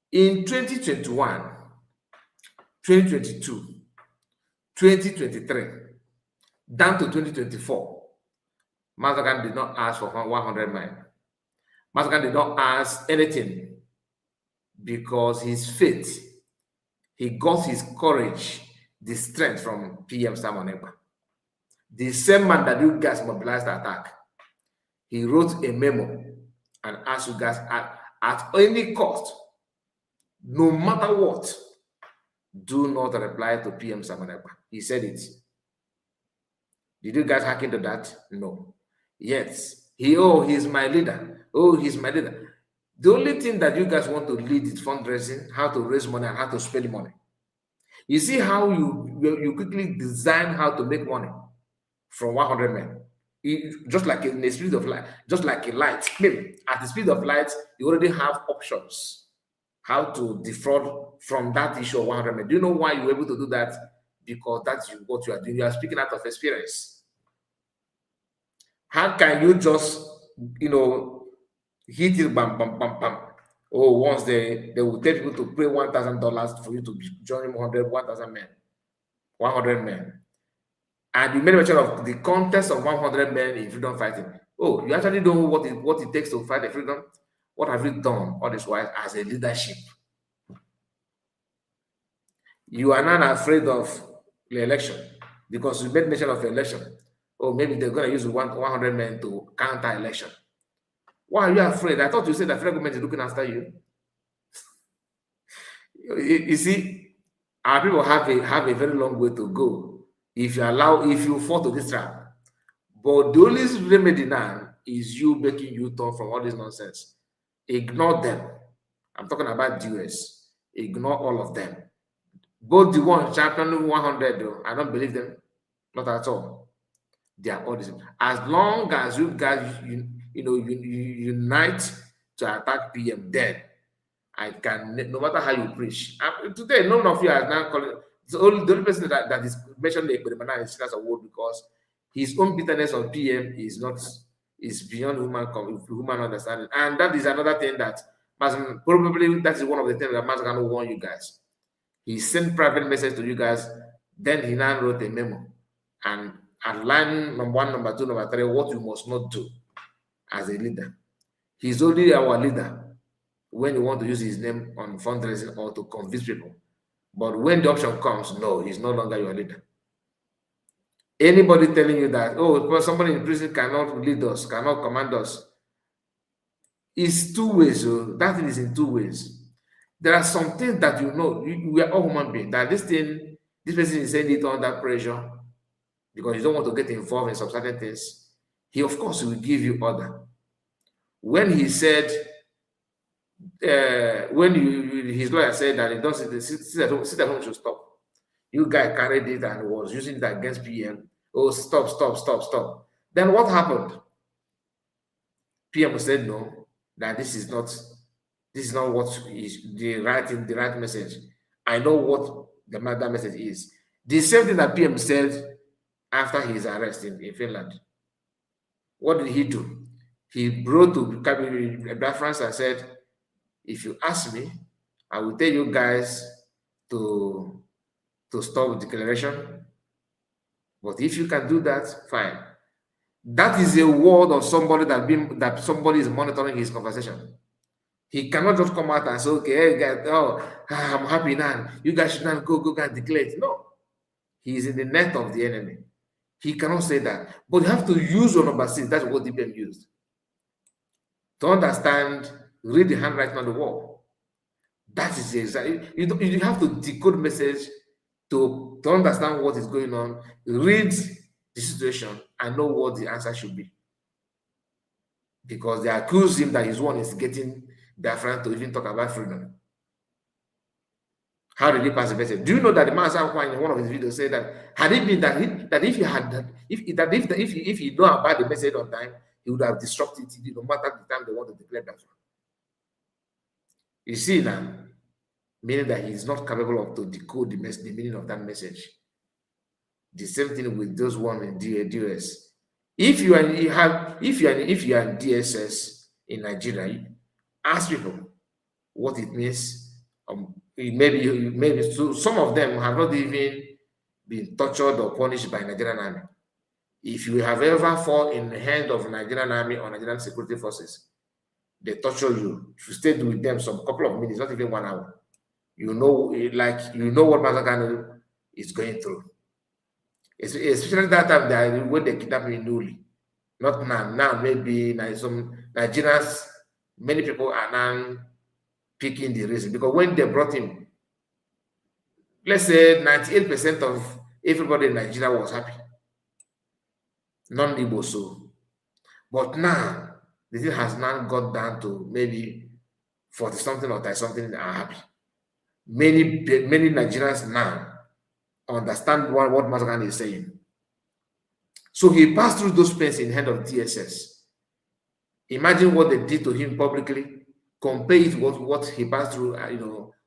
In 2021, 2022, 2023, down to 2024, Mazi Kanu did not ask for 100 men. Mazi Kanu did not ask anything because his faith He got his courage, the strength from PM Simon Ekpa. The same man that you guys mobilized the attack. He wrote a memo and asked you guys at any cost, no matter what, do not reply to PM Simon Ekpa. He said it. Did you guys hack into that? No. Yes. He's my leader. He's my leader. The only thing that you guys want to lead is fundraising, how to raise money and how to spend money. You see how you quickly design how to make money from 100 men. Just like in the speed of light, just like a light. Maybe at the speed of light, you already have options how to defraud from that issue of 100 men. Do you know why you're able to do that? Because that's what you are doing. You are speaking out of experience. How can you just, hit it, bam, bam, bam, bam? Once they will tell people to pay $1,000 for you to join 1,000 men, 100 men. And you made mention of the contest of 100 men in freedom fighting. You actually know what it takes to fight the freedom? What have you done all this while as a leadership? You are not afraid of the election because you made mention of the election. Maybe they're going to use 100 men to counter election. Why are you afraid? I thought you said that federal government is looking after you. You see, our people have a very long way to go if you fall to this trap. But the only remedy now is you making you turn from all this nonsense. Ignore them. I'm talking about the US. Ignore all of them. Both the one championing 100, though, I don't believe them. Not at all. They are all the same. As long as you guys unite to attack PM, then I can, no matter how you preach. Today, none of you are now calling. The only person that is mentioned the Ekpa is a word because his own bitterness on PM is beyond human understanding. And that is another thing that probably that is one of the things that Mazi Kanu warn you guys. He sent private message to you guys, then he now wrote a memo and line number 1, number 2, number 3, what you must not do as a leader. He's only our leader when you want to use his name on fundraising or to convince people. But when the option comes, no, he's no longer your leader. Anybody telling you that, somebody in prison cannot lead us, cannot command us, it's two ways. That is in two ways. There are some things that we are all human beings, that this person is saying it under pressure because you don't want to get involved in some certain things. He, of course, will give you order. When he said, his lawyer said that he doesn't sit at home should stop. You guy carried it and was using it against PM. Stop. Then what happened? PM said no, that this is not what is the right message. I know what that message is. The same thing that PM said after his arrest in Finland. What did he do? He brought to reference and said, if you ask me, I will tell you guys to stop declaration. But if you can do that, fine. That is a word of somebody that somebody is monitoring his conversation. He cannot just come out and say, okay, hey guys, I'm happy now. You guys should not go and declare it. No. He is in the net of the enemy. He cannot say that. But you have to use your number 6. That's what DPM used. To understand, read the handwriting on the wall. That is exactly. You have to decode message to understand what is going on, read the situation, and know what the answer should be. Because they accuse him that his one is getting their friend to even talk about freedom. How did he pass the message? Do you know that the man in one of his videos said that had it been that if he knew about the message on time, he would have disrupted it no matter the time they want to declare that. You see now, meaning that he is not capable of to decode the meaning of that message. The same thing with those one in DOS. If you are in DSS in Nigeria, ask people what it means. Maybe some of them have not even been tortured or punished by Nigerian army. If you have ever fall in the hand of Nigerian army or Nigerian security forces, they torture you. If you stayed with them some couple of minutes, not even 1 hour, you know, like you know what Mazi Kanu is going through. Especially that time that when they kidnapped me newly. Not now. Now maybe some Nigerians, many people are now picking the reason because when they brought him, let's say 98% of everybody in Nigeria was happy. Non-Igbo so. But now the thing has now got down to maybe 40 something or 30 something are happy. Many Nigerians now understand what Mazi Kanu is saying. So he passed through those pains in the hand of DSS. Imagine what they did to him publicly. Compare it with what he passed through,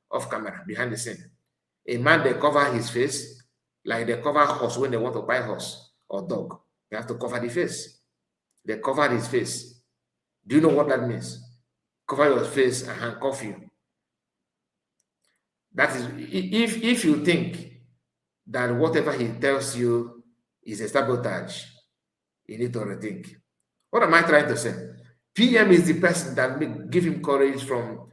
off camera, behind the scene. A man, they cover his face like they cover horse when they want to buy horse or dog. They have to cover the face. They covered his face. Do you know what that means? Cover your face and handcuff you. That is, if you think that whatever he tells you is a sabotage, you need to rethink. What am I trying to say? PM is the person that give him courage from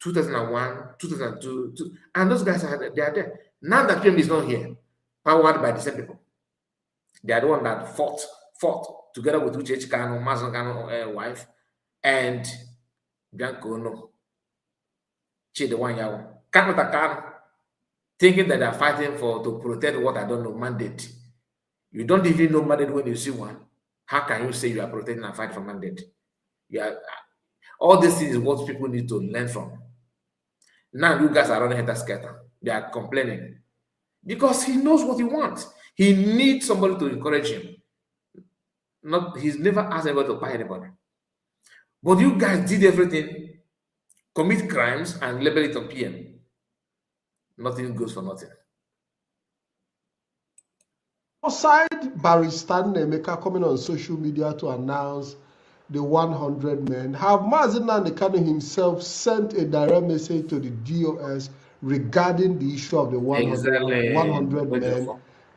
2001, 2002, and those guys they are there. Now that PM is not here, powered by the same people. They are the one that fought together with Uche Kanu, Mazi Kanu wife, and Bianco no. Chidewanyao. Kanu, thinking that they are fighting to protect what I don't know, mandate. You don't even know mandate when you see one. How can you say you are protecting and fighting for mandate? All these things is what people need to learn from. Now you guys are running head scatter. They are complaining because he knows what he wants. He needs somebody to encourage him. He's never asked anybody to buy anybody. But you guys did everything, commit crimes, and label it on PM. Nothing goes for nothing. Aside Barrister Nneka coming on social media to announce the 100 men, have Mazi Kanu himself sent a direct message to the DOS regarding the issue of the 100 men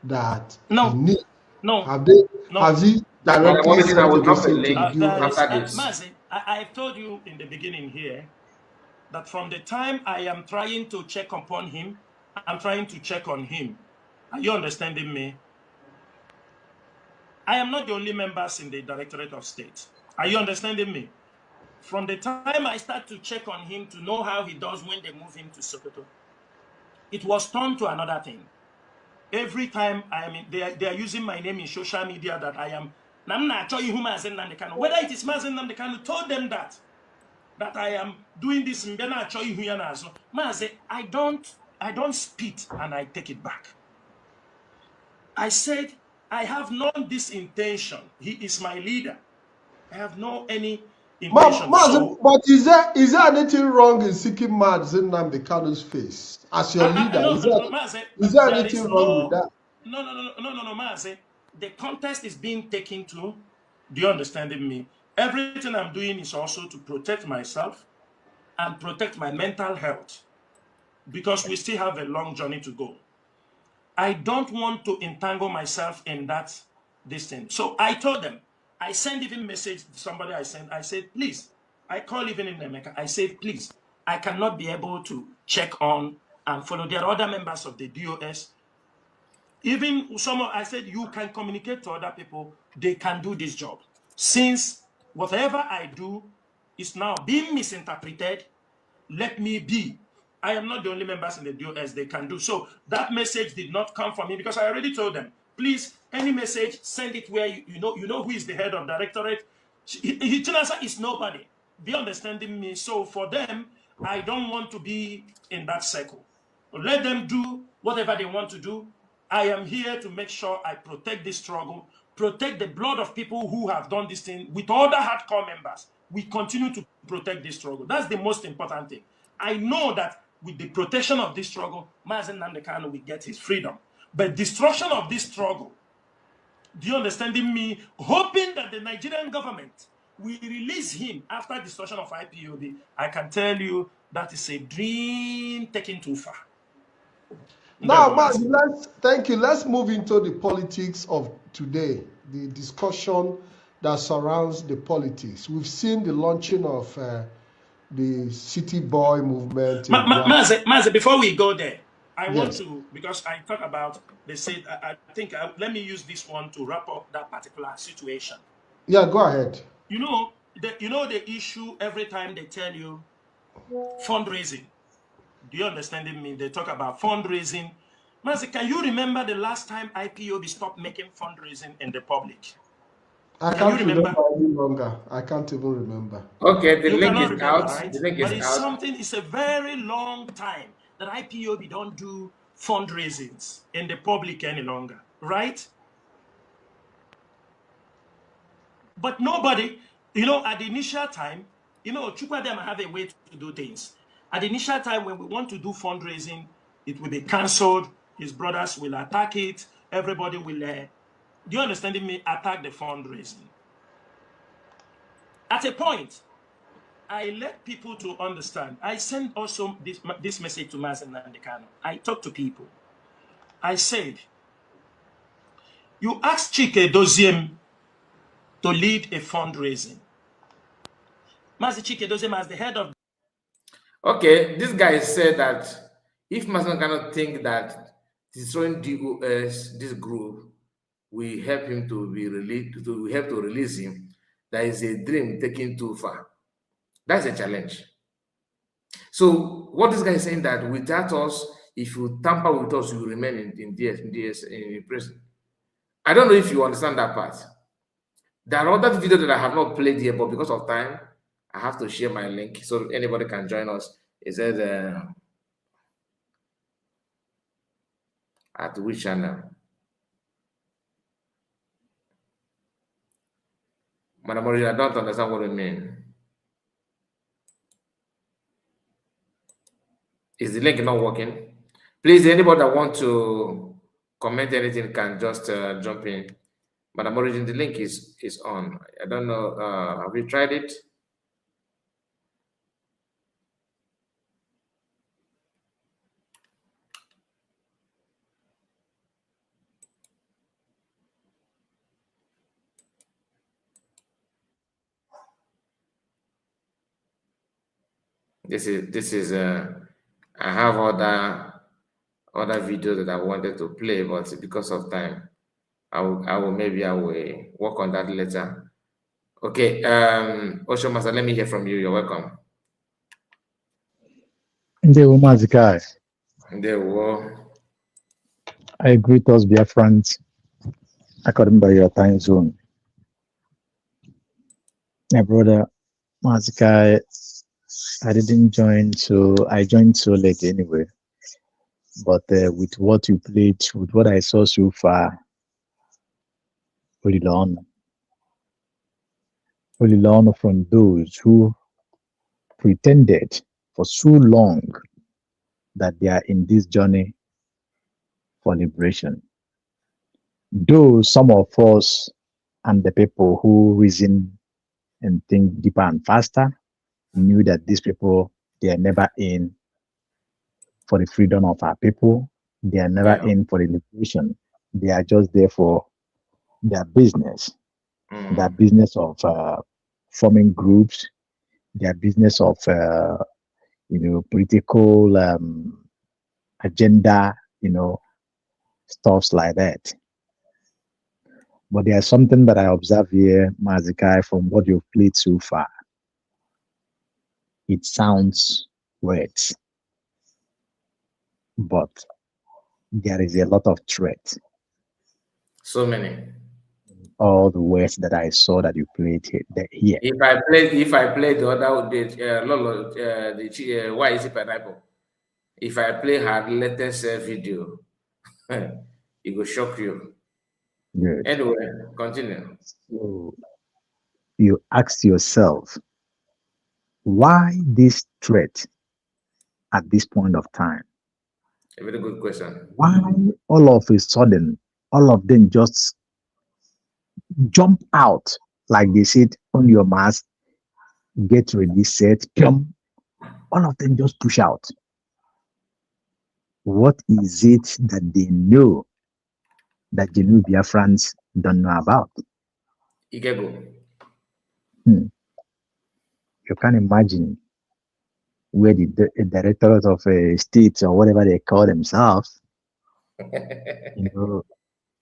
that he needs? No. Have he directly sent a message to the DOS? Mazi, I've told you in the beginning here that from the time I am trying to check upon him, I'm trying to check on him. Are you understanding me? I am not the only members in the Directorate of State. Are you understanding me? From the time I start to check on him to know how he does when they move him to Sokoto, it was turned to another thing. Every time they are using my name in social media that I am. Whether it is Mazi Kanu told them that I am doing this. Mazi, I don't spit and I take it back. I said, I have known this intention. He is my leader. I have no any intention. But is there anything wrong in seeking Mazi Kanu's face as your leader? Is there anything wrong with that? No, Mazi. The contest is being taken to. Do you understand me? Everything I'm doing is also to protect myself and protect my mental health because we still have a long journey to go. I don't want to entangle myself in this thing. So I told them, I sent even message to somebody I said, please, I call even in Nneka, I said, please, I cannot be able to check on and follow. There are other members of the DOS. Even I said, you can communicate to other people, they can do this job. Since whatever I do is now being misinterpreted, let me be. I am not the only members in the DOS they can do. So that message did not come from me because I already told them, please, any message, send it where you know who is the head of directorate. Chinasa is nobody. Do you understanding me? So for them, I don't want to be in that circle. Let them do whatever they want to do. I am here to make sure I protect this struggle, protect the blood of people who have done this thing with other hardcore members. We continue to protect this struggle. That's the most important thing. I know that with the protection of this struggle, Mazi Kanu will get his freedom. But destruction of this struggle, do you understand me? Hoping that the Nigerian government will release him after destruction of IPOB, I can tell you that is a dream taken too far. Now, Mazi, thank you. Let's move into the politics of today, the discussion that surrounds the politics. We've seen the launching of the city boy movement in Mazi, before we go there, I want Yes. to, because I talk about, they said, I think, let me use this one to wrap up that particular situation. Yeah, go ahead. You know, the issue every time they tell you fundraising. Do you understand me? They talk about fundraising. Mazi, can you remember the last time IPOB stopped making fundraising in the public? I Can you can't remember? remember any longer. I can't even remember. Okay, the You link cannot is remember, out. right? The link But is out. it's a very long time that IPOB don't do fundraisings in the public any longer, right? But nobody, at the initial time, Chukwadem have a way to do things. At the initial time, when we want to do fundraising, it will be cancelled. His brothers will attack it. Everybody will, do you understand me? Attack the fundraising. At a point, I let people to understand. I sent also this message to Mazi Kanu. I talked to people. I said, you ask Chike Doziem to lead a fundraising. Mazi Chike Doziem as the head of. Okay, this guy said that if Mazi cannot think that destroying DOS, this group, will help him to be released, we have to release him, that is a dream taken too far. That's a challenge. So what this guy is saying that without us, if you tamper with us, you will remain in prison. I don't know if you understand that part. There are other videos that I have not played here, but because of time, I have to share my link so anybody can join us. It says at which channel? Madam Marie, I don't understand what you mean. Is the link not working? Please, anybody that want to comment anything can just jump in. Madam Origin, the link is on. I don't know. Have you tried it? This is I have other videos that I wanted to play, but because of time, I will work on that later. Okay, Osho Master, let me hear from you. You're welcome. Mazi Kai. There we go. I greet us, dear friends, according by your time zone. My brother Mazi Kai, I didn't join, so I joined so late anyway. But with what you played, with what I saw so far, Holy Lord from those who pretended for so long that they are in this journey for liberation. Though some of us and the people who reason and think deeper and faster knew that these people, they are never in for the freedom of our people. They are never in for the liberation. They are just there for their business, their business of forming groups, their business of political agenda, stuffs like that. But there's something that I observe here, Mazi Kai, from what you've played so far. It sounds words, but there is a lot of threat. So many. All the words that I saw that you played here. If I play the other Lolo, why is it pineapple? If I play her latest video, it will shock you. Good. Anyway, continue. So you ask yourself, why this threat at this point of time? A very good question. Why all of a sudden, all of them just jump out like they said on your mask, get ready, set, come. All of them just push out. What is it that they know that the new Biafrans don't know about? Igego. You can imagine where the directors of states or whatever they call themselves,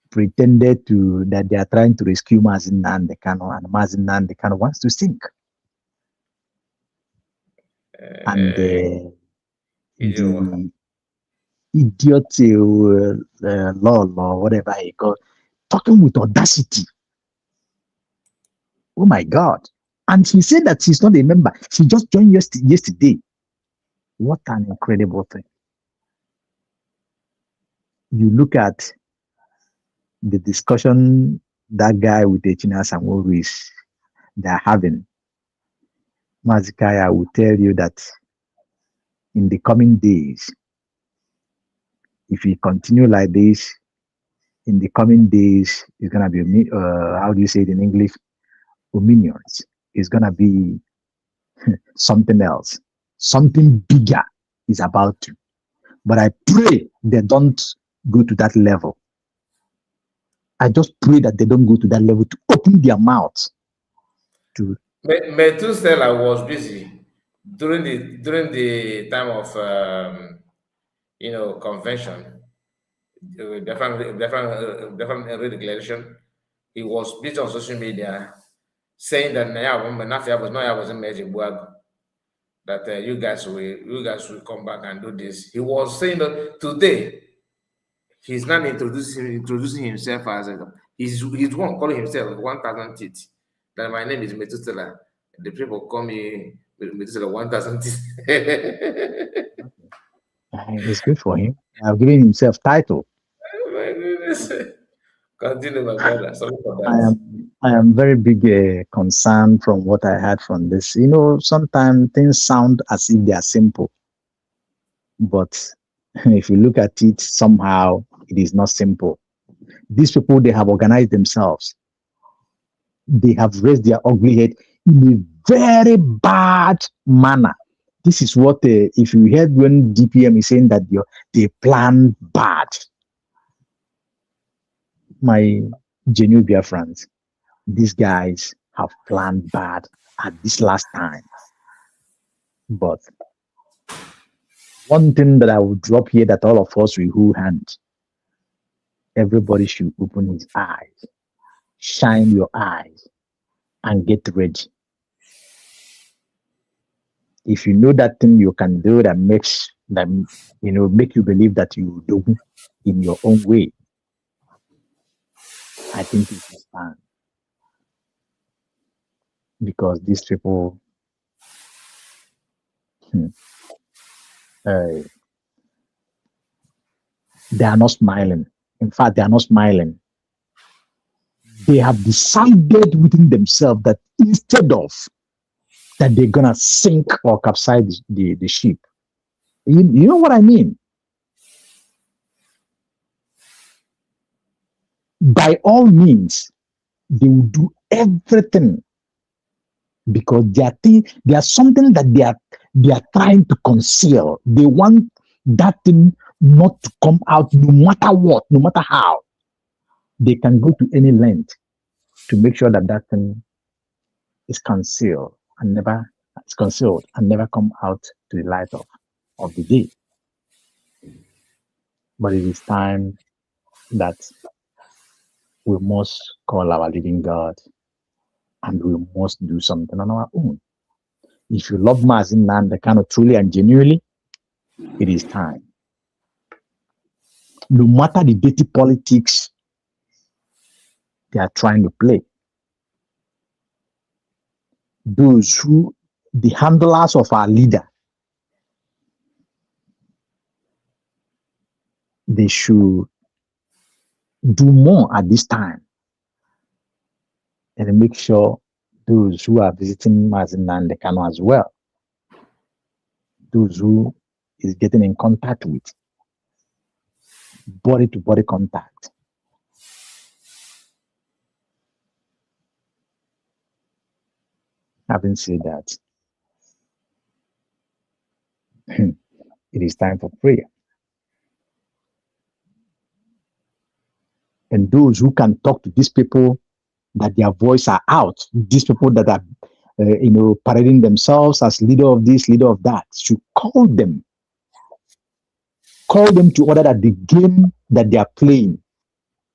pretended to that they are trying to rescue Mazi Kanu, and Mazi Kanu wants to sink. And the idiot Lolo, whatever he called, talking with audacity. Oh my God. And she said that she's not a member. She just joined yesterday. What an incredible thing. You look at the discussion that guy with the China Samoru is they're having. Mazi Kanu will tell you that in the coming days, if we continue like this, in the coming days, it's gonna be how do you say it in English? Dominions. It's gonna be something else. Something bigger is about to. But I pray they don't go to that level. I just pray that they don't go to that level to open their mouths to. Methuselah was busy during the time of convention, definitely declaration. He was busy on social media saying that that you guys will come back and do this. He was saying that today he's not introducing himself as he's one calling himself 1,000 teeth. That my name is Methuselah. The people call me Methuselah 1,000 teeth. It's good for him. I've given himself title. Oh my goodness. Continue, my brother. Sorry for that. I am very big concerned from what I heard from this. Sometimes things sound as if they are simple, but if you look at it, somehow it is not simple. These people, they have organized themselves. They have raised their ugly head in a very bad manner. This is what, if you heard when DPM is saying that they plan bad. My Genuvia friends, these guys have planned bad at this last time. But one thing that I would drop here that all of us will hold hands. Everybody should open his eyes, shine your eyes, and get ready. If you know that thing you can do that makes them, make you believe that you do in your own way, I think it is time. Because these people, they are not smiling. In fact, they are not smiling. They have decided within themselves that instead of that they're gonna sink or capsize the ship. You know what I mean? By all means, they will do everything because there's something that they are trying to conceal. They want that thing not to come out no matter what, no matter how. They can go to any length to make sure that thing is concealed and never come out to the light of the day. But it is time that we must call our living God and we must do something on our own. If you love Mazi Kanu truly and genuinely, it is time. No matter the dirty politics they are trying to play, the handlers of our leader, they should do more at this time and make sure those who are visiting Mazi Kanu as well, those who is getting in contact with, body to body contact. Having said that, it is time for prayer. And those who can talk to these people that their voice are out, these people that are parading themselves as leader of this, leader of that, should call them to order that the game that they are playing,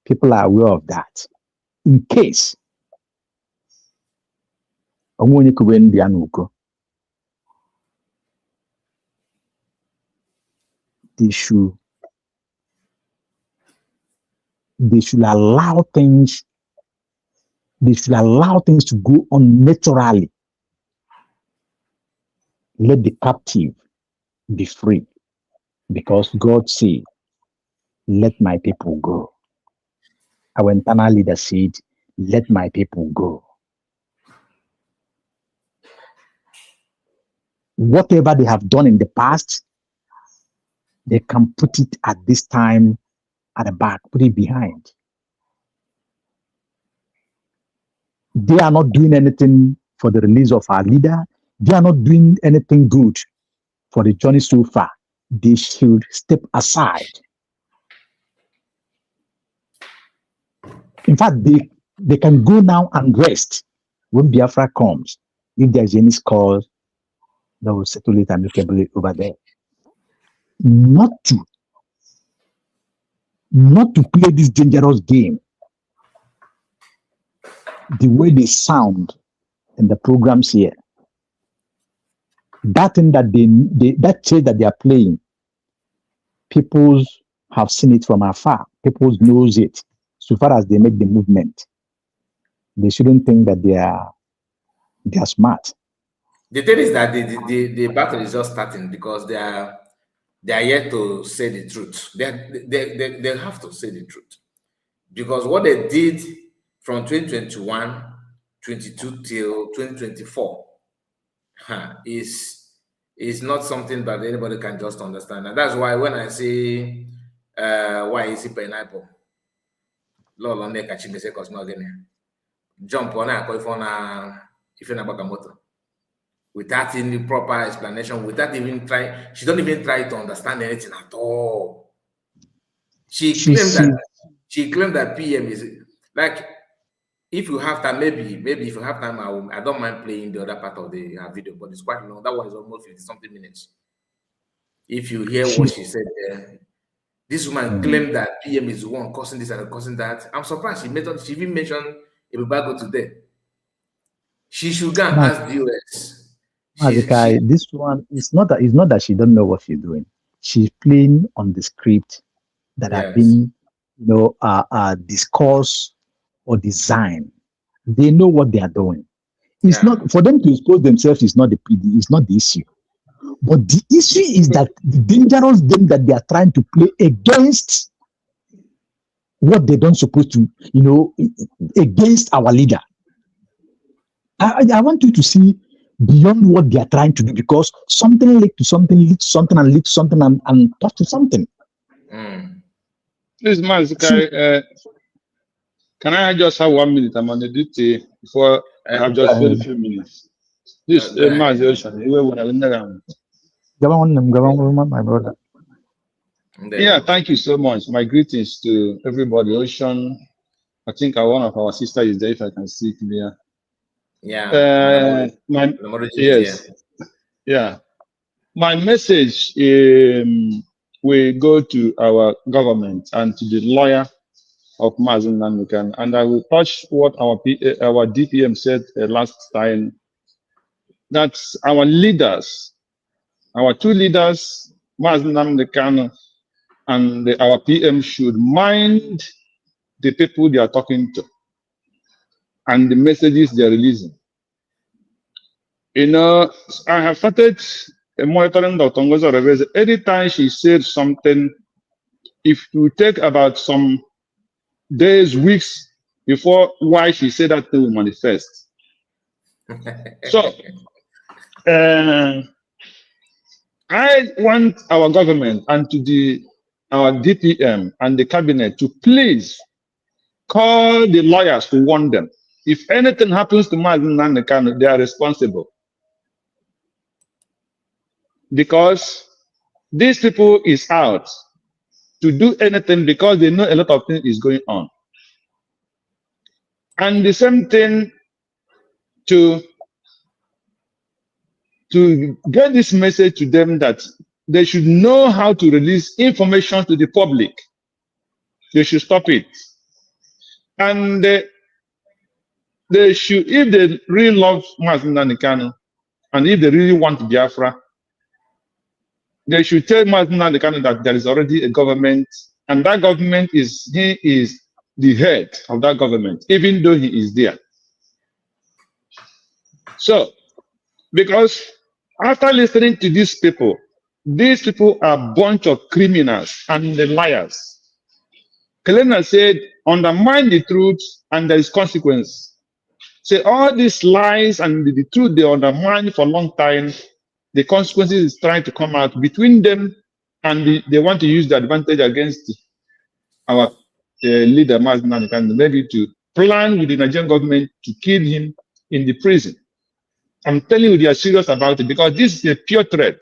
people are aware of that. In case they should allow things. They should allow things to go on naturally. Let the captive be free, because God said, "Let my people go." Our internal leader said, "Let my people go." Whatever they have done in the past, they can put it at this time at the back, put it behind. They are not doing anything for the release of our leader. They are not doing anything good for the journey so far. They should step aside. In fact, they can go now and rest when Biafra comes. If there's any scores, they will settle it amicably over there. Not to play this dangerous game the way they sound in the programs here. That thing that that chase that they are playing, people have seen it from afar. People knows it. So far as they make the movement, they shouldn't think that they are smart. The thing is that the battle is just starting, because they are yet to say the truth. They have to say the truth, because what they did from 2021, 22 till 2024 is not something that anybody can just understand. And that's why when I say why is it pineapple, Lolo Nneka Chimese Cosmogene, jump on a if you're motor, without any proper explanation, without even trying. She don't even try to understand anything at all. She claimed that PM is like, if you have time, maybe if you have time, I don't mind playing the other part of the video, but it's quite long. That one is almost 50-something minutes. If you hear what she said there, this woman claimed that PM is the one causing this and causing that. I'm surprised she even mentioned Ebubago today. She should go and ask the US. This one is not that she don't know what she's doing. She's playing on the script that have been, discussed or designed. They know what they are doing. It's not for them to expose themselves. Is not the issue. But the issue is that the dangerous game that they are trying to play against what they don't supposed to, against our leader. I want you to see beyond what they are trying to do, because something leads to something, leads to something, and leads to something, and touch to something. Please, Mazi, can I just have 1 minute? I'm on the duty before I have just very few minutes. This Mazi Ocean, my brother. Yeah, thank you so much. My greetings to everybody. Ocean, I think one of our sisters is there, if I can see it clear. Yeah. Yes. Yeah. My message will go to our government and to the lawyer of Mazi Nneka, and I will touch what our DPM said last time. That's our leaders, our two leaders, Mazi Nneka and our PM, should mind the people they are talking to and the messages they are releasing. I have started monitoring Dr. Ngozi Reveze. Anytime she said something, if you take about some days, weeks before why she said that thing will manifest. So, I want our government and to our DPM and the cabinet to please call the lawyers to warn them. If anything happens to Mazi Nneka, they are responsible. Because these people is out to do anything because they know a lot of things is going on. And the same thing to to get this message to them that they should know how to release information to the public. They should stop it. And they should, if they really love Mazi Kanu, and if they really want Biafra, they should tell Mazi Kanu that there is already a government, and that government he is the head of that government, even though he is there. So, because after listening to these people are a bunch of criminals and liars. Kelena said, undermine the truth and there is consequence. Say all these lies and the truth they undermine for a long time, the consequences is trying to come out between them, and they want to use the advantage against our leader, Mazi Kanu, maybe to plan with the Nigerian government to kill him in the prison. I'm telling you, they are serious about it because this is a pure threat.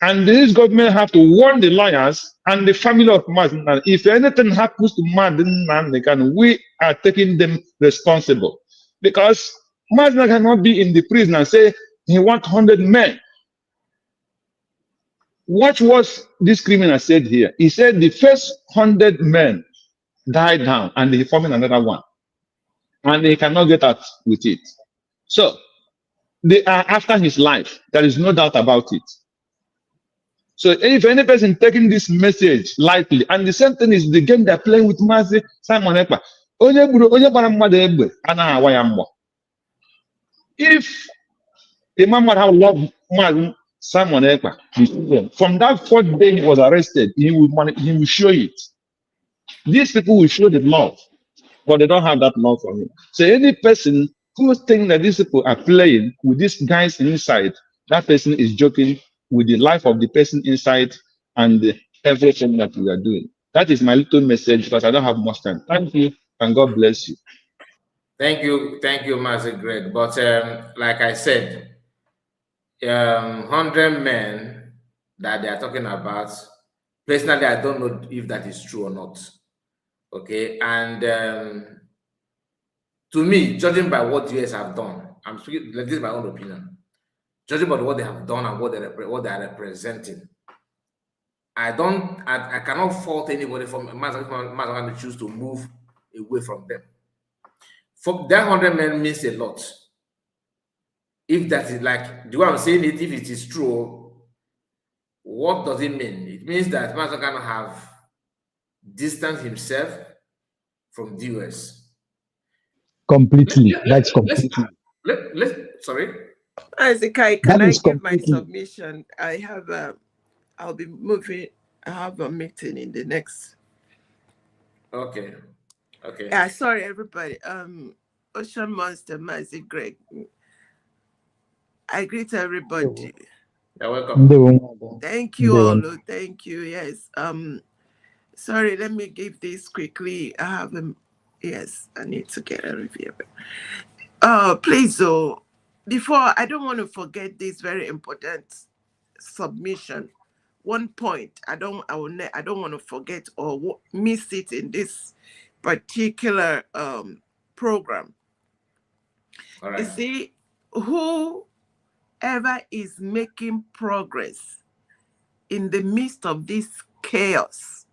And this government have to warn the lawyers and the family of Mazi. If anything happens to Mazi, we are taking them responsible. Because Mazi cannot be in the prison and say he wants 100 men. Watch what this criminal said here. He said the first 100 men died down and he forming another one. And he cannot get out with it. So they are after his life. There is no doubt about it. So if any person taking this message lightly, and the same thing is the game they're playing with Mazi Simon Ekpa. If a man would have loved Mazi Simon Ekpa, from that fourth day he was arrested, he will show it. These people will show the love, but they don't have that love for him. So any person who thinks that these people are playing with these guys inside, that person is joking with the life of the person inside and everything that we are doing. That is my little message because I don't have much time. Thank you and God bless you. Thank you, Mazi Greg. But like I said, 100 men that they are talking about, personally, I don't know if that is true or not. Okay, and to me, judging by what the US have done, I'm speaking, this is my own opinion. Judging by what they have done and what they are representing, I cannot fault anybody from Mazi to choose to move away from them. For that 100 men means a lot. If that is like the way I'm saying it, if it is true, what does it mean? It means that Mazi Kanu have distanced himself from the US. Completely. That's completely. Sorry. Isaac, can I give my submission? I have I'll be moving. I have a meeting in the next. Okay. Yeah, sorry everybody. Ocean Monster, Mazi Greg. I greet everybody. You're welcome. Thank you, Olu. Thank you. Yes. Sorry, let me give this quickly. I have yes, I need to get a review. Please, before I don't want to forget this very important submission. One point I don't want to forget or miss it in this particular program. All right. You see, whoever is making progress in the midst of this chaos,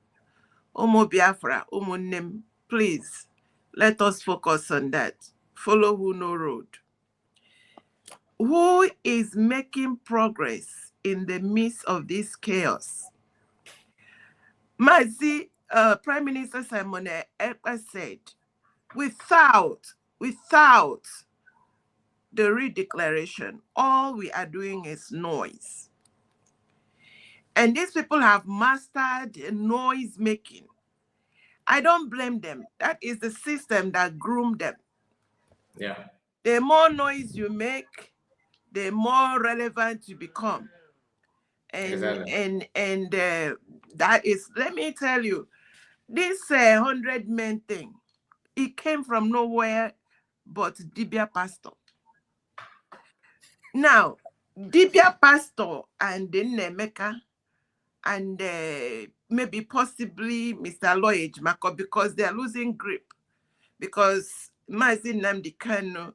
Omo Biafra, Omo Nem, please let us focus on that. Follow who no road. Who is making progress in the midst of this chaos? Mazi, Prime Minister Simon Ekpa said, without the redeclaration, all we are doing is noise. And these people have mastered noise making. I don't blame them. That is the system that groomed them. Yeah. The more noise you make, the more relevant you become. And exactly. and that is, let me tell you, this 100 men thing, it came from nowhere but Dibia Pastor. Now, Dibia Pastor and then Nneka and maybe possibly Mr. Lloyd Mako, because they are losing grip. Because Mazi Nnamdi Kanu,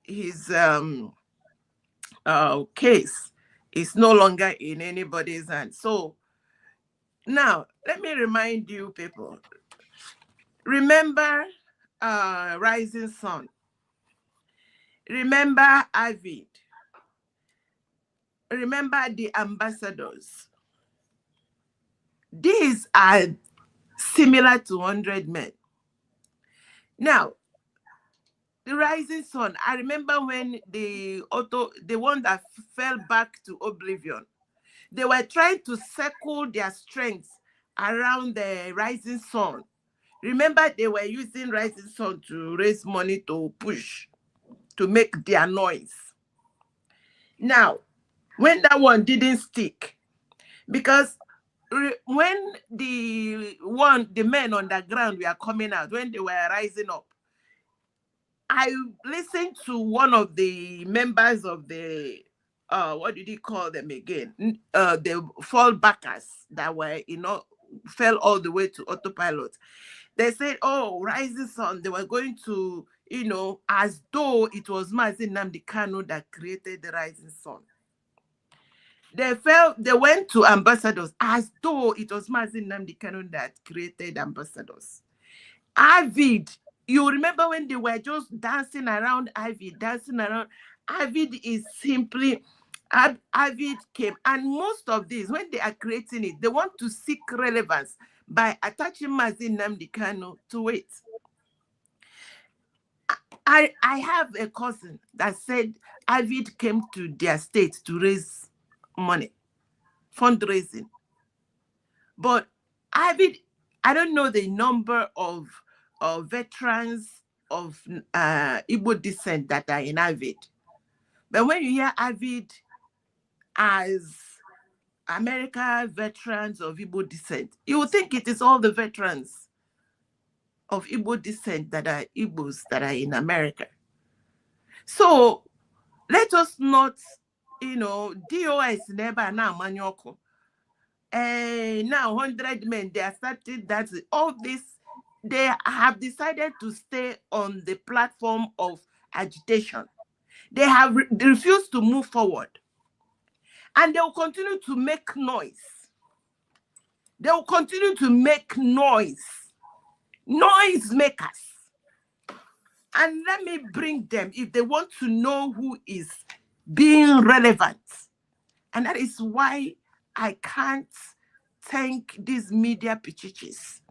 his case is no longer in anybody's hand. So now let me remind you people, remember Rising Sun, remember Avid, remember the ambassadors. These are similar to 100 men. Now, the Rising Sun, I remember when the one that fell back to oblivion, they were trying to circle their strength around the Rising Sun. Remember, they were using Rising Sun to raise money to push, to make their noise. Now, when that one didn't stick, because when the men on the ground were coming out, when they were rising up, I listened to one of the members of the what did he call them again? The fallbackers that were, fell all the way to autopilot. They said, oh, Rising Sun, they were going to, as though it was Mazi Kanu that created the Rising Sun. They went to ambassadors as though it was Mazi Kanu that created ambassadors. Avid, you remember when they were just dancing around Avid, Avid is simply, Avid came, and most of these, when they are creating it, they want to seek relevance by attaching Mazi Kanu to it. I have a cousin that said Avid came to their state to raise money, fundraising. But Avid, I don't know the number of veterans of Igbo descent that are in Avid. But when you hear Avid as America veterans of Igbo descent, you will think it is all the veterans of Igbo descent that are Igbos that are in America. So let us not, DOS never now Manyoko. Now 100 men, they are starting that. All this, they have decided to stay on the platform of agitation. They have refused to move forward. And they will continue to make noise. They will continue to make noise. Noise makers. And let me bring them if they want to know who is being relevant. And that is why I can't thank these media pichichis.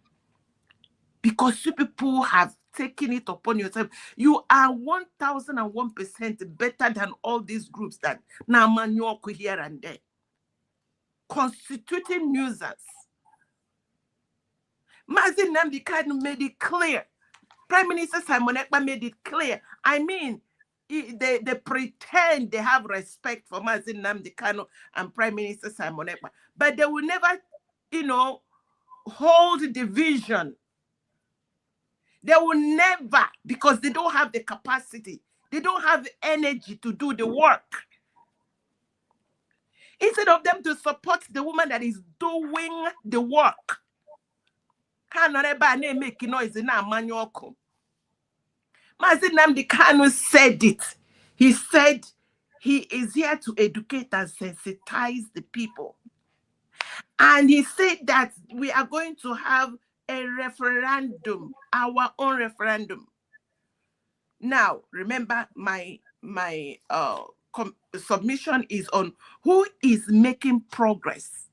Because you people have taken it upon yourself. You are 1001% better than all these groups that now Manyoko here and there. Constituting nuisance. Mazi Kanu made it clear. Prime Minister Simon Ekpa made it clear. I mean, they pretend they have respect for Mazi Kanu and Prime Minister Simon Ekpa, but they will never, hold the vision. They will never, because they don't have the capacity. They don't have the energy to do the work. Instead of them to support the woman that is doing the work. Mazi Kanu said it. He said he is here to educate and sensitize the people. And he said that we are going to have a referendum, our own referendum. Now, remember, my submission is on who is making progress.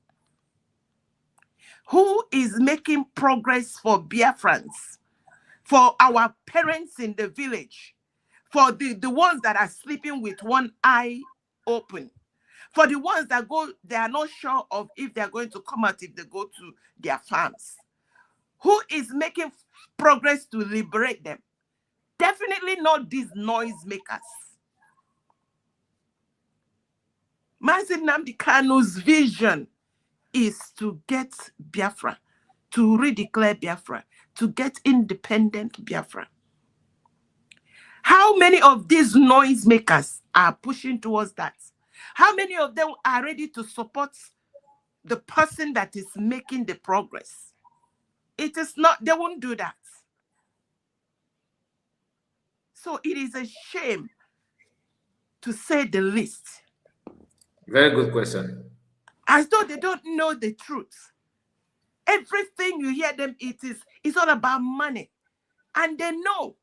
Who is making progress for Biafrans, for our parents in the village, for the ones that are sleeping with one eye open, for the ones that they are not sure of if they are going to come out if they go to their farms. Who is making progress to liberate them? Definitely not these noise makers. Mazi Kanu's vision is to get Biafra, to redeclare Biafra, to get independent Biafra. How many of these noise makers are pushing towards that? How many of them are ready to support the person that is making the progress? It is not, they won't do that. So it is a shame, to say the least, Very good question. As though they don't know the truth. Everything you hear them, it's all about money. And they know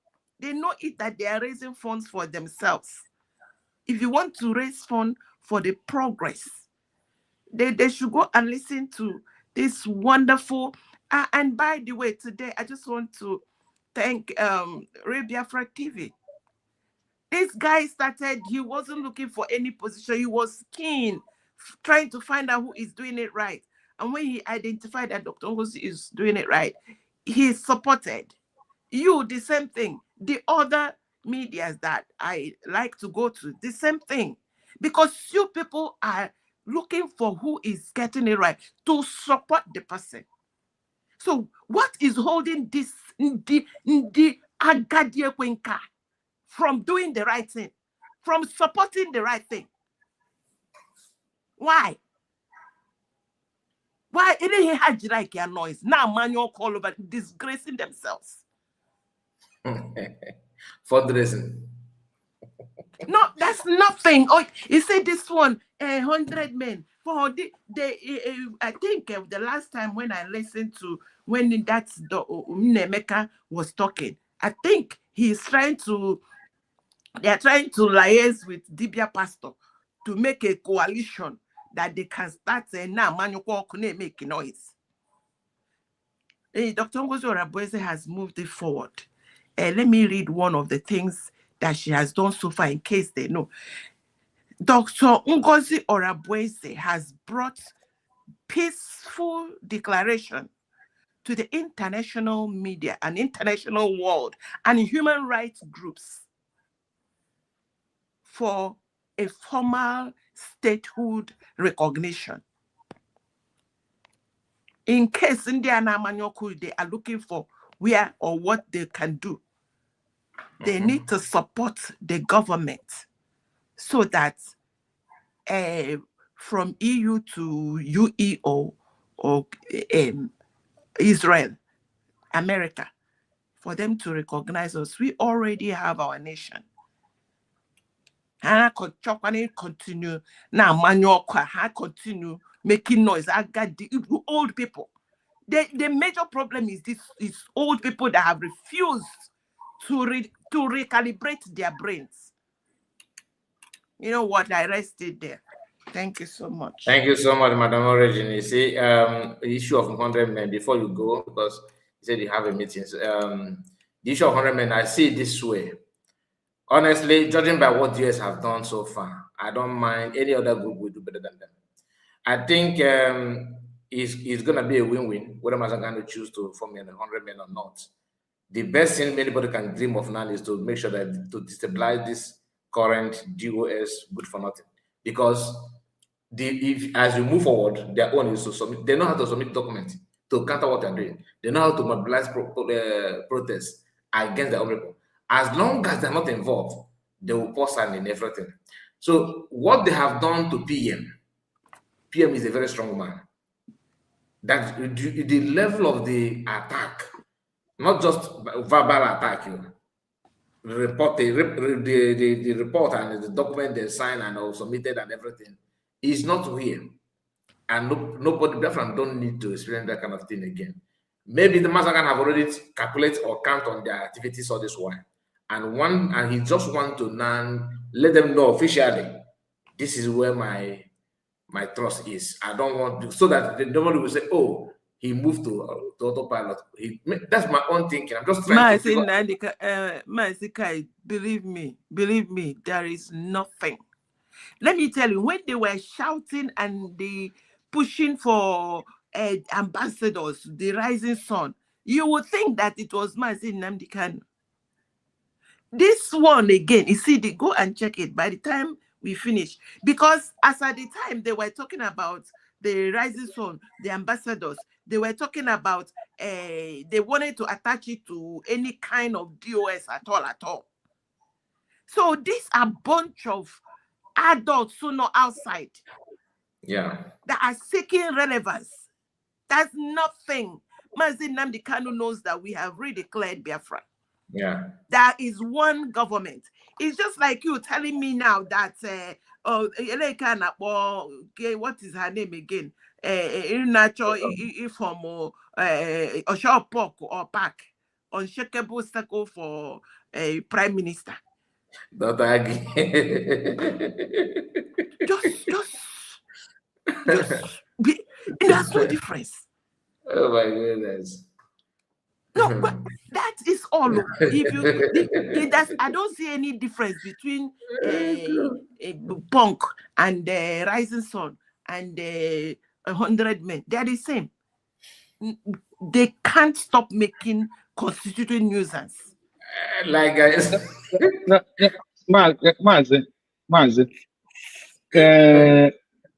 it that they are raising funds for themselves. If you want to raise funds for the progress, they should go and listen to this wonderful. And by the way, today I just want to thank Biafra TV. This guy started, he wasn't looking for any position. He was keen, trying to find out who is doing it right. And when he identified that Dr. Ngozi is doing it right, he supported. You, the same thing. The other medias that I like to go to, the same thing. Because you people are looking for who is getting it right to support the person. So what is holding this the Agadia Kwenka from doing the right thing, from supporting the right thing? Why? Why? It ain't had like your noise. Now manual call over disgracing themselves. Fundraising. No, that's nothing. Oh, you say this one, 100 men. For I think the last time when I listened to when that's the Nneka was talking, I think they are trying to liaise with Dibia Pastor to make a coalition that they can start now. Manual making noise. Dr. Ngozi Orabueze has moved it forward. Let me read one of the things that she has done so far in case they know. Dr. Ngozi Orabueze has brought peaceful declaration to the international media and international world and human rights groups for a formal statehood recognition. In case India and Amanyoku, they are looking for where or what they can do, they need to support the government so that from EU to UEO or Israel, America, for them to recognize us, we already have our nation. And I continue now, manual, I continue making noise. I got the old people. The major problem is this old people that have refused to recalibrate their brains. You know what? I rested there. Thank you so much. Thank you so much, Madam Origin. You see, the issue of 100 men, before you go, because you said you have a meeting. The issue of 100 men, I see it this way. Honestly, judging by what US have done so far, I don't mind any other group will do better than them. I think it's going to be a win-win, whether Mazi Kanu choose to form 100 men or not. The best thing anybody can dream of now is to make sure that to destabilize this current DOS good for nothing. Because as you move forward, their own is to submit. They know how to submit documents to counter what they're doing. They know how to mobilize protests against their own people. As long as they're not involved, they will pause and everything. So what they have done to PM is a very strong man. That the level of the attack, not just verbal attack, the report and the document they signed and submitted and everything is not real. And nobody don't need to experience that kind of thing again. Maybe the Mazi Kanu have already calculated or count on their activities all this while. And he just want to now let them know officially, this is where my trust is. I don't want to, so that nobody will say, oh, he moved to autopilot. That's my own thinking. I'm just trying to figure Mazi, believe me, there is nothing. Let me tell you, when they were shouting and they pushing for ambassadors, the rising sun, you would think that it was Mazi Nnamdi Kanu. This one again, you see, they go and check it by the time we finish. Because as at the time they were talking about the rising sun, the ambassadors, they were talking about they wanted to attach it to any kind of DOS at all. So these are a bunch of adults who know outside. Yeah. That are seeking relevance. That's nothing. Mazi Nnamdi Kanu knows that we have redeclared Biafra. Yeah. There is one government. It's just like you telling me now that Oh, what is her name again? Natural from or shop pork or pack unshakable circle for a prime minister. Don't agree. Just there's no difference. Oh my goodness. No, but that is all. If you that's I don't see any difference between a punk and rising sun and 100 men. They're the same. They can't stop making constituted nuisance. Like guys. Mazi,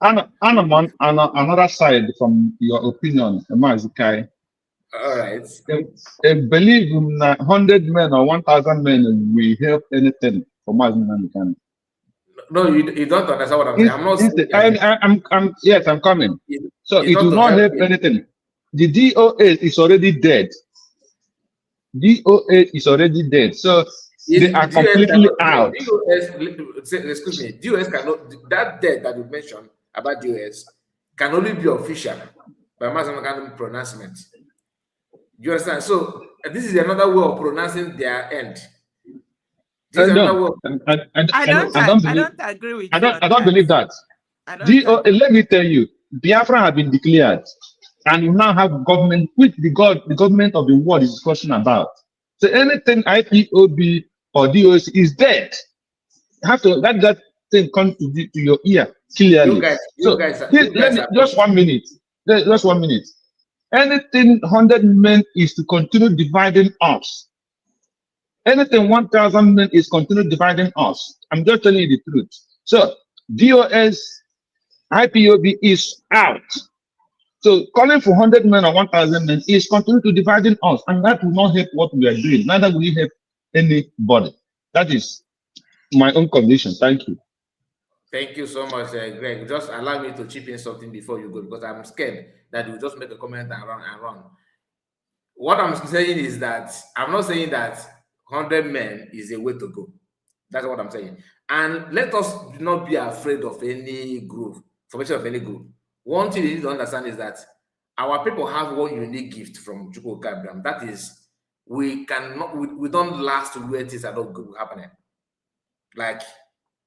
I'm on another side from your opinion, Mazi Kai. All right. Believe 100 men or 1,000 men will help anything for Mazi Kanu. No, you don't understand what I'm saying. I'm not saying yes, I'm coming. So it will not help anything. The DOA is already dead. DOA is already dead. So they are completely out. Excuse me, DOS cannot, that debt that you mentioned about DOS can only be official by Mazi Kanu pronouncement. Do you understand? So this is another way of pronouncing their end. I don't agree with you. I don't believe that. Let me tell you, Biafra have been declared, and you now have government, which the government of the world is discussing about. So anything IPOB or DOS is dead. You have to let that thing come to your ear clearly. Just 1 minute. Just 1 minute. Anything 100 men is to continue dividing us. Anything 1,000 men is continue dividing us. I'm just telling you the truth. So DOS, IPOB is out. So calling for 100 men or 1,000 men is continue to dividing us, and that will not help what we are doing. Neither will it help anybody. That is my own condition. Thank you. Thank you so much, Greg. Just allow me to chip in something before you go, because I'm scared that you just make a comment and run. What I'm saying is that I'm not saying that 100 men is a way to go. That's what I'm saying. And let us not be afraid of any group, formation of any group. One thing you need to understand is that our people have one unique gift from Chukwuka Abraham. That is, we don't last where things are not good happening. Like,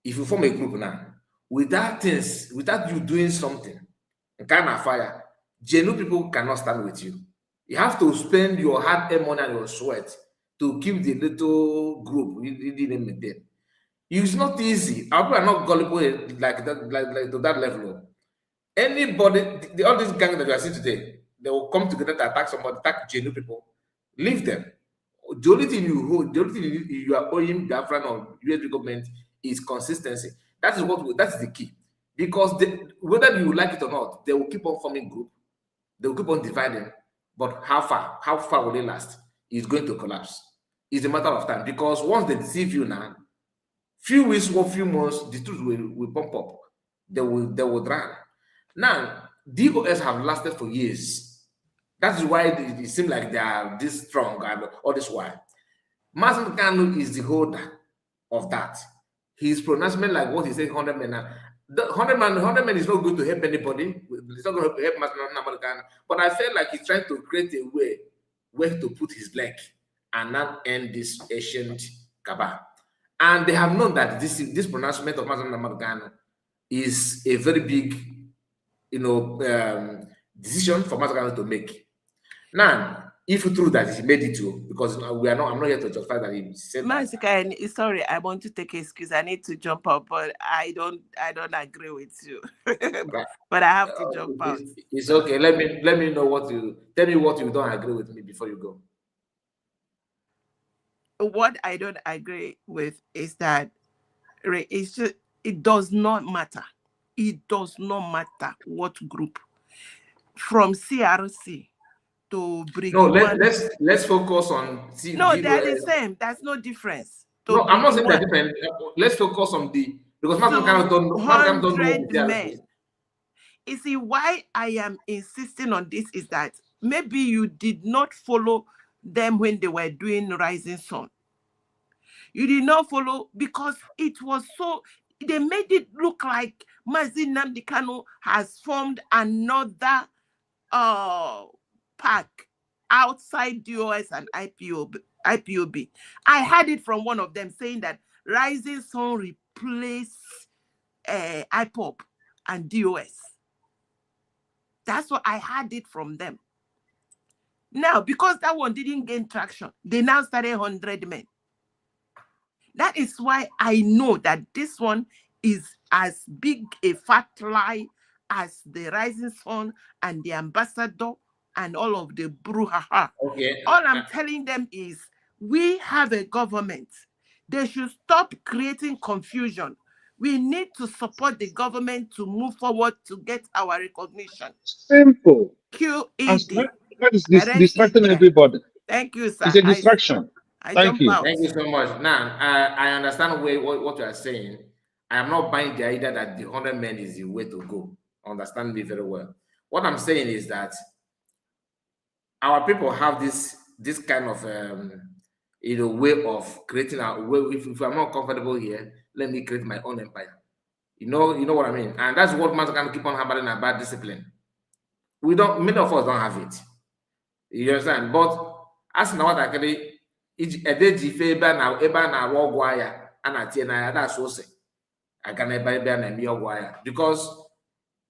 if you form a group now, without you doing something, kind of fire, genuine people cannot stand with you. You have to spend your hard-earned money and your sweat to keep the little group you didn't maintain. It's not easy. Our people are not gullible like that, like to that level. Anybody, all these gangs that you are seeing today, they will come together to attack somebody, attack genuine people. Leave them. The only thing you are owing Biafran or USBG government is consistency. That is the key. Because whether you like it or not, they will keep on forming group. They will keep on dividing. But how far will they last? It's going to collapse. It's a matter of time. Because once they deceive you now, few weeks or few months, the truth will pump up. They will drown. Now, DOS have lasted for years. That is why it seems like they are this strong and all this while. Mazi Kanu is the holder of that. His pronouncement, like what he said, 100 men. Now, the 100 men is not going to help anybody. It's not going to help Mazi Kanu. But I felt like he's trying to create a way where to put his leg and not end this ancient cabal. And they have known that this pronouncement of Mazi Kanu is a very big, decision for Mazi Kanu to make. Now, if true that he made it too, because I'm not here to justify that he said. Mazi Kanu, sorry, I want to take an excuse. I need to jump out, but I don't agree with you. But I have to jump out. It's okay. Let me know tell me what you don't agree with me before you go. What I don't agree with is that it does not matter. It does not matter what group, from CRC to Brig. No, let's focus on. No, they're the same. That's no difference. No, I'm not saying they're different. Let's focus on because Mazi Kanu don't know. Men. You see, why I am insisting on this is that maybe you did not follow them when they were doing Rising Sun. You did not follow because it was so. they made it look like Mazi Kanu has formed another pack outside DOS and IPOB. I heard it from one of them saying that Rising Sun replaced IPOB and DOS. That's what I heard it from them. Now, because that one didn't gain traction, they now started 100 men. That is why I know that this one is as big a fat lie as the Rising Sun and the Ambassador and all of the brouhaha. Okay. All I'm telling them is we have a government. They should stop creating confusion. We need to support the government to move forward to get our recognition. Simple. QED. That is distracting everybody. Thank you, sir. It's a distraction. Thank you. Out. Thank you so much. Now, I understand what you are saying. I am not buying the idea that the 100 men is the way to go. Understand me very well. What I'm saying is that our people have this kind of way of creating a way. If I'm not comfortable here, let me create my own empire. You know what I mean? And that's what Mazi Kanu keep on hammering about discipline. Many of us don't have it. You understand? But as now what actually that's because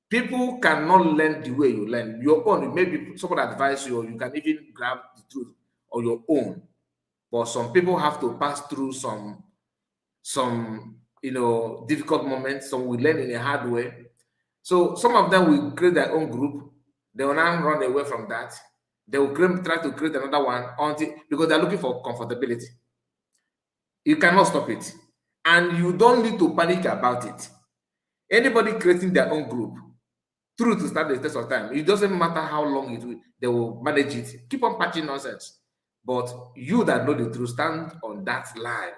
people cannot learn the way you learn. Your own, maybe someone advise you, or you can even grab the truth on your own. But some people have to pass through some difficult moments. Some will learn in a hard way. So some of them will create their own group. They will now run away from that. They will try to create another one because they're looking for comfortability. You cannot stop it. And you don't need to panic about it. Anybody creating their own group, through to start the test of time, it doesn't matter how long it will, they will manage it. Keep on patching nonsense. But you that know the truth, stand on that line.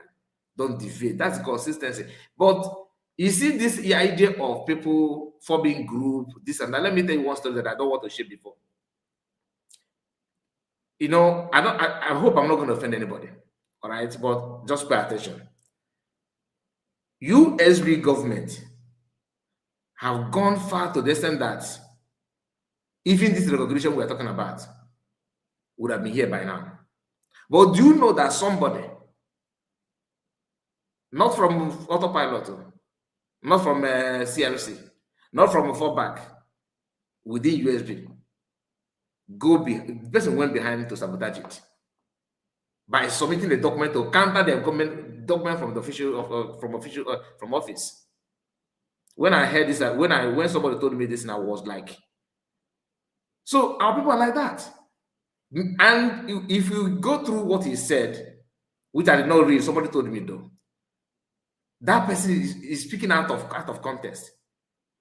Don't deviate. That's consistency. But you see this idea of people forming group, this and that. Let me tell you one story that I don't want to share before. I hope I'm not going to offend anybody. All right, but just pay attention. USBG government have gone far to the extent that even this recognition we're talking about would have been here by now. But do you know that somebody, not from autopilot, not from CMC, not from a fallback, within USB, the person went behind to sabotage it by submitting the document to counter the document from the official from office. When I heard this, when somebody told me this, and I was like, so our people are like that. And if you go through what he said, which I did not read, somebody told me though, that person is speaking out of context.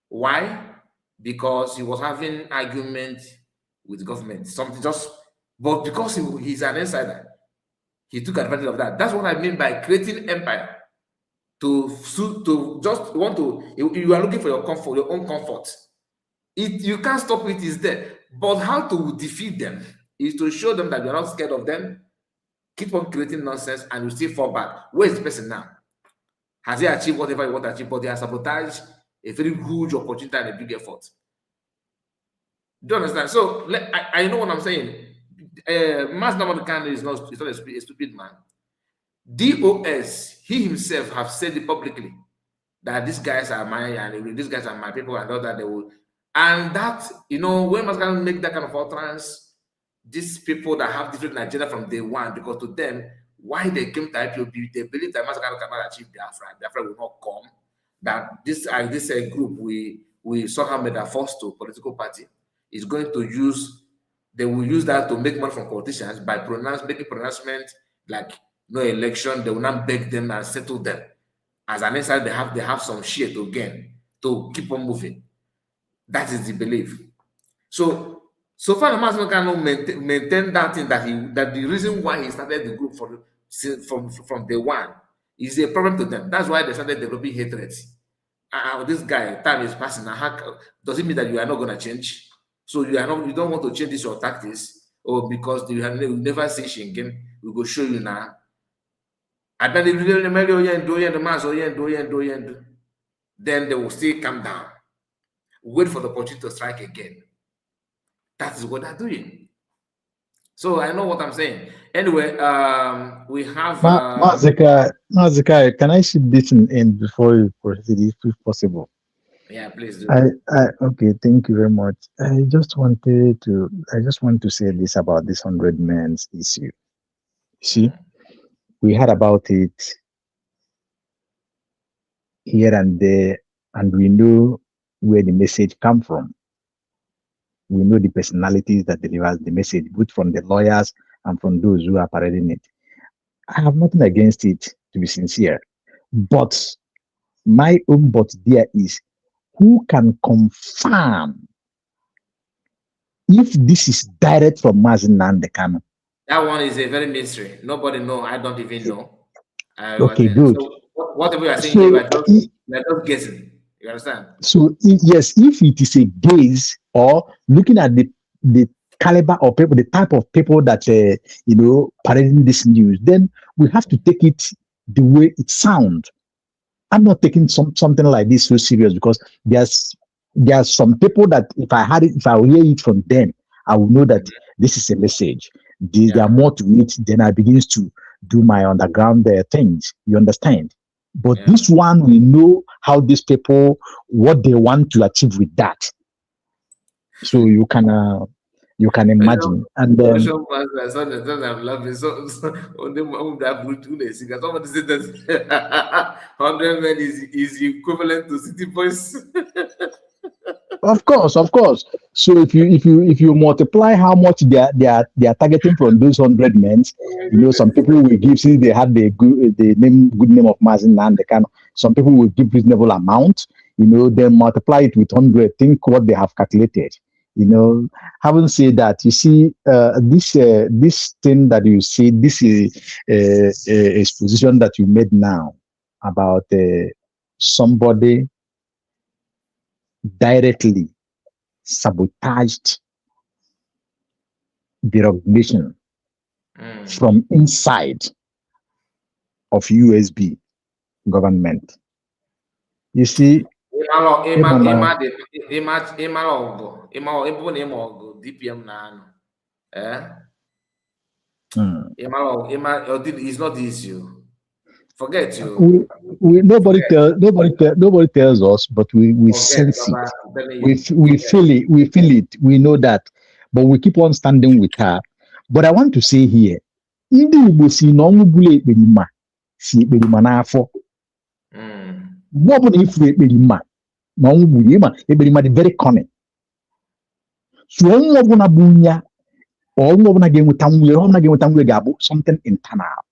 Why? Because he was having argument with the government, but because he's an insider, he took advantage of that. That's what I mean by creating empire. You are looking for your comfort, your own comfort. You can't stop it, is there. But how to defeat them is to show them that you're not scared of them, keep on creating nonsense, and you still fall back. Where is the person now? Has he achieved whatever he want to achieve? But they have sabotaged a very huge opportunity and a big effort. Do you understand? So I know what I'm saying. Mazi Kanu is not a stupid man. DOS, he himself have said it publicly that these guys are mine and these guys are my people and all that they will. And that, when Mazi Kanu make that kind of utterance, these people that have different agenda from day one, because to them, why they came to IPOB, they believe that Mazi Kanu cannot achieve Biafra will not come. That this group we somehow made a force to political party is going to use. They will use that to make money from politicians by making pronouncement like no election. They will not beg them and settle them. As an inside, they have some share to gain to keep on moving. That is the belief. So far, Mazi Kanu maintain that thing that the reason why he started the group from day one is a problem to them. That's why they started developing hatred. This guy, time is passing. Does it mean that you are not going to change? So you don't want to change this your tactics, or because you never see Schengen, we go show you now. I bet then they will still calm down, wait for the opportunity to strike again. That is what they're doing. So I know what I'm saying. Anyway, we have Mazika, can I shoot this in before you proceed, if possible? yeah, please do. Okay, thank you very much. I just want to say this about this 100 men's issue. See, we heard about it here and there, and we know where the message come from. We know the personalities that delivers the message, both from the lawyers and from those who are parading it. I have nothing against it, to be sincere. But my own but there is, who can confirm if this is direct from Mazi Kanu? That one is a very mystery. Nobody know. I don't even know. Okay, good. So whatever you are saying, So, you are just guessing. You understand? So yes, if it is a gaze or looking at the caliber of people, the type of people that parading this news, then we have to take it the way it sounds. I'm not taking something like this so serious, because there are some people that if I hear it from them, I will know that this is a message. There are more to it. Then I begins to do my underground things. You understand? But this one, we know how these people, what they want to achieve with that. So you can imagine. And I'm laughing. So somebody said that 100 men is equivalent to city boys. Of course. So if you multiply how much they are targeting from those 100 men, some people will give, since they had the good name of Mazi Kanu, some people will give reasonable amount, then multiply it with 100, think what they have calculated. Having said that, you see, this thing that you see, this is a exposition that you made now about somebody directly sabotaged the recognition from inside of USB government. You see, DPM it's not easy. Forget you. Nobody tells us, but we sense it. We feel it. We know that, but we keep on standing with her. But I want to say here, ndị Igbo si na ọnwụ bụla ekperima si ekperima n'afọ. Mgbe ọbụla ifuru ekperima na ọnwụ gburu ịma ekperima dị very cunning. So ọnwụ ọbụla bụ ya, ọnwụ ọbụla ga-enweta nwunye ga-abụ something internal.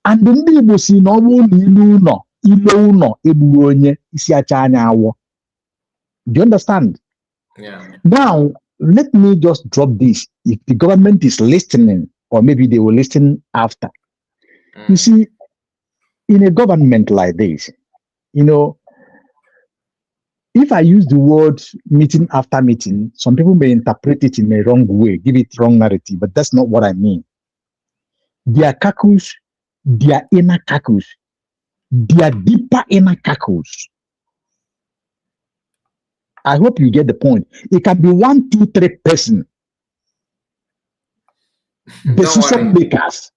And ndị Igbo si na ọ bụrụ na ile ụlọ egburu onye isi acha anya awọ. Do you understand? Yeah. Now, let me just drop this. If the government is listening, or maybe they will listen after. You see, in a government like this, if I use the word meeting after meeting, some people may interpret it in a wrong way, give it wrong narrative, but that's not what I mean. Their kakus, their inner kakus, their deeper inner kakus. I hope you get the point. It can be 1, 2, 3 person, decision makers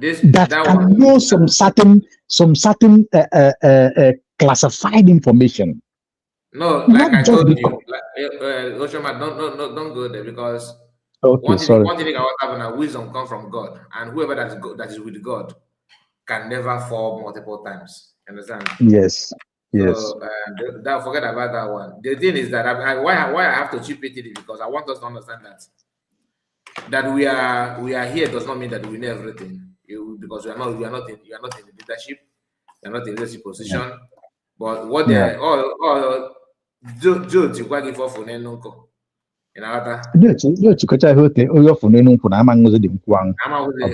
that can know some certain classified information. No, like I told you, Oshoma, don't go there, because one thing about having wisdom comes from God, and whoever that is with God can never fall multiple times. Understand? Yes. So don't forget about that one. The thing is that why I have to chip it in, because I want us to understand that we are here does not mean that we know everything. Because you are not in the leadership, you are not in leadership position. Yeah. But what they all Joe Chikwagi for Funenunko. In Arata. Joe Chikocha Hote, or your Funenunko, Amang was the Kwang.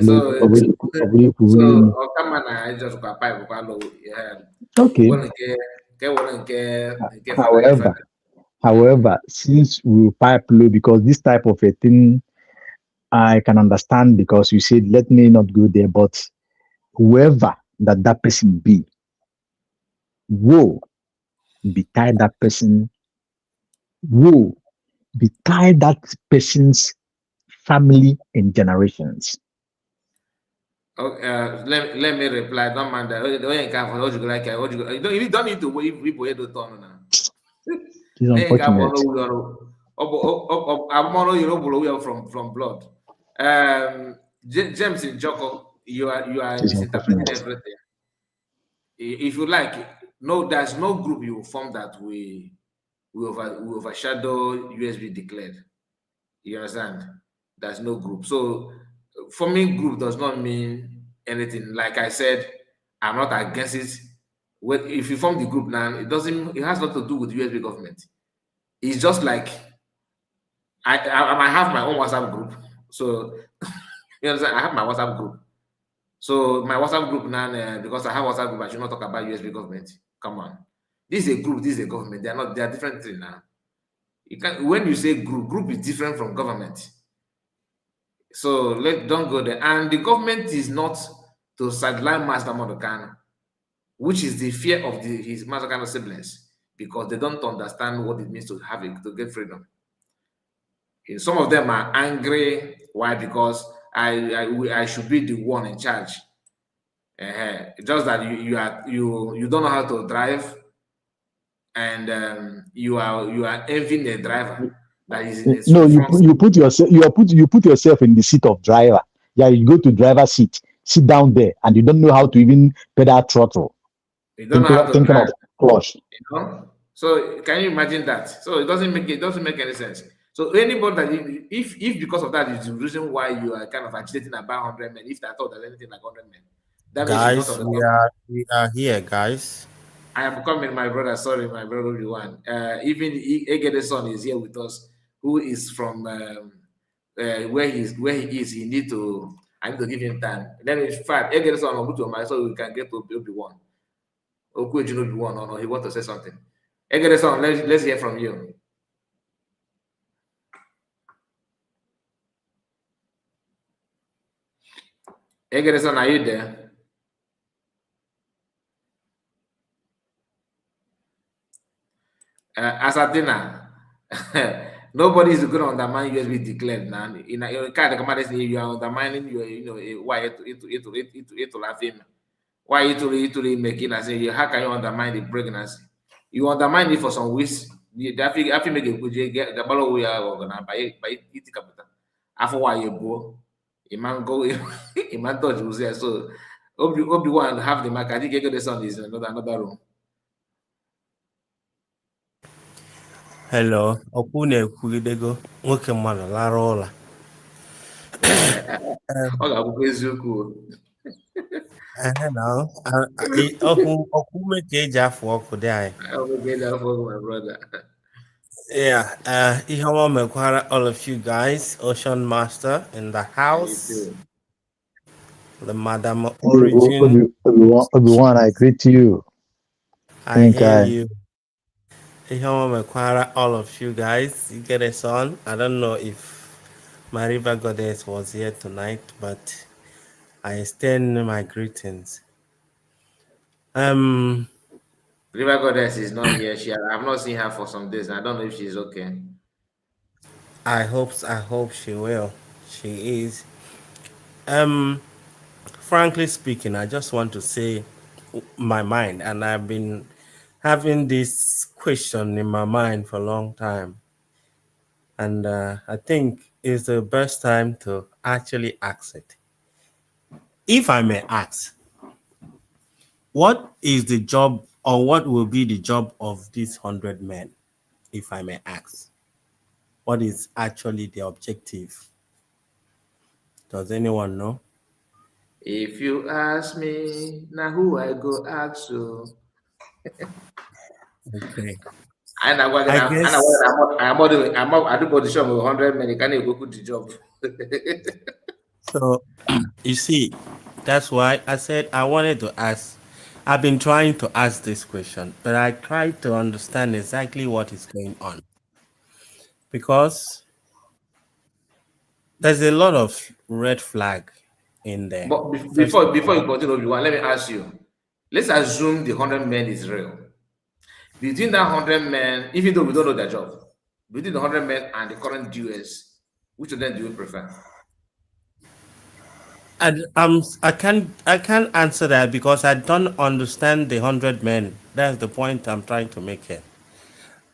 So come on, I just got pipe. Okay. However, since we pipe low, because this type of a thing I can understand, because you said let me not go there, but whoever that person be, woe betide that person, woe betide that person's family and generations. Okay, let me reply. Don't mind that. You don't need to wait. People here to turn now. It is unfortunate. We are from blood. James in Joko, you are It is misinterpreting unfortunate. everything. If you like, no, there's no group you form that we overshadow USB declared. You understand? There's no group. So forming group does not mean anything. Like I said, I'm not against it. If you form the group now, it has nothing to do with USB government. It's just like I might have my own WhatsApp group. So you understand? I have my WhatsApp group. So my WhatsApp group now, because I have WhatsApp group, I should not talk about USB government. Come on. This is a group, this is a government. They are different things now. When you say group is different from government. So don't go there. And the government is not to sideline Master Kanu, which is the fear of his Master Kanu siblings, because they don't understand what it means to to get freedom. Some of them are angry. Why? Because I should be the one in charge. Just that you don't know how to drive, and you are envying a driver that is in No, a front. you put yourself in the seat of driver. Yeah, you go to driver seat, sit down there, and you don't know how to even pedal throttle. You don't know how to Thinking drive. of clutch. So can you imagine that? So it doesn't make any sense. So anybody that if because of that is the reason why you are kind of agitating about 100 men, if I thought there's anything like 100 men, that means you don't Guys, understand. we are here, guys. I am coming, my brother. Sorry, my brother Obi-Wan. Even Egede's son is here with us, who is from where he is. I need to give him time. Then in fact, Egede's son so we can get to Obi-Wan. Obi-Wan, no, he wants to say something. Egede's son, let's hear from you. Egede's son, are you there? Asatina, nobody is going to undermine USB declared now. In your card, you are undermining why it laugh him. Why it making us say how can you undermine the pregnancy? You undermine it for some weeks. After make a good get the ball we are gonna by it capital. After why you go, a man go a man touch was there. So Obi-Wan have the mark. I think the son is another room. Hello, okwu na-ekwugidego nwoke mmadụ lara ụla. Ọ ga-abụkwa eziokwu. Okwu ume ka eji afụ ọkụ dị anyị. My brother. Yeah, ihe ọma mekwara all of you guys. Ocean Master in the house. The Madam Origin. Obi-Wan, I greet you. I hear you. Ihe ọma mekwara all of you guys. You get us on. I don't know if my river goddess was here tonight, but I extend my greetings. River Goddess is not here. I've not seen her for some days. I don't know if she's okay. I hope she will. She is. Frankly speaking, I just want to say my mind, and I've been having this question in my mind for a long time. And I think it's the best time to actually ask it. If I may ask, what is the job, or what will be the job of these 100 men, if I may ask? What is actually the objective? Does anyone know? If you ask me, now who I go ask you? Okay. I do body shop with 100 men. Can you go put the job? So, you see, that's why I said I wanted to ask. I've been trying to ask this question, but I tried to understand exactly what is going on. Because there's a lot of red flag in there. But before you continue, let me ask you. let's assume the 100 men is real. Between that 100 men, even though we don't know their job, between the 100 men and the current DOS, which of them do you prefer? I can't answer that because I don't understand the 100 men. That's the point I'm trying to make here.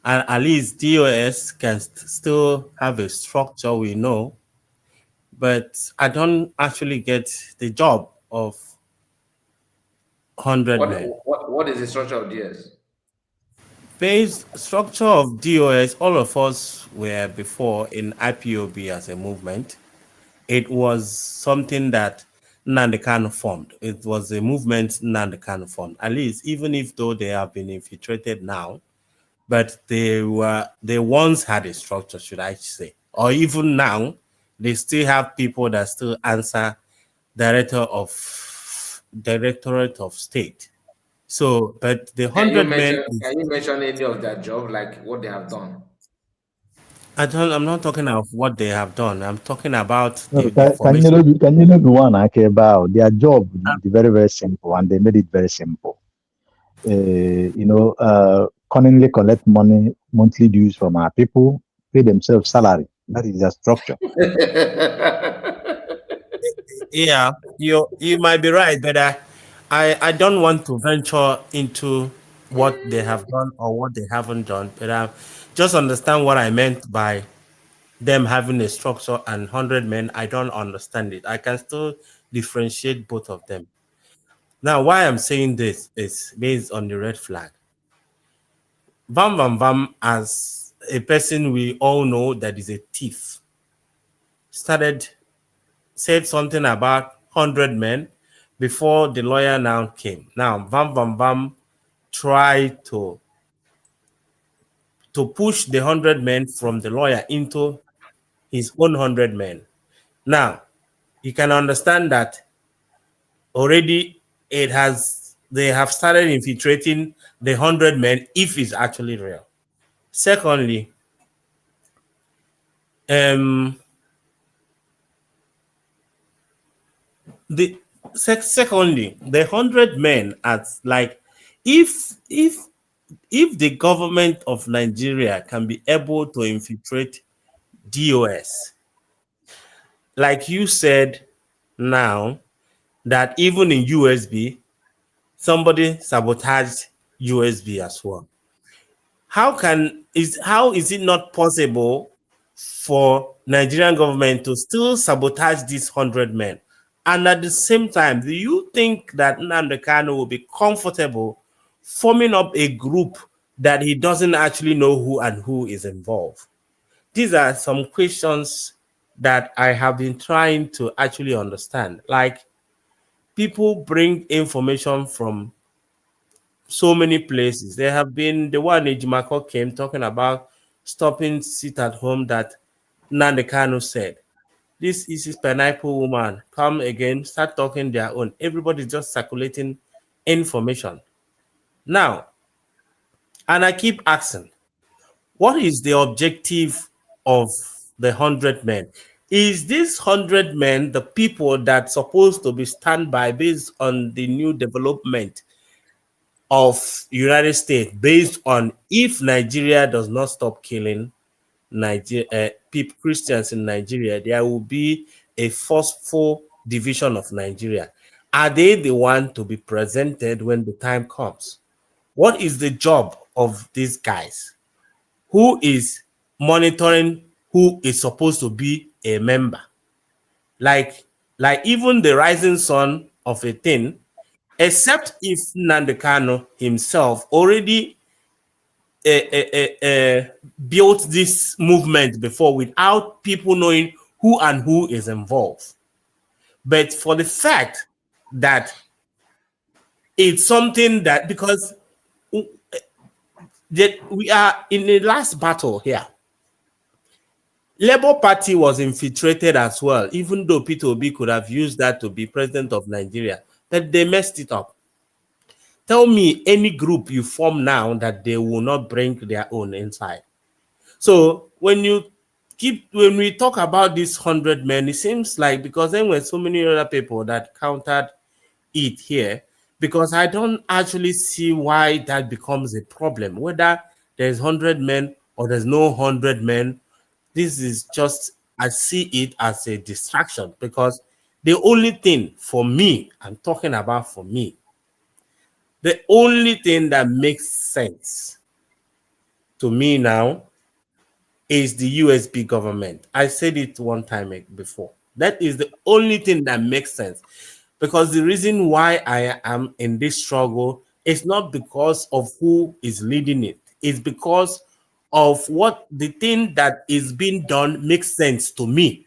And at least DOS can still have a structure we know, but I don't actually get the job of 100 men. What is the structure of DS? Base structure of DOS, all of us were before in IPOB as a movement. It was something that Nnamdi Kanu formed. It was a movement Nnamdi Kanu formed. At least, even if though they have been infiltrated now, but they once had a structure, should I say. Or even now, they still have people that still answer Directorate of State. So, but the 100 men. Can you mention any of their job, like what they have done? I'm not talking of what they have done. I'm talking about No, the can you formation. know the one I care about? Their job is very, very simple, and they made it very simple. Cunningly collect money, monthly dues from our people, pay themselves salary. That is their structure. Yeah, you might be right, but I don't want to venture into what they have done or what they haven't done. But just understand what I meant by them having a structure and 100 men. I don't understand it. I can still differentiate both of them. Now, why I'm saying this is based on the red flag. Vam Vam Vam, as a person we all know that is a thief, said something about 100 men before the lawyer now came. Now, Vam Vam Vam tried to push the 100 men from the lawyer into his own 100 men. Now, you can understand that already they have started infiltrating the 100 men if it's actually real. Secondly, secondly, the 100 men as like if the government of Nigeria can be able to infiltrate DOS, like you said now, that even in USB, somebody sabotaged USB as well. How is it not possible for Nigerian government to still sabotage these 100 men? And at the same time, do you think that Nnamdi Kanu will be comfortable forming up a group that he doesn't actually know who is involved? These are some questions that I have been trying to actually understand. Like, people bring information from so many places. There have been the one Ejimako came talking about stopping sit at home that Nnamdi Kanu said. This is his pineapple woman. Come again, start talking their own. Everybody's just circulating information. Now, and I keep asking, what is the objective of the 100 men? Is this 100 men the people that's supposed to be standby based on the new development of United States, based on if Nigeria does not stop killing Christians in Nigeria, there will be a forceful division of Nigeria? Are they the one to be presented when the time comes? What is the job of these guys? Who is monitoring who is supposed to be a member? Like even the rising sun of a thing, except if Nnamdi Kanu himself already built this movement before without people knowing who is involved. But for the fact that it's something that, because we are in the last battle here, Labour Party was infiltrated as well, even though Peter Obi could have used that to be president of Nigeria, but they messed it up. Tell me any group you form now that they will not bring their own inside. So when we talk about these 100 men, it seems like, because there were so many other people that countered it here, because I don't actually see why that becomes a problem. Whether there's 100 men or there's no 100 men, this is just, I see it as a distraction, because the only thing for me, I'm talking about for me, the only thing that makes sense to me now is the USB government. I said it one time before. That is the only thing that makes sense. Because the reason why I am in this struggle is not because of who is leading it. It's because of what the thing that is being done makes sense to me.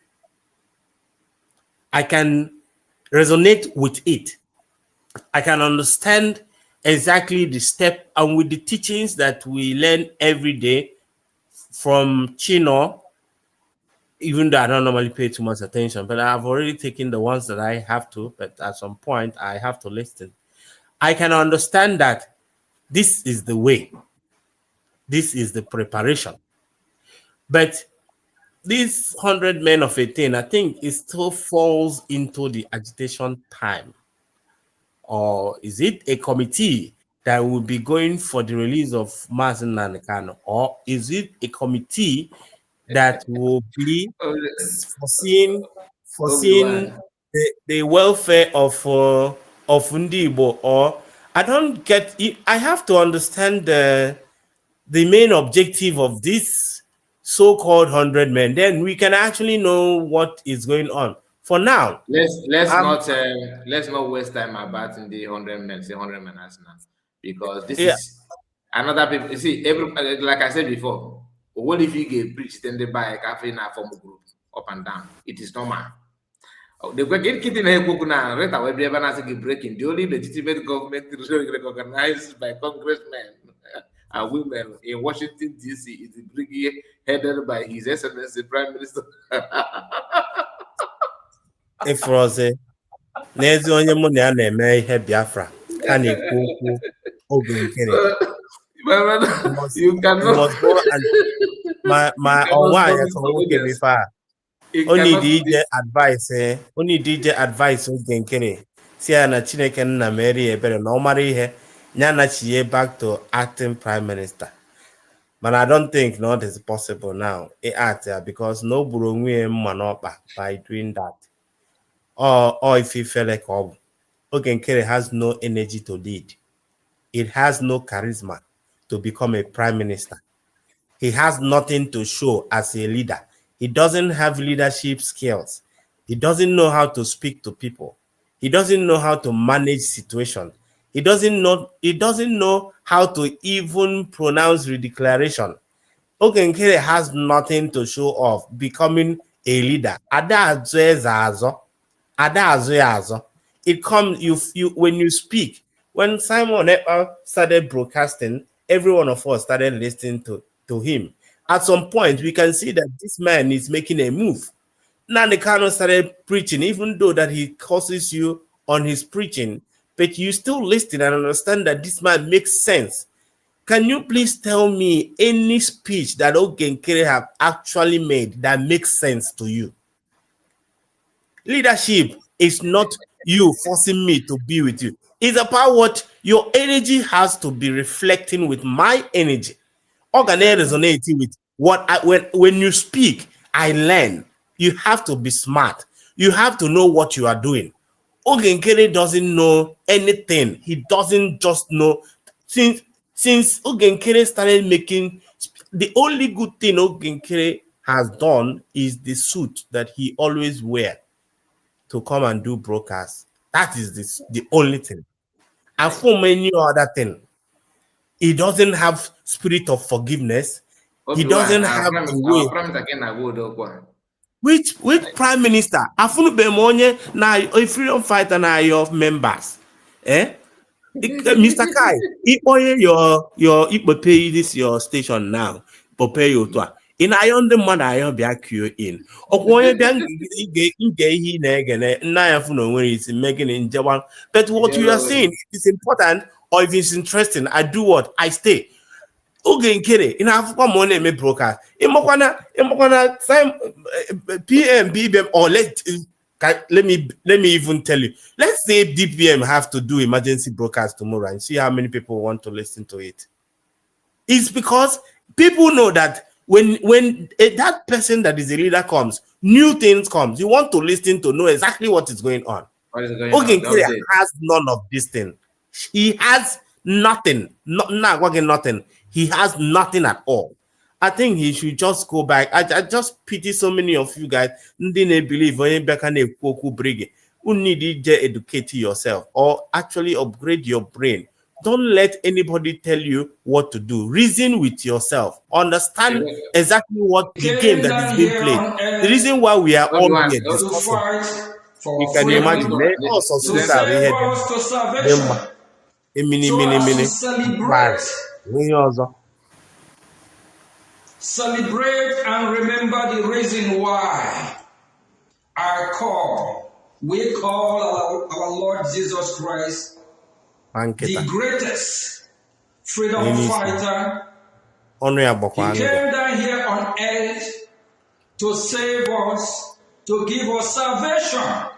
I can resonate with it. I can understand exactly the step, and with the teachings that we learn every day from Chino, even though I don't normally pay too much attention, but I've already taken the ones that I have to, but at some point I have to listen. I can understand that this is the way, this is the preparation. But this 100 men of a thing, I think it still falls into the agitation time. Or is it a committee that will be going for the release of Mazi Kanu? Or is it a committee that will be foreseeing Obi-Wan. the welfare of Ndibo? Or I don't get it. I have to understand the main objective of this so-called 100 men. Then we can actually know what is going on. For now, Let's not waste time about in the 100 men, say 100 men as now, because this yeah, is another people. You see, like I said before, what if you get preached then they buy a cafe in a formal group up and down? It is normal. The get kidding a book now, right away, be able breaking the only legitimate government recognized by congressmen and women in Washington, D.C. is the brigade headed by His Excellency Prime Minister. Ifroze, n'ezi onye mụ na ya na-eme ihe Biafra ka na-ekwu okwu oge nkiri. You cannot. must go and my nwaanyị ka nwoke bifo a only DJ advice only DJ advice oge nkiri si ya na Chineke nna mere ya ebere na ọ mara ihe ya na chie back to acting prime minister. But I don't think that is possible now. Because no buru onwe mma n'ọkpa by doing that. Or if you feel like Ogenkere has no energy to lead. It has no charisma to become a prime minister. He has nothing to show as a leader. He doesn't have leadership skills. He doesn't know how to speak to people. He doesn't know how to manage situations. He doesn't know how to even pronounce redeclaration. Ogenkere has nothing to show off becoming a leader. It comes you when you speak. When Simon Ekpa started broadcasting, every one of us started listening to him. At some point, we can see that this man is making a move. Nneka Kanu started preaching, even though that he curses you on his preaching, but you still listen and understand that this man makes sense. Can you please tell me any speech that Ogenkere have actually made that makes sense to you? Leadership is not you forcing me to be with you. It's about what your energy has to be reflecting with my energy. Resonating with what when you speak, I learn. You have to be smart. You have to know what you are doing. Ogenkere doesn't know anything. He doesn't just know. Since Ogenkere started making, the only good thing Ogenkere has done is the suit that he always wear to come and do broadcasts. That is the only thing. And for many other things, he doesn't have spirit of forgiveness. He doesn't have the way. Which prime minister? Afunu Bemonye na a freedom fighter na your members. Mr. Kai, your pay this your station now. Prepare you to. In iron the man I be in. Okwoye biang he where is making in Japan. But what you are saying is important, or if it's interesting, I do what? I stay. Ogenkere in Africa money me broker. Imokwana time PM BBM or let let me even tell you. Let's say DPM have to do emergency broadcast tomorrow and see how many people want to listen to it. It's because people know that when that person that is a leader comes, new things comes. You want to listen to know exactly what is going on. Ogenkere has none of this thing. He has nothing. Nothing. He has nothing at all. I think he should just go back. I just pity so many of you guys. You need to educate yourself or actually upgrade your brain. Don't let anybody tell you what to do. Reason with yourself. Understand exactly what the game that is being played. The reason why we are all here discussing. You can imagine. Also, to save us to salvation. Celebrate and remember the reason why we call our Lord Jesus Christ the greatest freedom fighter. He came down here on earth to save us, to give us salvation.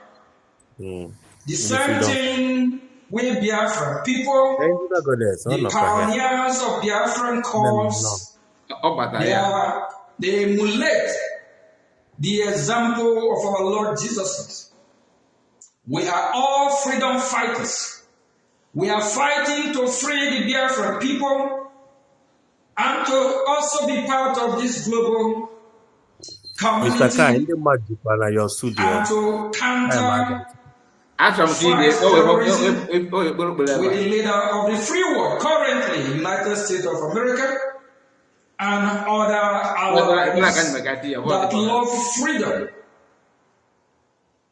The same thing with Biafra people, the pioneers of Biafran cause, they emulate the example of our Lord Jesus. We are all freedom fighters. We are fighting to free the Biafran people and to also be part of this global community and to counter terrorism with the leader of the free world, currently United States of America, and other allies that love freedom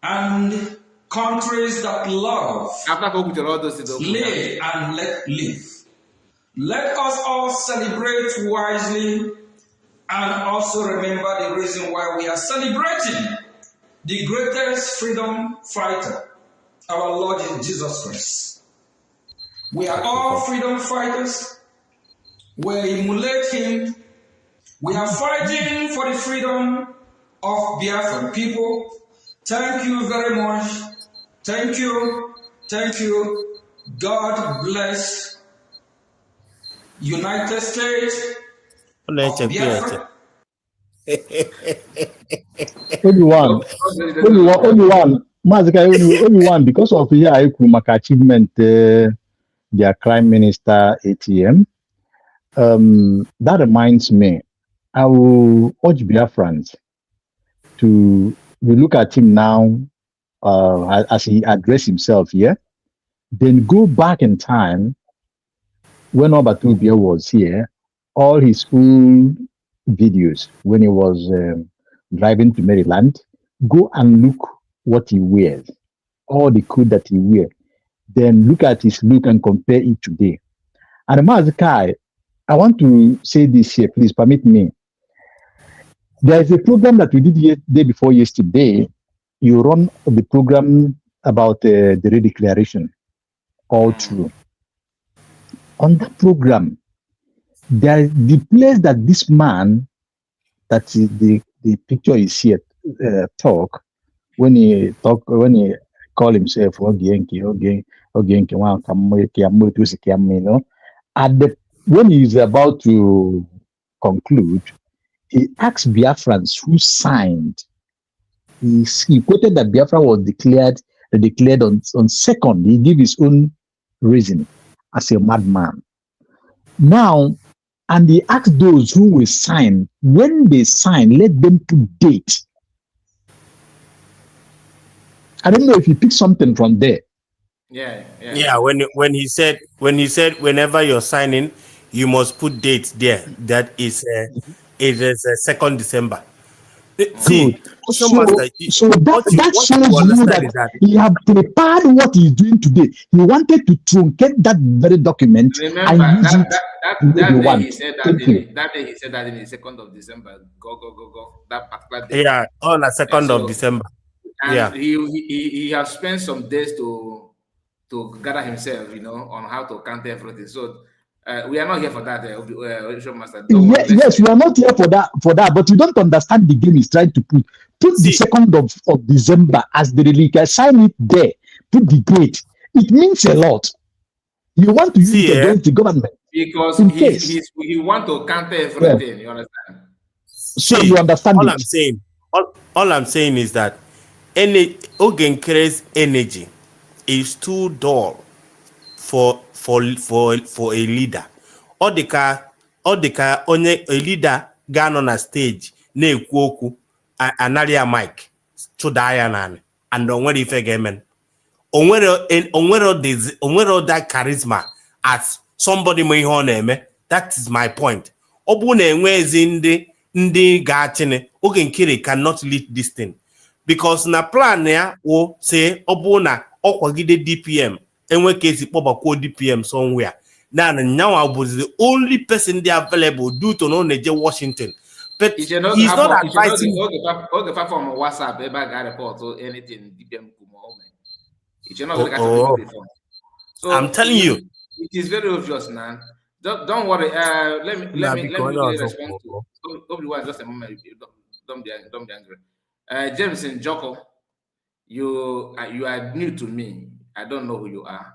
and countries that love live and let live. Let us all celebrate wisely and also remember the reason why we are celebrating the greatest freedom fighter, our Lord Jesus Christ. We are all freedom fighters. We emulate him. We are fighting for the freedom of Biafran people. Thank you very much. Thank you. Thank you. God bless United States of Biafra. Only one, because of Maka achievement, their Prime Minister ATM. That reminds me, I will urge Biafrans to look at him now as he addressed himself here, then go back in time when Obatubia was here, all his old videos when he was driving to Maryland, go and look what he wears, all the clothes that he wears. Then look at his look and compare it today. And Mazi Kai, I want to say this here, please permit me. There is a program that we did day before yesterday. You run the program about the redeclaration, all true. On that program, there is the place that this man, that is the picture is here, talk, when he call himself Ogenki, when he is about to conclude, he asked Biafrans who signed. He quoted that Biafra was declared on 2nd. He gave his own reason as a madman. Now, and he asked those who will sign, when they sign, let them put date. I don't know if you pick something from there. Yeah. When he said whenever you're signing, you must put dates there. That is it is 2nd December. See, so that shows you that he have prepared what he's doing today. He wanted to truncate that very document. Remember and use that day he said that in the 2nd of December. Go. That particular day. Yeah, on the 2nd of December. And he has spent some days to gather himself, on how to counter everything. So We are not here for that, Master. Don't worry. Yes, we are not here for that. But you don't understand the game he's trying to put. Put the 2nd of December as the relic. Sign it there. Put the date. It means a lot. You want to use it against the government because he want to counter everything. You understand? So you understand all it. I'm saying. All I'm saying is that Ogenkere's energy is too dull for a leader. Ọ dịka onye a leader ga-anọ na stage na-ekwu okwu anarị ya mic chụda ya naanị and onwere ife ga-eme. Onwere that charisma as somebody ma ihe ọ na-eme. That is my point. Ọ bụ na enwezi ndị ga-achịnị Ogenkere cannot lead this thing because na plan ya wụ say ọ bụ na ọ kwagide DPM enwe ka esi kpọbakwuo DPM somewhere. Now was the only person they available due to no Washington. But he's not advising. All the platform on WhatsApp, ever got report or anything DPM so I'm telling you, it is very obvious now. Don't worry. Let me respond to everyone. Just a moment. Don't be angry. James and Joko, you are new to me. I don't know who you are.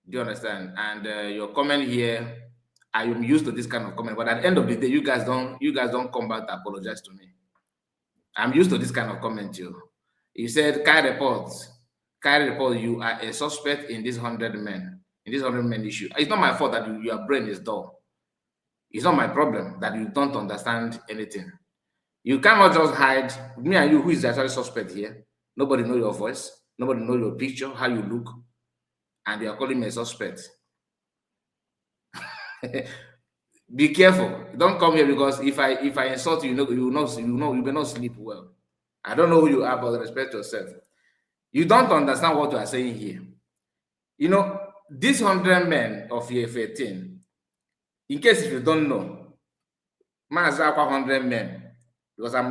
Do you understand? And your comment here, I am used to this kind of comment. But at the end of the day, you guys don't come back to apologize to me. I'm used to this kind of comment too. You said, Carry report, you are a suspect in this 100 men, issue. It's not my fault that your brain is dull. It's not my problem that you don't understand anything. You cannot just hide. Me and you, who is actually suspect here? Nobody know your voice. Nobody know your picture, how you look. And you are calling me a suspect. Be careful. Don't come here because if I insult you, you may not sleep well. I don't know who you are, but respect yourself. You don't understand what you are saying here. You know, these 100 men of EF18, in case if you don't know, Mazakwa 100 men, because I'm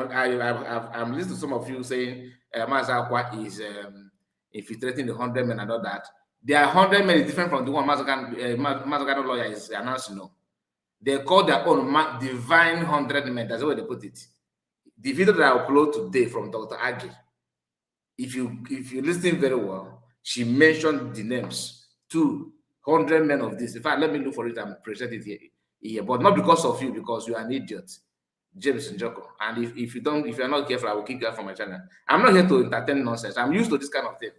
listening to some of you saying Mazakwa is infiltrating the 100 men and all that. There are 100 men is different from the one Mazi Kanu lawyer is announcing. No, they call their own divine 100 men. That's the way they put it. The video that I upload today from Dr. Agi, if you listen very well, she mentioned the names 200 men of this. In fact, let me look for it and present it here. But not because of you, because you are an idiot, James Njoko. And if you're not careful, I will kick you out from my channel. I'm not here to entertain nonsense. I'm used to this kind of thing.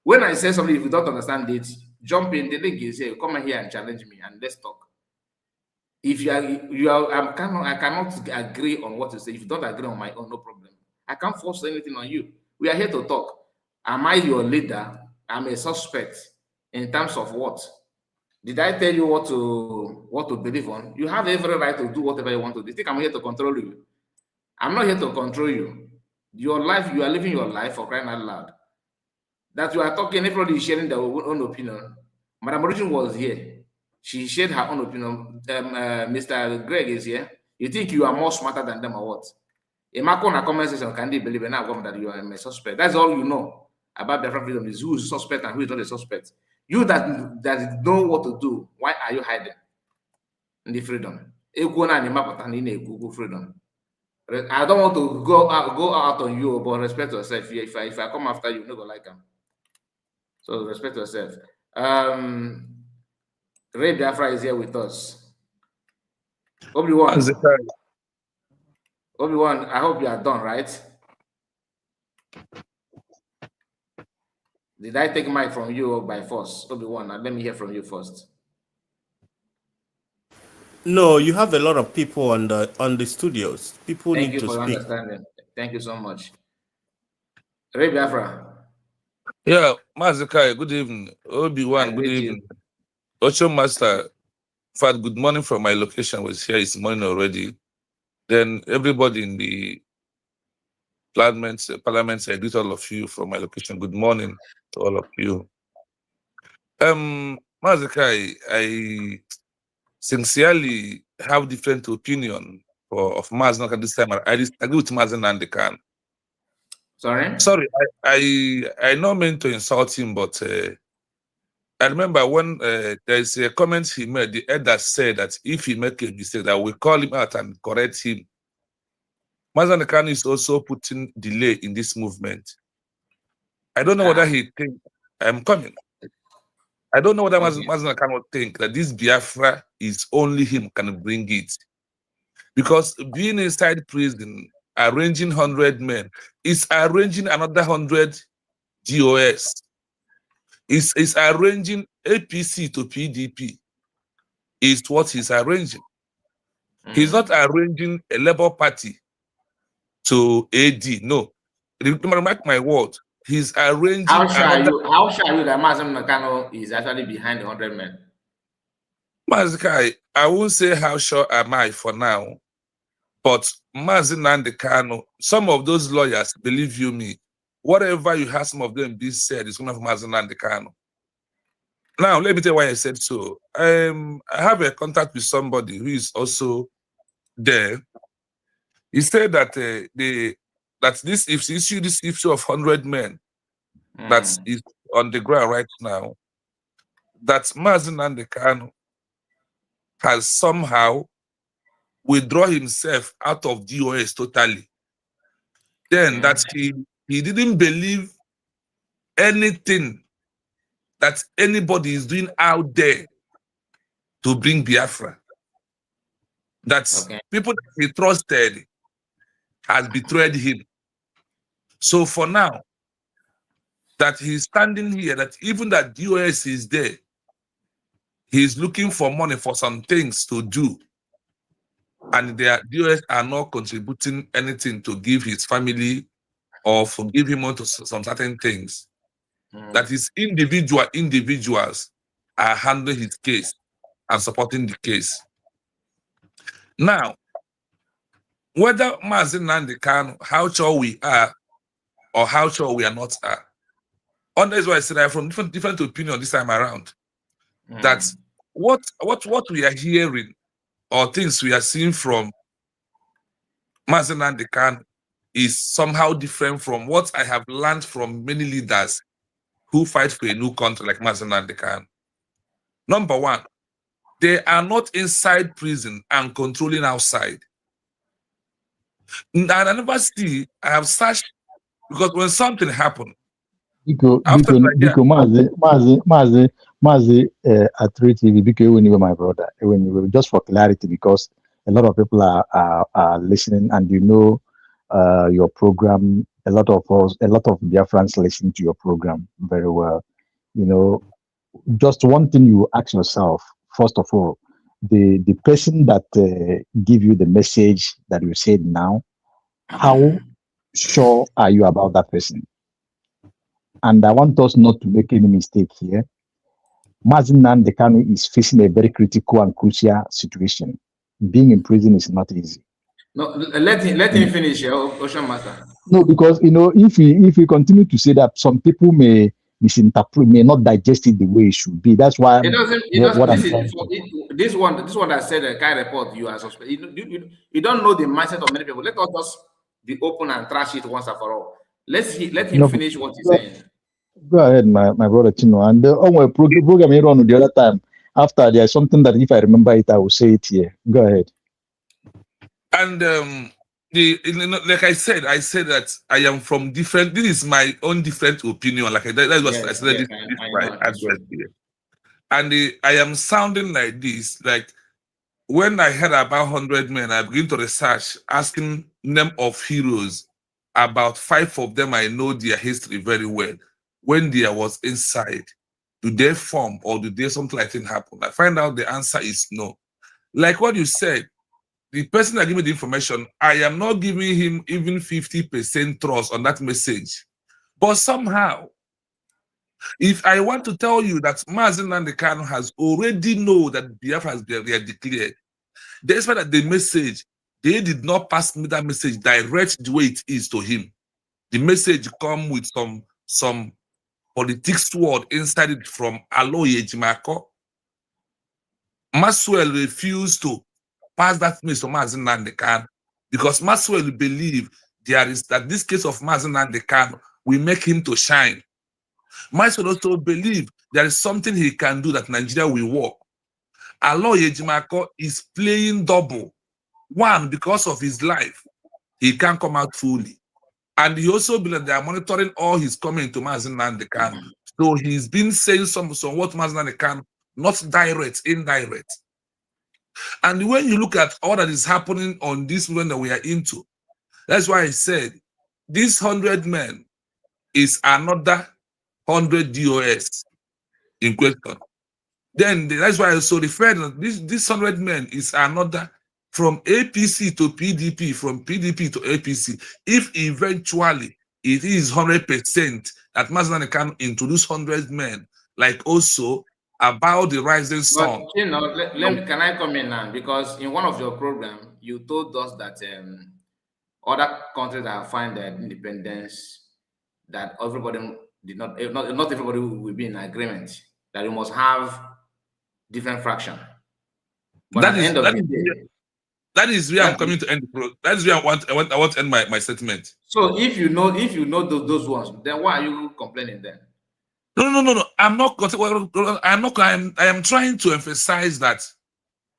When I say something, if you don't understand it, jump in. The link is here. Come here and challenge me, and let's talk. If I cannot agree on what you say. If you don't agree on my own, no problem. I can't force anything on you. We are here to talk. Am I your leader? I'm a suspect. In terms of what? Did I tell you what to believe on? You have every right to do whatever you want to do. You think I'm here to control you? I'm not here to control you. Your life, you are living your life, for crying out loud. That you are talking, everybody is sharing their own opinion. Madam Origin was here. She shared her own opinion. Mr. Greg is here. You think you are more smarter than them or what? A mark on a comment section, can they believe now that you are a suspect? That's all you know about the freedom is who is suspect and who is not a suspect. You that know what to do, why are you hiding in the freedom? Freedom. I don't want to go out on you, but respect yourself. If I come after you, never like them. So respect yourself. Ray Biafra is here with us. Obi-Wan, I hope you are done, right? Did I take mic from you or by force? Obi-Wan, let me hear from you first. No, you have a lot of people on the studios. People Thank need to speak. Understanding. Thank you so much. Ray Biafra. Yeah, Mazi Kanu, good evening. Obi-Wan, good evening. Ocho Master, in fact, good morning from my location. Was here. It's morning already. Then everybody in the parliament, I greet all of you from my location. Good morning to all of you. Mazi Kanu, I sincerely have different opinion of Mazi Kanu this time. I agree with Mazi Nneka. Sorry? Sorry, I not meant to insult him, but I remember when there's a comment he made, the elder said that if he make a mistake, that we call him out and correct him. Mazi Kanu is also putting delay in this movement. I don't know whether he think I'm coming. I don't know whether Mazi Kanu think that this Biafra is only him can bring it. Because being inside prison, arranging 100 men, is arranging another 100 GOS. Is arranging APC to PDP. Is what he's arranging. He's not arranging a Labour Party to AD. No. Mark my word. He's arranging How sure are you that Mazi Kanu is actually behind the 100 men? Mazi, I won't say how sure am I for now, but Mazi Kanu, some of those lawyers, believe you me, whatever you have some of them be said is one of Mazi Kanu. Now, let me tell you why I said so. I have a contact with somebody who is also there. He said that this issue of 100 men that is on the ground right now, that Mazi Kanu has somehow withdraw himself out of DOS totally. Then that he didn't believe anything that anybody is doing out there to bring Biafra. That people that he trusted has betrayed him. So for now, that he's standing here, that even that DOS is there, he's looking for money for some things to do. And their DOS are not contributing anything to give his family or forgive him onto some certain things. That is individuals are handling his case and supporting the case. Now, whether Mazi Kanu, how sure we are or how sure we are not are, on this why I said I have from different opinion this time around. That what we are hearing or things we are seeing from Mazi Kanu is somehow different from what I have learned from many leaders who fight for a new country like Mazi Kanu. Number one, they are not inside prison and controlling outside. And I never see, I have searched, because when something happened, Mazi, at 3TV, because when you were my brother, when you were, just for clarity, because a lot of people are listening, and you know your program. A lot of Biafrans listen to your program very well. You know, just one thing you ask yourself first of all: the person that give you the message that you said now, how sure are you about that person? And I want us not to make any mistake here. Mazi Kanu is facing a very critical and crucial situation. Being in prison is not easy. No, let him finish, Ocean Master. No, because if we continue to say that, some people may misinterpret, may not digest it the way it should be. That's why this one that said a guy report you are suspect. You don't know the mindset of many people. Let us just be open and trash it once and for all. Let him finish what he's saying. Go ahead, my brother Chino. And my program here on the other time, after there's something that if I remember it, I will say it here. Go ahead. And like I said that I am from different. This is my own different opinion. Like that's what I said. This is my address here. And I am sounding like this. Like when I heard about 100 men, I began to research, asking name of heroes. About 5 of them, I know their history very well. When they was inside, do they form or do they something like that happen? I find out the answer is no. Like what you said, the person that gave me the information, I am not giving him even 50% trust on that message. But somehow, if I want to tell you that Mazi Kanu has already know that Biafra has been declared, despite that the message, they did not pass me that message direct the way it is to him. The message come with some politics word inside it from Aloye Jimako. Maxwell refused to pass that message to Mazi Kanu because Maxwell believe there is that this case of Mazi Kanu will make him to shine. Mazi Kanu also believe there is something he can do that Nigeria will work. Alo Yejimako is playing double. One, because of his life, he can't come out fully. And he also believes they are monitoring all his comment to Mazi Nneka. So he's been saying some what Mazi Nneka, not direct, indirect. And when you look at all that is happening on this movement that we are into, that's why I said this 100 men is another 100 DOS in question. Then that's why I also referred this 100 men is another from APC to PDP, from PDP to APC. If eventually it is 100% that Mazi Nneka introduce 100 men, like also about the rising sun. But you know, can I come in now? Because in one of your programs, you told us that other countries that have found their independence, that everybody did not everybody will be in agreement, that you must have different fraction. But at the end of the day, that is where I'm coming to end the program. That is where I want to end my statement. So if you know those ones, then why are you complaining then? No. I'm not. I am trying to emphasize that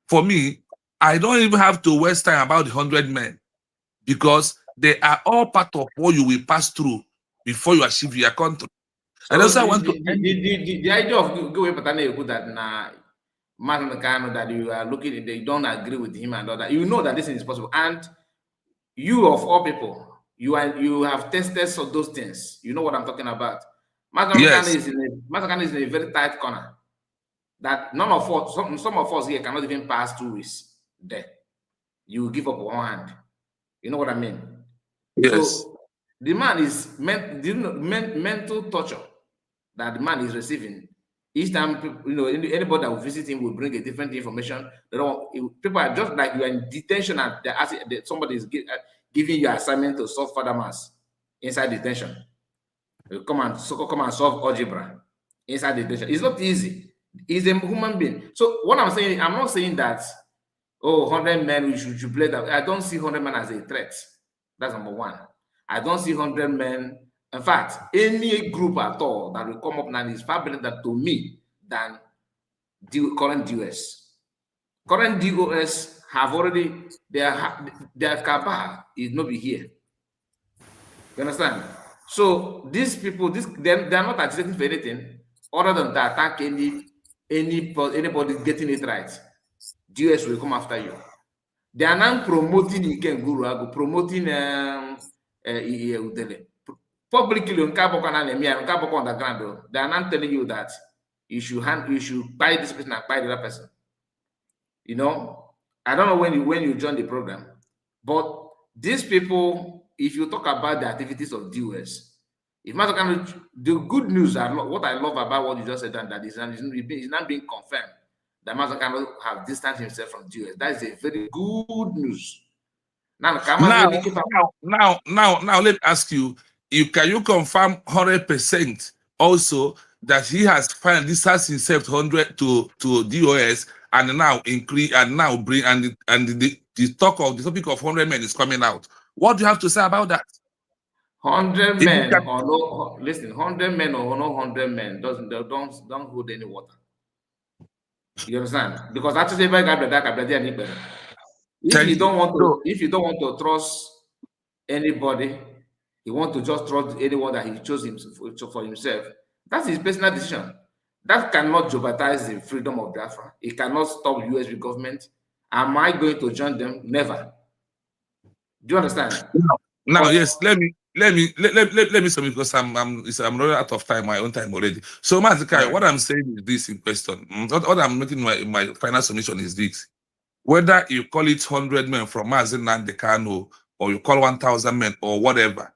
for me, I don't even have to waste time about the 100 men, because they are all part of what you will pass through before you achieve your country. So and also, I want to the idea of go away, but that na Mazi Kanu, that you are looking, they don't agree with him and all that. You know that this is possible, and you of all people, you have tested some those things. You know what I'm talking about. Mazi Kanu is in a very tight corner that none of us, some of us here cannot even pass 2 weeks there. You give up one hand. You know what I mean? Yes. So the man is mental torture that the man is receiving. Each time, anybody that will visit him will bring a different information. People are just like you are in detention and somebody is giving you assignment to solve further maths inside detention. You come and solve algebra inside detention. It's not easy. He's a human being. So what I'm saying, I'm not saying that 100 men we should play that. I don't see 100 men as a threat. That's number one. I don't see 100 men. In fact, any group at all that will come up now is far better to me than the current DOS. Current DOS have already their cabal is not be here. You understand? So these people, they are not agitating for anything other than to attack anybody getting it right. DOS will come after you. They are now promoting Iken Guru, promoting Udele. Publicly on underground, they are not telling you that you should buy this person and buy the other person. You know, I don't know when you join the program, but these people, if you talk about the activities of DOS, if Mazi Kanu, the good news, what I love about what you just said, that is not being confirmed that Mazi Kanu have distanced himself from DOS. That is a very good news. Now, let me ask you, can you confirm 100% also that he has finally distanced himself 100 to DOS and now increase and now bring the topic of 100 men is coming out? What do you have to say about that? 100 men or no, listen, 100 men or no 100 men don't hold any water. You understand? Because actually, if you don't want to trust anybody, you want to just trust anyone that he chose for himself. That's his personal decision. That cannot jeopardize the freedom of Biafra. It cannot stop USBG government. Am I going to join them? Never. Do you understand? Now, yes. Let me submit, because I'm running out of time, my own time already. So, Mazi Kanu, what I'm saying is this in question. What I'm making my final submission is this: whether you call it 100 men from Mazi Kanu or you call 1,000 men or whatever,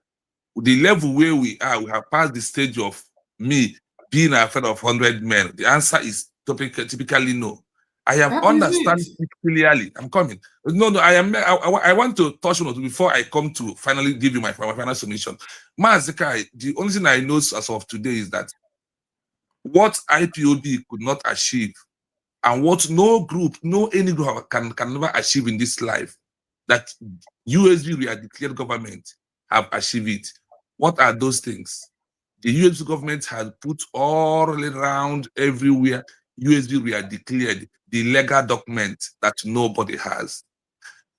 the level where we are, we have passed the stage of me being afraid of 100 men. The answer is typically no. I have understand it clearly. I'm coming. No, I want to touch on it before I come to finally give you my final submission. Mazi Kanu, the only thing I know as of today is that what IPOB could not achieve, and what any group can never achieve in this life, that USBG, we are declared government, have achieved it. What are those things? The US government had put all around everywhere USB were declared the legal document that nobody has.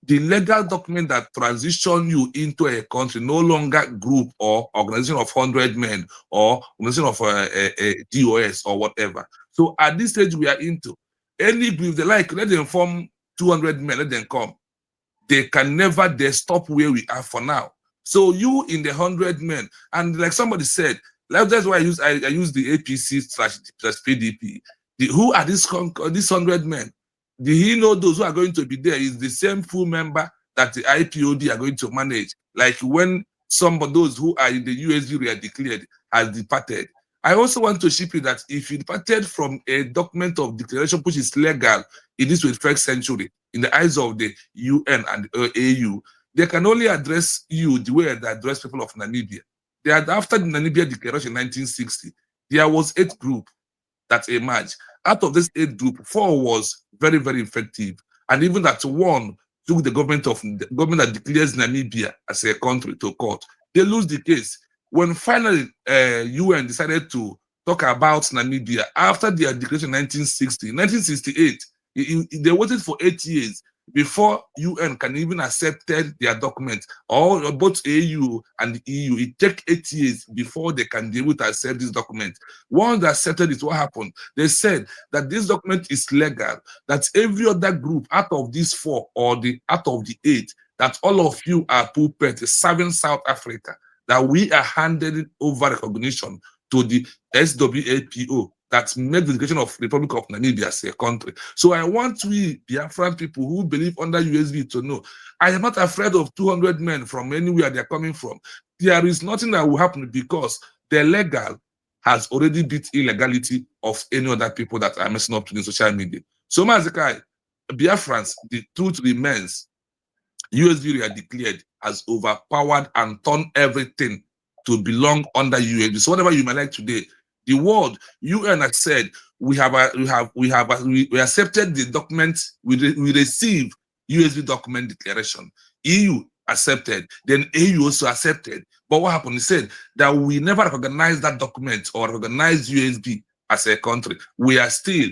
The legal document that transition you into a country, no longer group or organization of 100 men or organization of a DOS or whatever. So at this stage we are into, any group they like, let them form 200 men, let them come. They can never stop where we are for now. So you in the 100 men, and like somebody said, that's why I use the APC/PDP. Who are these 100 men? Did he know those who are going to be there is the same full member that the IPOD are going to manage? Like when some of those who are in the USG were declared has departed. I also want to ship you that if you departed from a document of declaration which is legal in this 21st century, in the eyes of the UN and AU, they can only address you the way they address people of Namibia. They had, after the Namibia Declaration in 1960, there was 8 groups that emerged. Out of this 8 group, 4 was very, very effective. And even that 1 took the government that declares Namibia as a country to court. They lose the case. When finally UN decided to talk about Namibia after their declaration in 1968, they waited for 8 years before UN can even accept their document, or both AU and the EU. It takes 8 years before they can be able to accept this document. Once they accepted it, what happened? They said that this document is legal, that every other group out of these 4 or out of the 8, that all of you are puppets serving South Africa, that we are handing over recognition to the SWAPO that make the declaration of Republic of Namibia as a country. So I want we Biafran people who believe under USB to know, I am not afraid of 200 men from anywhere they're coming from. There is nothing that will happen because the legal has already beat illegality of any other people that are messing up to the social media. So Mazi Kanu, Biafrans, the truth remains, USB are declared as overpowered and turned everything to belong under USB. So whatever you might like today, the world UN has said we accepted the document, we received USB document declaration. EU accepted, then AU also accepted. But what happened? He said that we never recognize that document or recognize USB as a country. We are still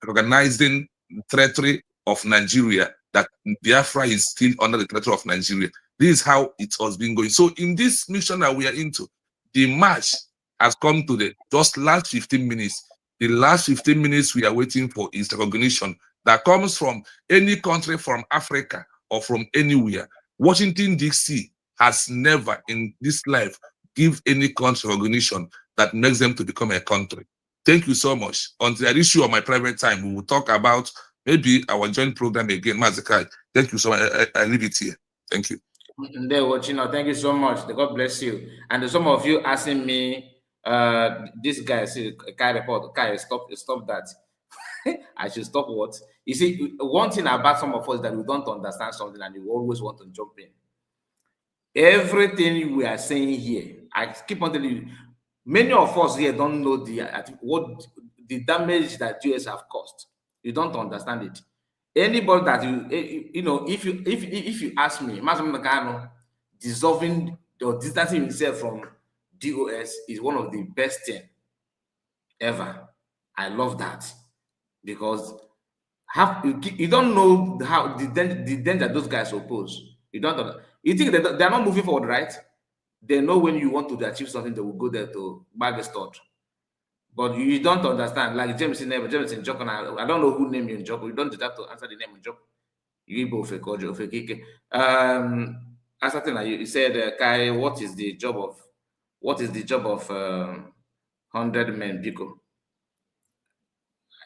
recognizing the territory of Nigeria, that Biafra is still under the territory of Nigeria. This is how it has been going. So in this mission that we are into, the march has come to the just last 15 minutes. The last 15 minutes we are waiting for is recognition that comes from any country from Africa or from anywhere. Washington, D.C. has never in this life give any country recognition that makes them to become a country. Thank you so much. Until I reach you on my private time, we will talk about maybe our joint program again. Mazi Kanu, thank you so much. I leave it here. Thank you. Thank you so much. God bless you. And some of you asking me, this guy said, stop that. I should stop what? You see, one thing about some of us that we don't understand something and we always want to jump in. Everything we are saying here, I keep on telling you, many of us here don't know the damage that US have caused. You don't understand it. Anybody that you know, if you ask me, Mazi Kanu dissolving or distancing himself from DOS is one of the best things ever. I love that because you don't know how the danger those guys oppose. You don't know. You think they're not moving forward, right? They know when you want to achieve something, they will go there to bag a start. But you don't understand. Like James in Joko, I don't know who named you in Joko. You don't have to answer the name in Joko. You both fake or fake. You said, Kai, what is the job of 100 men, Biko?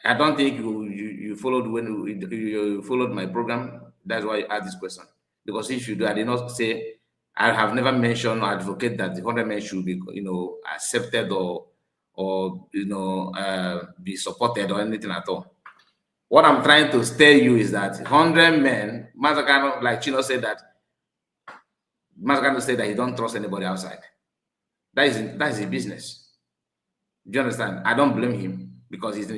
I don't think you followed when you followed my program. That's why you asked this question. Because if you do, I did not say, I have never mentioned or advocate that the 100 men should be, accepted or be supported or anything at all. What I'm trying to tell you is that 100 men, Mazi Kanu, like Chino said that, Mazi Kanu said that he don't trust anybody outside. That is his business. Do you understand? I don't blame him because he's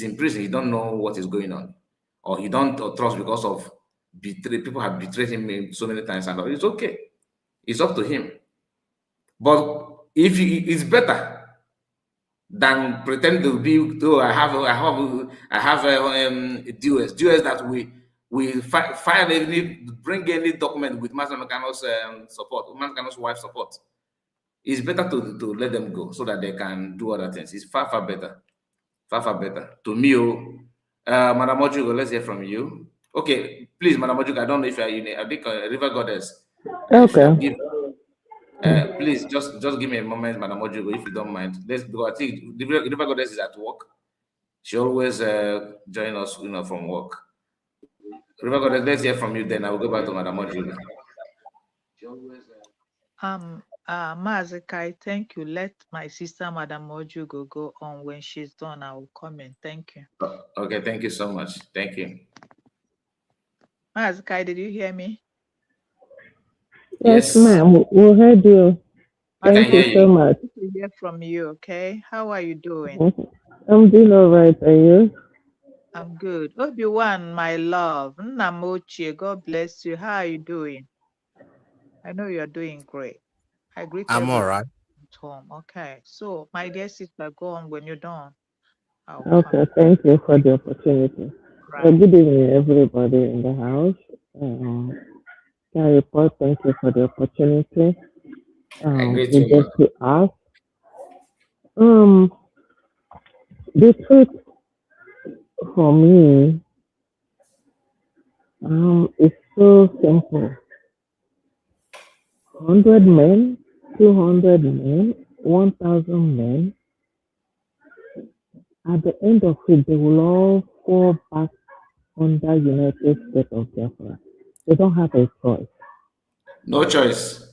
in prison. He don't know what is going on, or he don't trust because of people have betrayed him so many times, and it's okay. It's up to him. But it's better than pretend to be. Oh, I have DOS that we find any, bring any document with Mazi Kano's support, Mazi Kano's wife support. It's better to let them go so that they can do other things. It's far better. Far better. To me, Madam Ojugo, let's hear from you. Okay, please, Madam Ojugo, I don't know if you're in I think River Goddess. Okay. Please just give me a moment, Madam Ojugo, if you don't mind. Let's go. I think River Goddess is at work. She always join us, from work. River Goddess, let's hear from you. Then I will go back to Madam Ojugo. Mazi Kai, thank you. Let my sister, Madam Ojugo, go on. When she's done, I will comment. Thank you. Okay, thank you so much. Thank you. Mazi Kai, did you hear me? Yes, ma'am. We heard you. Thank you so much. To hear from you, okay? How are you doing? I'm doing all right, and you? I'm good. Obi-Wan, my love. Nnamochie, God bless you. How are you doing? I know you're doing great. I greet I'm all right. at home. Okay. So, my dear sister, go on when you're done. Okay, thank you for the opportunity. Right. Good evening, everybody in the house. Can report, thank you for the opportunity. I We get to ask. The truth for me is so simple. 100 men, 200 men, 1,000 men. At the end of it, they will all fall back under United States of Biafra. They don't have a choice. No choice.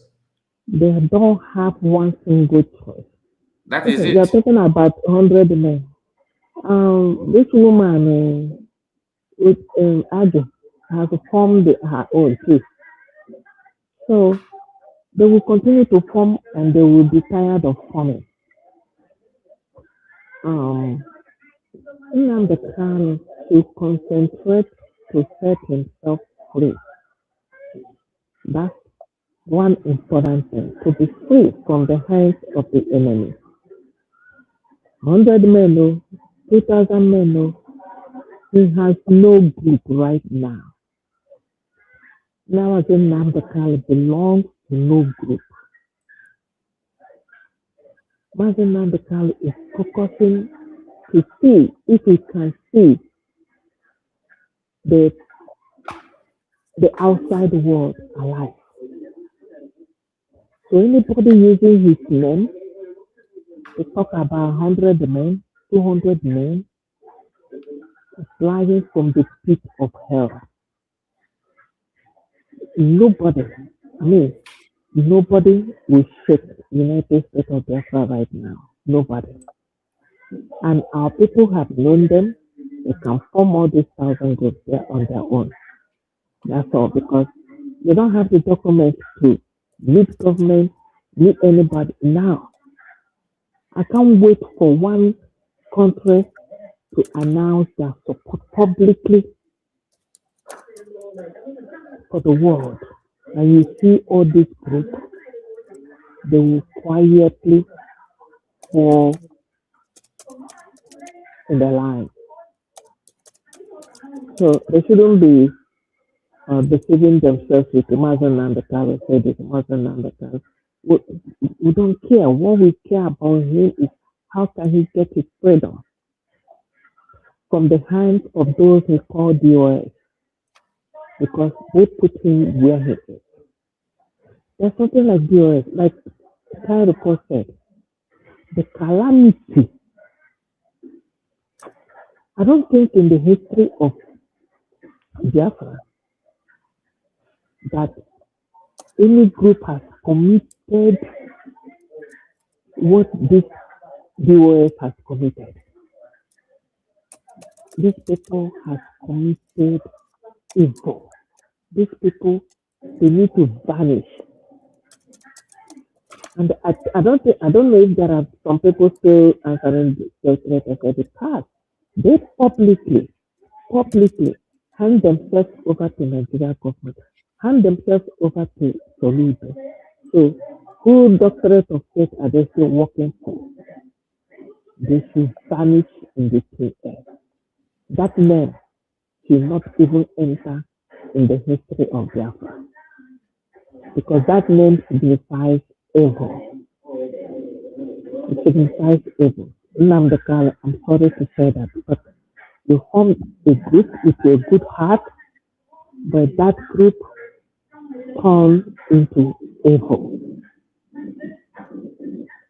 They don't have one single choice. That is it. You're talking about 100 men. This woman with Ado has formed her own too. So they will continue to form and they will be tired of forming. Nnamdi Kanu should concentrate to set himself free. That's one important thing, to be free from the hands of the enemy. 100 men, 2,000 men, he has no group right now. Now again, Nnamdi Kanu belongs to no group. Mazi Nnamdi Kanu is focusing to see if he can see the outside world alive. So anybody using his name to talk about 100 men, 200 men, flying from the pit of hell. Nobody will shake United States of Biafra right now. Nobody. And our people have known them. They can form all these 1,000 groups there on their own. That's all, because they don't have the documents to meet government, meet anybody. Now, I can't wait for one country to announce their support publicly for the world. And you see all these groups, they will quietly fall in the line. So they shouldn't be deceiving themselves with Mazi Nnamdi Kanu. Said it, Mazi Nnamdi Kanu. We don't care. What we care about him is how can he get his freedom from the hands of those he called DOS, because they put him where he is. There's something like DOS, like Kai report said, the calamity. I don't think in the history of Biafra that any group has committed what this DOS has committed. These people have committed evil. These people, they need to vanish. And I don't know if there are some people still answering the question of the past. They publicly hand themselves over to Nigeria government, hand themselves over to Solido. So, who doctorate of state are they still working for? they should vanish in the thin air. That name should not even enter in the history of Biafra because that name signifies evil. It signifies evil. Nnamdi Kanu, I'm sorry to say that, but you formed a group with a good heart, but that group turned into evil.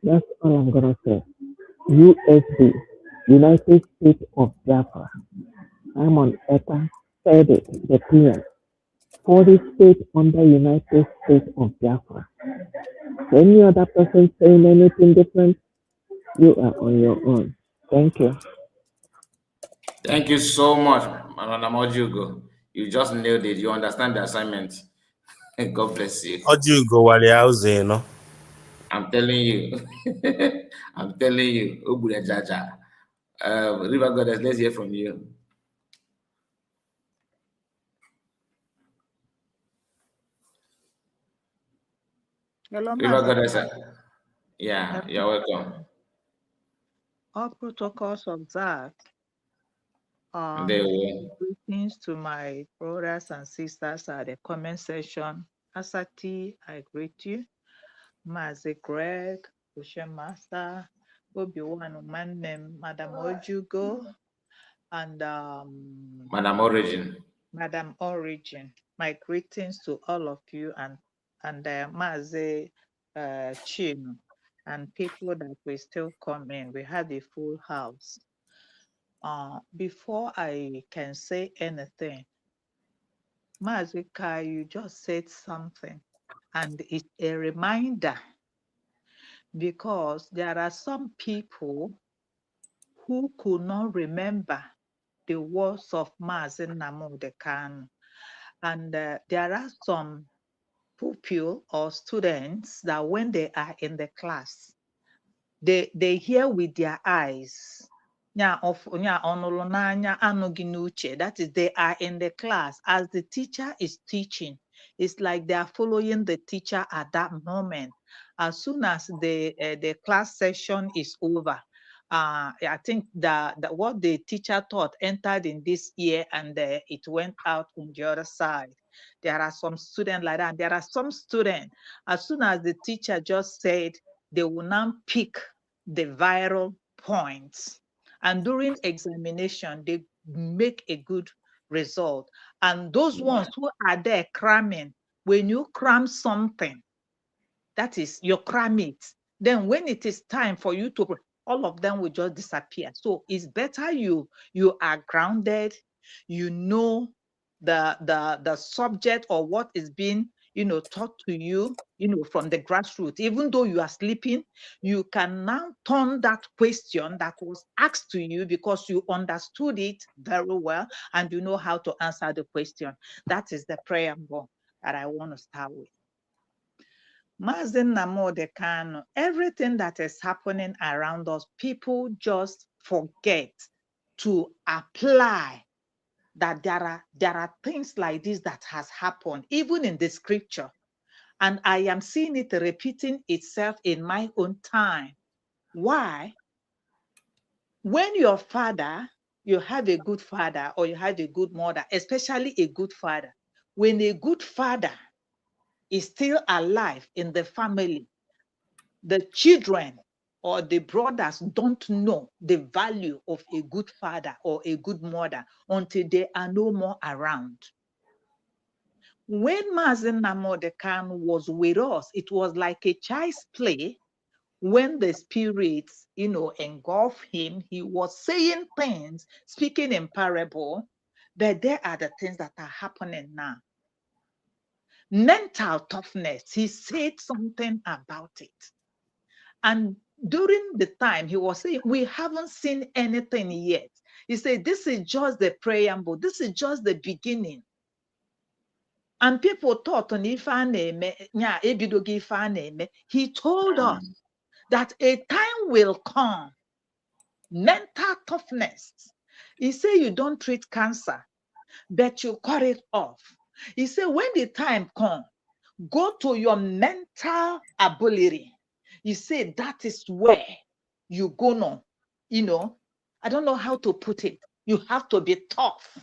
That's all I'm gonna say. USB, United States of Biafra. Simon Ekpa said it, the PM. 40 states under United States of Biafra. Any other person saying anything different, you are on your own. Thank you. Thank you so much, Madam Ojugo. You just nailed it. You understand the assignment. God bless you. Ojugo wale house, no? I'm telling you. I'm telling you. Obuya Jaja. River Goddess, let's hear from you. Hello, River Mazi. Goddess. Yeah, you're welcome. All protocols observed. There we go. Greetings to my brothers and sisters at the comment section. Asati, I greet you. Mazi Greg, Ocean Master, Obi-Wan Umanem, Madam Ojugo, and Madam Origin. Madam Origin. My greetings to all of you and Mazi Chin and people that will still come in. We have a full house. Before I can say anything, Mazi Kai, you just said something, and it's a reminder because there are some people who could not remember the words of Mazi Nnamdi Kanu, and there are some pupils or students that when they are in the class, they hear with their eyes. That is, they are in the class as the teacher is teaching. It's like they are following the teacher at that moment. As soon as the class session is over, I think that what the teacher taught entered in this ear and it went out on the other side. There are some students like that. There are some students, as soon as the teacher just said, they will now pick the viral points. And during examination, they make a good result. And those ones who are there cramming, when you cram something, that is, you cram it. Then when it is time for you to, all of them will just disappear. So it's better you are grounded, you know the subject or what is being taught to you, from the grassroots. Even though you are sleeping, you can now turn that question that was asked to you because you understood it very well and you know how to answer the question. That is the preamble that I want to start with. Mazi Nnamdi Kanu, everything that is happening around us, people just forget to apply that there are things like this that has happened, even in the scripture. And I am seeing it repeating itself in my own time. Why? When your father, you have a good father or you have a good mother, especially a good father, when a good father is still alive in the family, the children or the brothers don't know the value of a good father or a good mother until they are no more around. When Mazi Nnamdi Kanu was with us, it was like a child's play. When the spirits, engulf him, he was saying things, speaking in parable, but there are the things that are happening now. Mental toughness, he said something about it. And during the time he was saying, we haven't seen anything yet. He said, this is just the preamble. This is just the beginning. And people thought on he told us that a time will come. Mental toughness. He said, you don't treat cancer, but you cut it off. He said, when the time comes, go to your mental ability. He said, that is where you're gonna I don't know how to put it. You have to be tough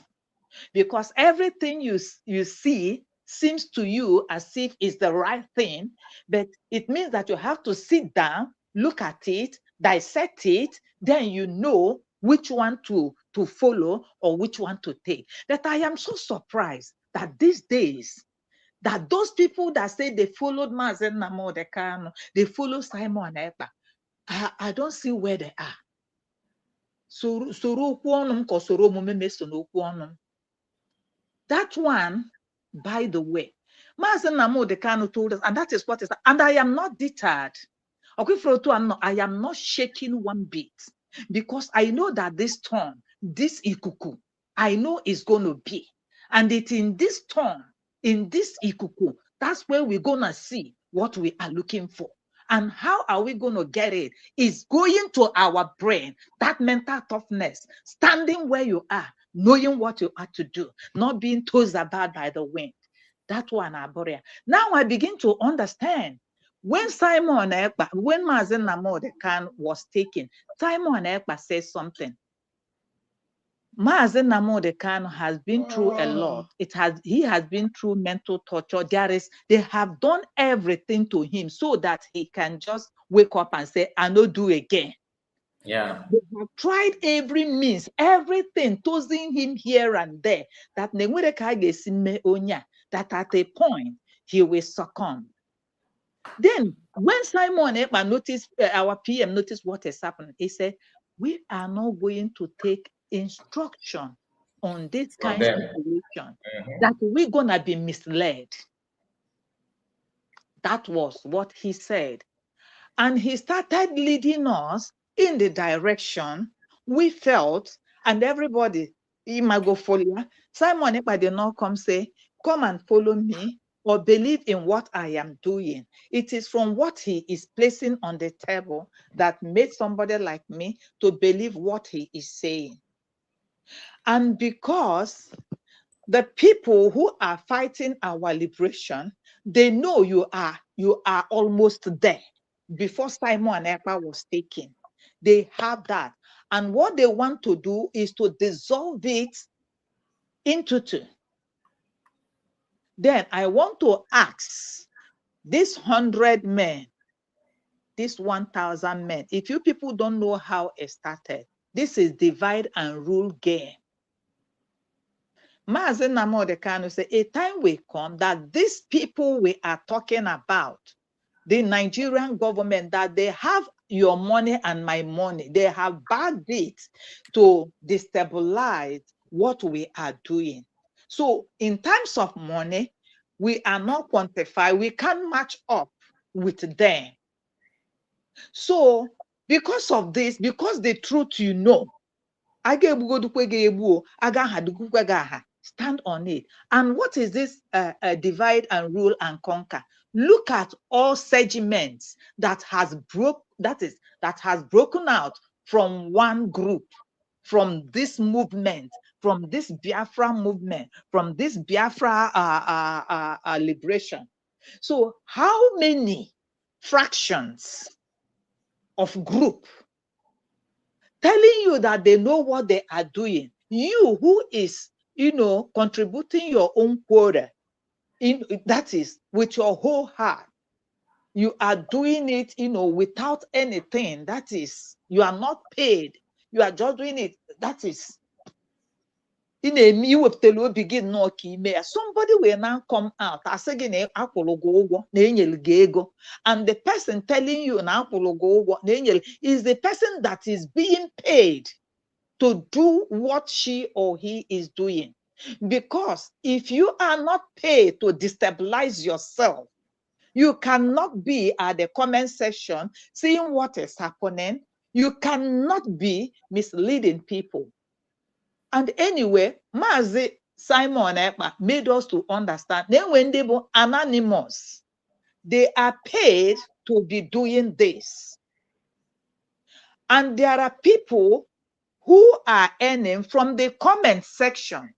because everything you see seems to you as if it's the right thing, but it means that you have to sit down, look at it, dissect it, then you know which one to follow or which one to take. But I am so surprised that these days, that those people that say they followed Mazi Kanu, they follow Simon Ekpa, I don't see where they are. That one, by the way, Mazi Kanu told us, and that is what is, and I am not deterred. I am not shaking one bit because I know that this storm, this ikuku, I know is going to be. And it in this storm, in this ikuku, that's where we're going to see what we are looking for. And how are we going to get it? Is going to our brain, that mental toughness, standing where you are, knowing what you are to do, not being tossed about by the wind. That one, Aboria. Now I begin to understand. When Simon Ekpa, when Mazi Kanu was taken, Simon Ekpa says something. Mazi Kanu has been through a lot. He has been through mental torture. They have done everything to him so that he can just wake up and say, I no do again. Yeah. They have tried every means, everything, tossing him here and there, that at a point he will succumb. Then, when Simon Ekpa noticed, our PM noticed what has happened, he said, we are not going to take instruction on this kind of situation, that we're going to be misled. That was what he said. And he started leading us in the direction we felt, and everybody, Imagofolia, Simon Ekpa did not come say, come and follow me, or believe in what I am doing. It is from what he is placing on the table that made somebody like me to believe what he is saying. And because the people who are fighting our liberation, they know you are almost there. Before Simon Ekpa was taken, they have that. And what they want to do is to dissolve it into two. Then I want to ask these 100 men, these 1,000 men, if you people don't know how it started, this is divide and rule game. Mazi Kanu said, a time will come that these people we are talking about, the Nigerian government, that they have your money and my money, they have bagged it to destabilize what we are doing. So in terms of money, we are not quantified, we can't match up with them. So because of this, because the truth you know, stand on it. And what is this divide and rule and conquer? Look at all segments that has broken out from one group, from this movement, from this Biafra movement, from this Biafra liberation. So how many fractions of group telling you that they know what they are doing? You who is, contributing your own quota, that is with your whole heart, you are doing it, without anything. That is, you are not paid. You are just doing it. That is, somebody will now come out and the person telling you is the person that is being paid to do what she or he is doing. Because if you are not paid to destabilize yourself, you cannot be at the comment section seeing what is happening. You cannot be misleading people. And anyway, Mazi Simon Ekpa made us to understand that when they were anonymous, they are paid to be doing this. And there are people who are earning from the comment section.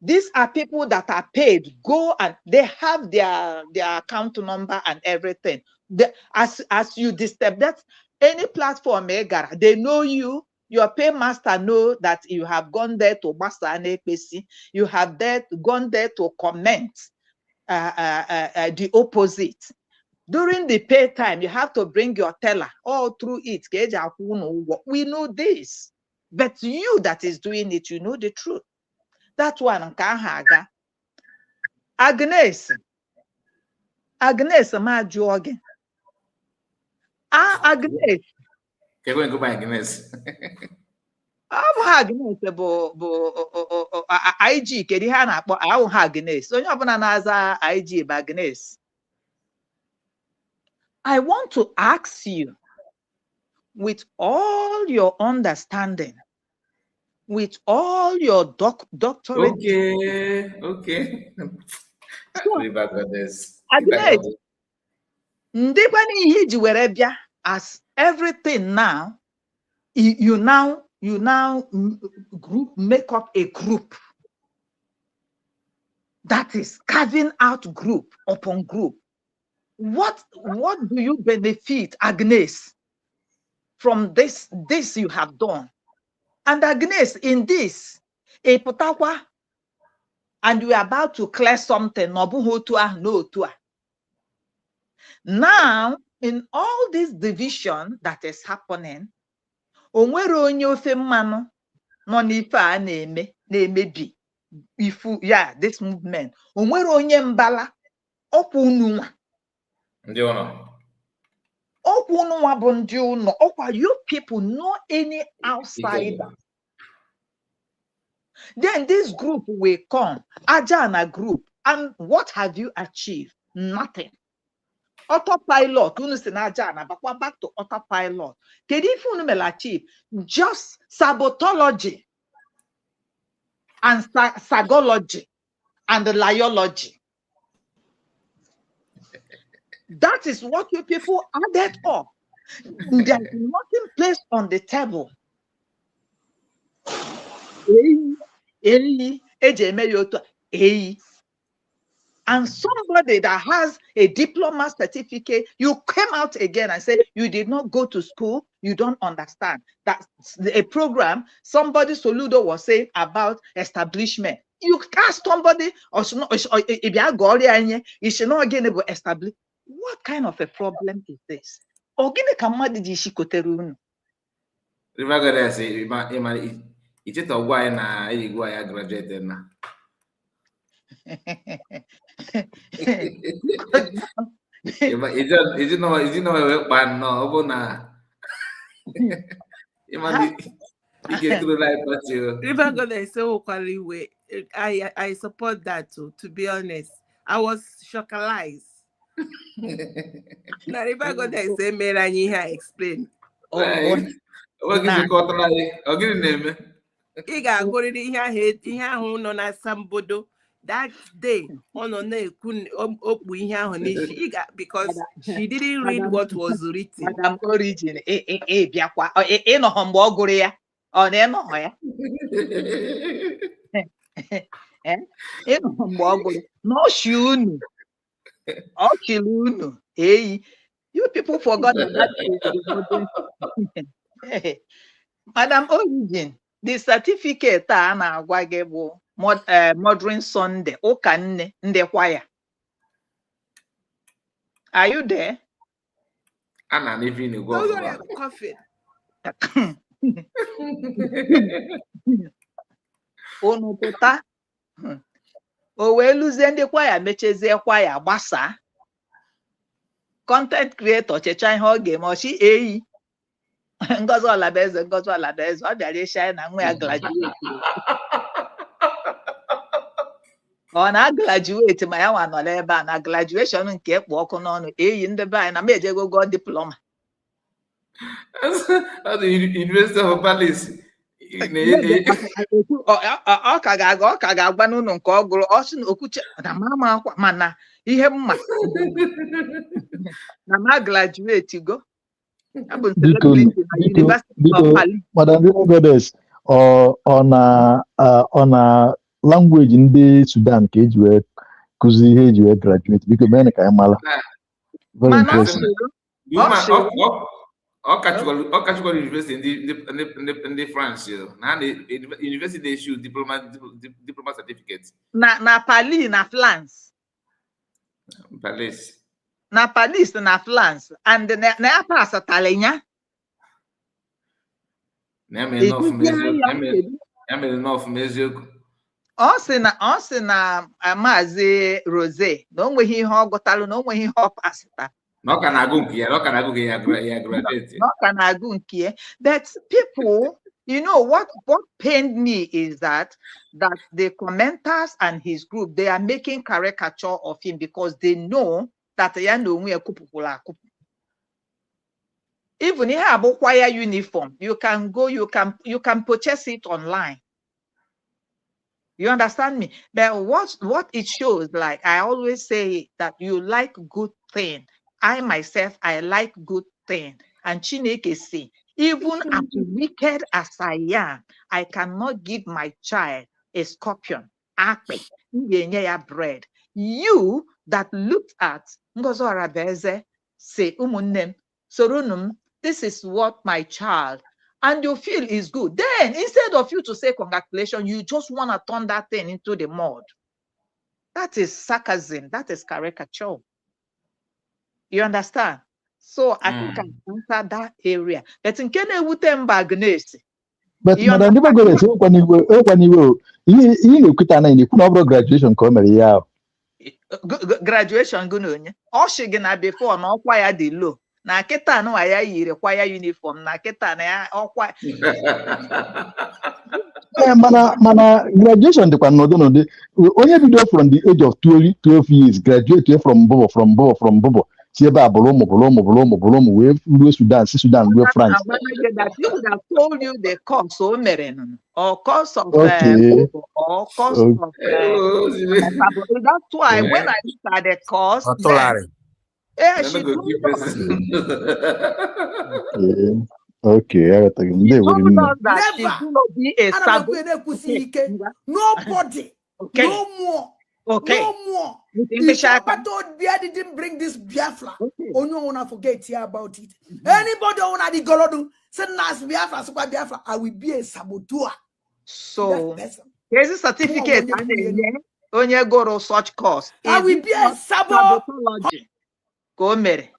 These are people that are paid, go and they have their account number and everything. As you disturb that, Any platform, they know you. Your paymaster know that you have gone there to master an APC. You have gone there to comment the opposite. During the pay time, you have to bring your teller all through it. We know this. But you that is doing it, you know the truth. That one, Agnes, ma jogging. Agnes. Okay, go and go by Agnes. Agnes IG kedu ihe a na-akpọ ahụha Agnes onye ọbụla na-aza IG bụ Agnes. I want to ask you, with all your understanding, with all your doctorate. Okay. Agnes, ndekwana ihe ji were bịa as everything now. You now make up a group that is carving out group upon group. What do you benefit, Agnes, from this you have done? And Agnes, in this, a potawa, and you are about to clear something. Now, in all this division that is happening, onwere onye ofe mmanụ nọ n'ife a na-emebi this movement. Onwere onye mbala ọkwa unu nwa. Ndị ụnọ. Ọkwa unu nwa bụ ndị ụnọ. Ọkwa you people know any outsider. Then this group will come, Ajana group, and what have you achieved? Nothing. Autopilot, back to autopilot. Kedifun achieve just sabotology and sagology and liology. That is what you people added up. There's nothing placed on the table. And somebody that has a diploma certificate, you came out again and said you did not go to school, you don't understand. That's a program somebody Soludo was saying about establishment. You ask somebody, if you are Gorian, you should not again able to establish. What kind of a problem is this? Ogine kamadi jishikoterunu. Remember say it's a why na I graduated na. Is it no ban no obona. You get through life but you. River God is so way. I support that too, to be honest. I was shockalized. Now River God is say me explain. What is the call like? I'll give name. Ị ga-agụrịrị ihe ahụ nọ na Sambodo that day ọ nọ na-ekwu okpu ihe ahụ n'isi because she didn't read what was written. Madam Origin bịakwa ịnọghọ mgbe ọ gụrụ ya ọ na-enọghọ ya ịnọghọ mgbe ọ gụrụ n'ọchị unu ọchịrị unu eyi you people forgot that. Madam Origin, the certificate a na-agwa gị bụ Modern Sunday ụka nne ndị kwaya. Are you there? Ana living in go. Unu pụta o wee lụzie ndị kwaya mechezie kwaya gbasaa. Content creator checha ihe ọ ga-eme ọchị eyi Ngozi Olabeze ọ bịara ịsha na nwa ya graduate. Ọ na-graduate ma ya nwa nọ n'ebe a na graduation nke ekpo ọkụ n'ọnụ eyi ndị be anyị na m ejego go diploma. At the University of Palace. Ọ ka ga-agwa n'ụlọ nke ọ gụrụ ọ sị na okwuche na mama akwa mana ihe mma na ma graduate go. Madam Goddess, on a language ndị Sudan ka eji wee kụzi ihe eji wee graduate biko mee ka anyị mara. Very impressive. All category university in the France, you know. Now the university they issue diploma certificates. Na Paris na France. Paris. Na Paris na France. And na pass Talenya. Ọ sị na Mazi Rose na o nweghị ihe ọ gụtalụ na o nweghị ihe ọ pasịta. No can agụ nke ya graduate. No can agụ nke ya. But people, you know what pained me is that the commenters and his group, they are making caricature of him because they know that ya na onwe ekupụkwala akụpụ. Even if you have a choir uniform, you can go, you can purchase it online. You understand me? But what it shows, like I always say, that you like good thing. I myself, I like good thing. And Chineke say, even as wicked as I am, I cannot give my child a scorpion, akpe, bread. You that looked at Ngozo Arabeze say, umunnem, sorunum, this is what my child, and you feel is good. Then instead of you to say congratulations, you just want to turn that thing into the mud. That is sarcasm. That is caricature. You understand? So I think I answered that area. But in Kenya, we but Madam Dibagore, you graduation come graduation gunonya. All she gonna before no choir the low. Na kita no aya yire choir uniform. Na kita na okwa. Mana graduation the no only video from the age of 12 years graduate from Bobo. Bolomo, we Sudan, we France. That you would have told you the course or course of okay. Or course of that's why when I started course, she okay. I told us that she's going to be a sabotage. Nobody, no more. Okay. No more. If Sabotage didn't bring this Biafra, only wanna forget here about it. Anybody wanna the Golodu, send us Biafra, super Biafra, I will be a saboteur. So here's a certificate on your go to such course. I will be a sabotology. Go Mary.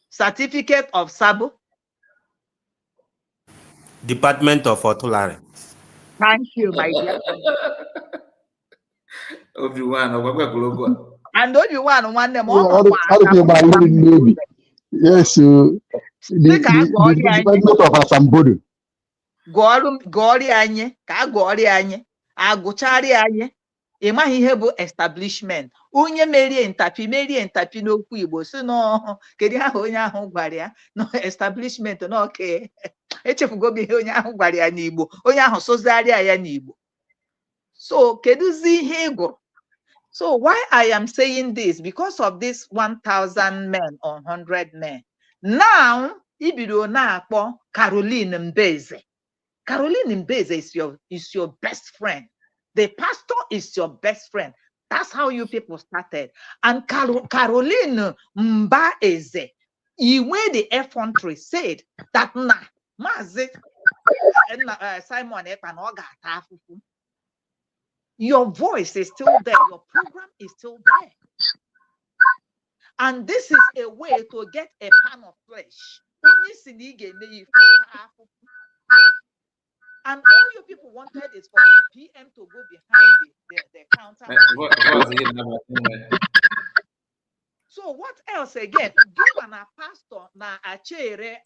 Certificate of Sabo. Department of Tolerance. Thank you, my dear. And Obi-Wan one them all. Yes, the Department of Assembled. Gori anye, ka gori anye, aguchari anye. Ima ihe bụ establishment. Onye merie ntapi n'okwu Igbo si no kedu ahụ onye ahụ gwara ya no establishment no okay. Echefugo m ihe onye ahụ gwara ya n'Igbo. Onye ahụ sozarịa ya n'Igbo. So keduzi ihe ịgụrụ. So why I am saying this, because of this 1,000 men or 100 men. Now, ibido na-akpọ Caroline Mbeze. Caroline Mbeze is your best friend. The pastor is your best friend. That's how you people started. And Caroline Mbeze, when the effrontery said that Mazi Simon Ekpa no gata afufu. Your voice is still there. Your program is still there. And this is a way to get a pound of flesh. And all you people wanted is for PM to go behind the counter. So what else again? Give an pastor na a chere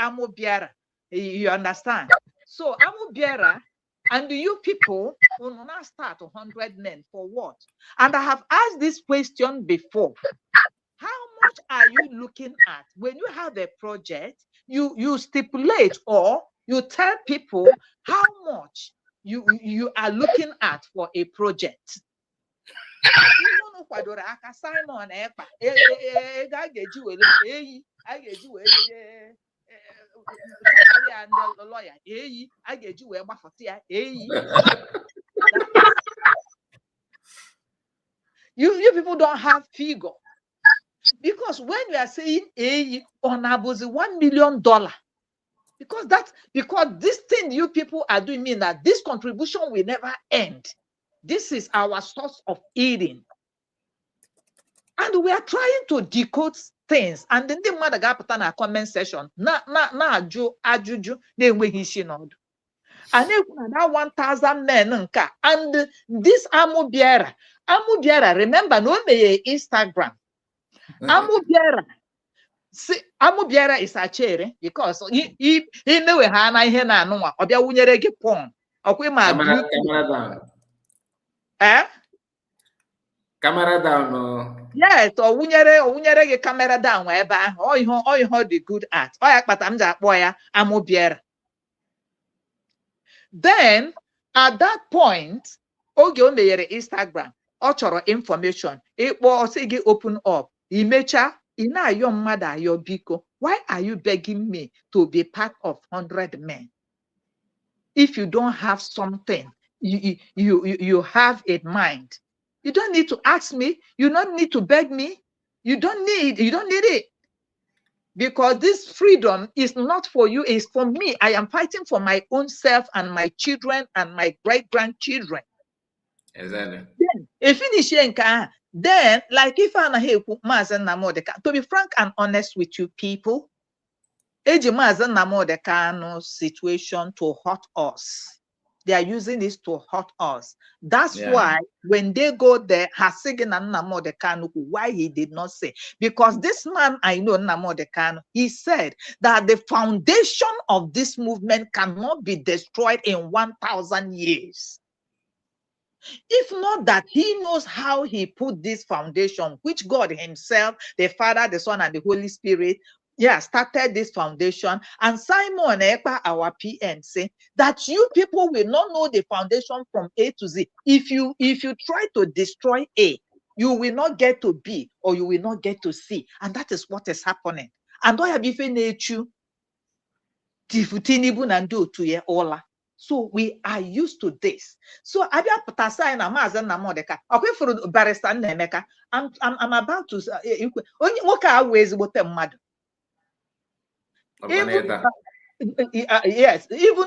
amobiara. You understand? So amobiara. And you people will not start 100 men for what? And I have asked this question before. How much are you looking at when you have a project? You stipulate or you tell people how much you are looking at for a project. Simon Ekpa, and the lawyer, I get you you people don't have figure. Because when you are saying a on $1 million, because this thing you people are doing mean that this contribution will never end. This is our source of eating. And we are trying to decode things. And then the mother got put on a comment section. Na ajuju na-enweghị isi n'ọdụ. And that 1,000 men nka. And this Amubiera, remember, no me Instagram. Amubiera is a chere because he know ha na ihe na anụnwa ọbịa wunyere gị pọn ọkwa ma camera down. Yes, or wunyere gị camera down ebe ahụ ọ ihe dị good at ọ ya kpata m ji akpọ ya Amubiera. Then at that point oge o meghere Instagram ọ chọrọ information ịkpọ ọsị gị open up imecha ị na-ayọ mmadụ ayọ biko, why are you begging me to be part of 100 men if you don't have something you have in mind? You don't need to ask me, you don't need to beg me, you don't need it, because this freedom is not for you, it's for me. I am fighting for my own self and my children and my great-grandchildren. Exactly. Then if finish then, like if to be frank and honest with you people, situation to hurt us. They are using this to hurt us. That's why when they go there, why he did not say. Because this man, I know, Kanu, he said that the foundation of this movement cannot be destroyed in 1,000 years. If not that he knows how he put this foundation, which God himself, the Father, the Son, and the Holy Spirit, started this foundation. And Simon Ekpa, our PM, say that you people will not know the foundation from A to Z. If you try to destroy A, you will not get to B, or you will not get to C. And that is what is happening. And I have even you to Ola. So we are used to this. So Abia Patasa na Mazi Nneka. Okay, for Barrister Nneka, I'm about to only what ways with the mother. Yes, even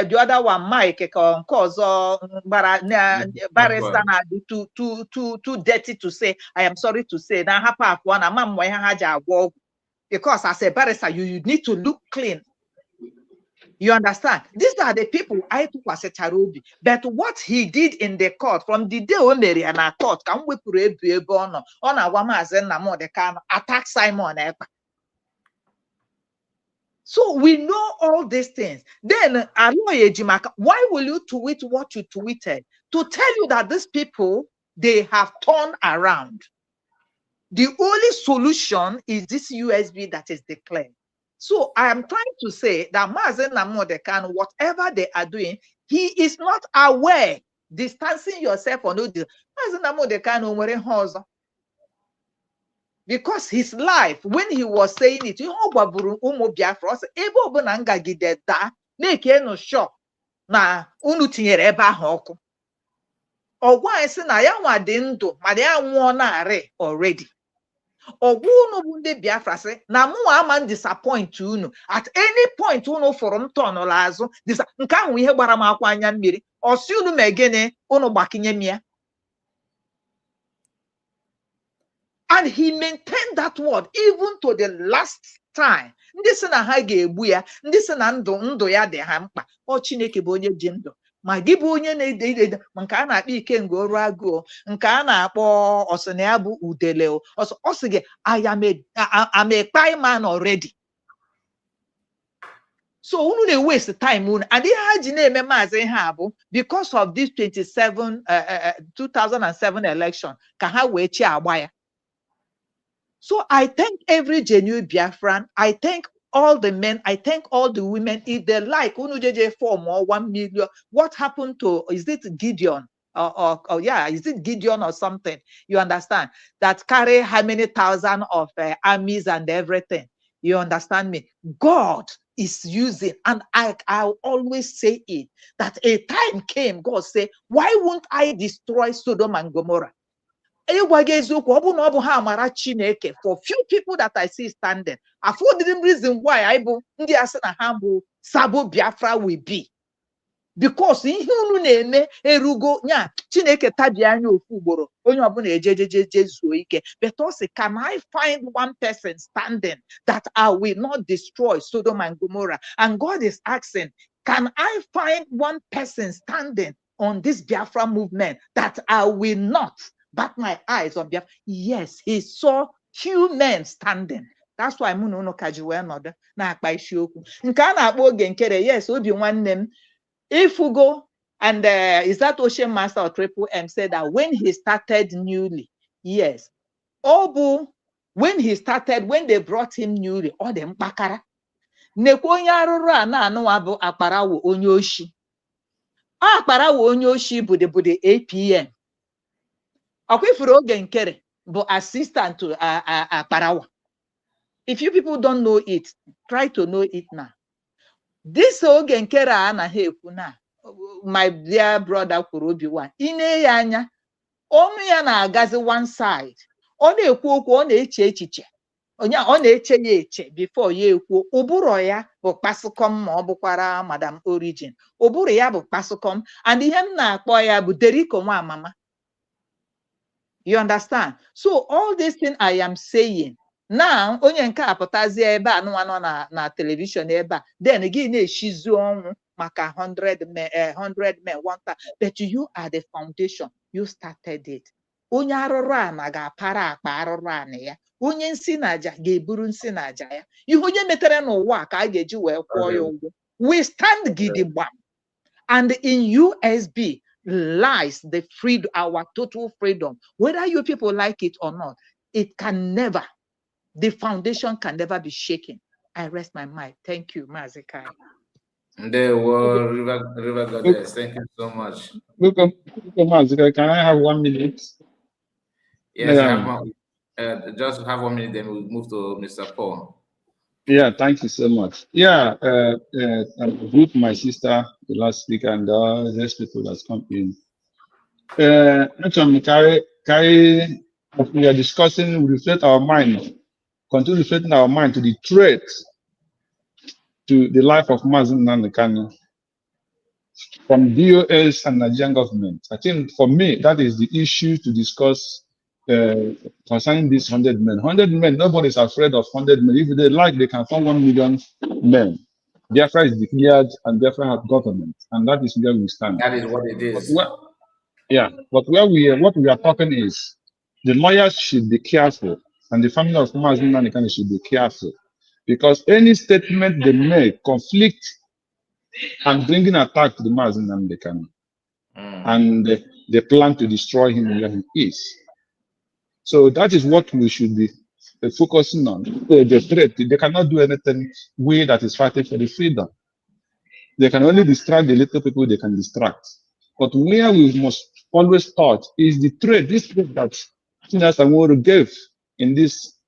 the other one, Mike, cause Barrister too dirty to say. I am sorry to say that because as a barrister, you need to look clean. You understand? These are the people I took as a charubi. But what he did in the court, from the day when Mary and our court, can we pray on our Mazi Nneka attack Simon Ekpa. So we know all these things. Then, why will you tweet what you tweeted? To tell you that these people, they have turned around. The only solution is this USB that is declared. So I am trying to say that Mazi Nneka, whatever they are doing, he is not aware. Distancing yourself or no, Mazi Nneka, because his life, when he was saying it, no shock. Na unu tinyere ebe ahụ ọkụ. Ọgwa isi na ya nwa dị ndụ ma ya nwụọ narị already. Ọgwa unu bụ ndị Biafra sị na mụ ama disappoint unu at any point unu fọrọ m tọnụla azụ nke ahụ ihe gbara m akwa anya mmiri ọsị unu megene unu gbakinye m ya. And he maintained that word even to the last time. Ndị sị na ha ga-egbu ya, ndị sị na ndụ ya dị ha mkpa. Ọ Chineke bụ onye ji ndụ. Ma gị bụ onye na-ede nke a na-akpọ Ikenga Oru Agụụ, nke a na-akpọ ọsị na ya bụ Udele. Ọ sị gị, I am a pie man already. So unu na-waste time unu. And ihe ha ji na-eme maazị ha bụ because of this 2007 election ka ha wee chi agba ya. So I thank every genuine Biafran. I thank all the men. I thank all the women. If they like, UNUJJ form or 1 million. What happened to, is it Gideon? Is it Gideon or something? You understand? That carry how many thousand of armies and everything. You understand me? God is using, and I always say it, that a time came, God said, why won't I destroy Sodom and Gomorrah? ịgwa gị eziokwu ọ bụ na ọ bụ ha amara Chineke for few people that I see standing affording reason why I bụ ndị a sị na ha bụ Sabo Biafra will be because ihe unu na-eme erugo nya Chineke tabi anya ofu ugboro onye ọbụla ejejeje zuo ike but also can I find one person standing that I will not destroy Sodom and Gomorrah, and God is asking, can I find one person standing on this Biafra movement that I will not bat my eyes on Biafra? Yes, he saw few men standing. That's why mụ na unu ka ji wee nọdụ na-akpa isiokwu nke a na-akpọ oge nkere. Yes, obi nwanne m ifugo. And is that Ocean Master or Triple M said that when he started newly, yes, Obu, when he started, when they brought him newly, all them bakara. Nekwo onye arụrụ a na-anụwa bụ akparawo onye oshi. Akparawo onye oshi bụ the APM. Akwifuru oge nkere bụ assistant to akparawa. If you people don't know it, try to know it now. This oge nkere a na ha ekwu na my dear brother kwuru obi one. Ine ya anya, ọnụ ya na-agazi one side. Ọ na-ekwu okwu, ọ na-eche echiche. Onya ọ na-eche ya eche before ya ekwu. Ụbụrụ ya bụ kpasụkọm ma ọ bụkwara Madam Origin. Ụbụrụ ya bụ kpasụkọm, and ihe m na-akpọ ya bụ Deriko nwa mama. You understand? So all these things I am saying now, onye nke apụtazi ebe a nụwa nọ na television ebe a, then gị na-eshizu ọnwụ maka 100 men, 1,000. But you are the foundation. You started it. Onye arụrụ ana ga-apara akpa arụrụ ana ya. Onye nsị na-aja ga-eburu nsị na-aja ya. Ihe onye metere n'ụwa ka a ga-eji wee kwụọ ya ụgwọ. We stand gidigba. And in USB lies the freedom, our total freedom. Whether you people like it or not, it can never, the foundation can never be shaken. I rest my mind. Thank you, Mazi Kanu. There were River Goddess. Thank you so much. Welcome, Mazi Kanu. Can I have 1 minute? Yes, just have 1 minute, then we'll move to Mr. Paul. Yeah, thank you so much. Yeah, I'm with my sister, the last speaker, and all those people that's come in. We are discussing, we reflect our mind, continue reflecting our mind to the threat to the life of Mazi Kanu from DOS and Nigerian government. I think for me, that is the issue to discuss concerning these 100 men. 100 men, nobody's afraid of 100 men. If they like, they can find 1 million men. Biafra is declared and Biafra has government, and that is where we stand. That is what it is. But what we are talking is the lawyers should be careful, and the family of Mazi Kanu should be careful, because any statement they make conflict and bringing attack to the Mazi Kanu, and they plan to destroy him where he is. So that is what we should be focusing on. The threat, they cannot do anything way that is fighting for the freedom. They can only distract the little people they can distract. But where we must always start is the threat, this threat that Chinas Amoro gave in this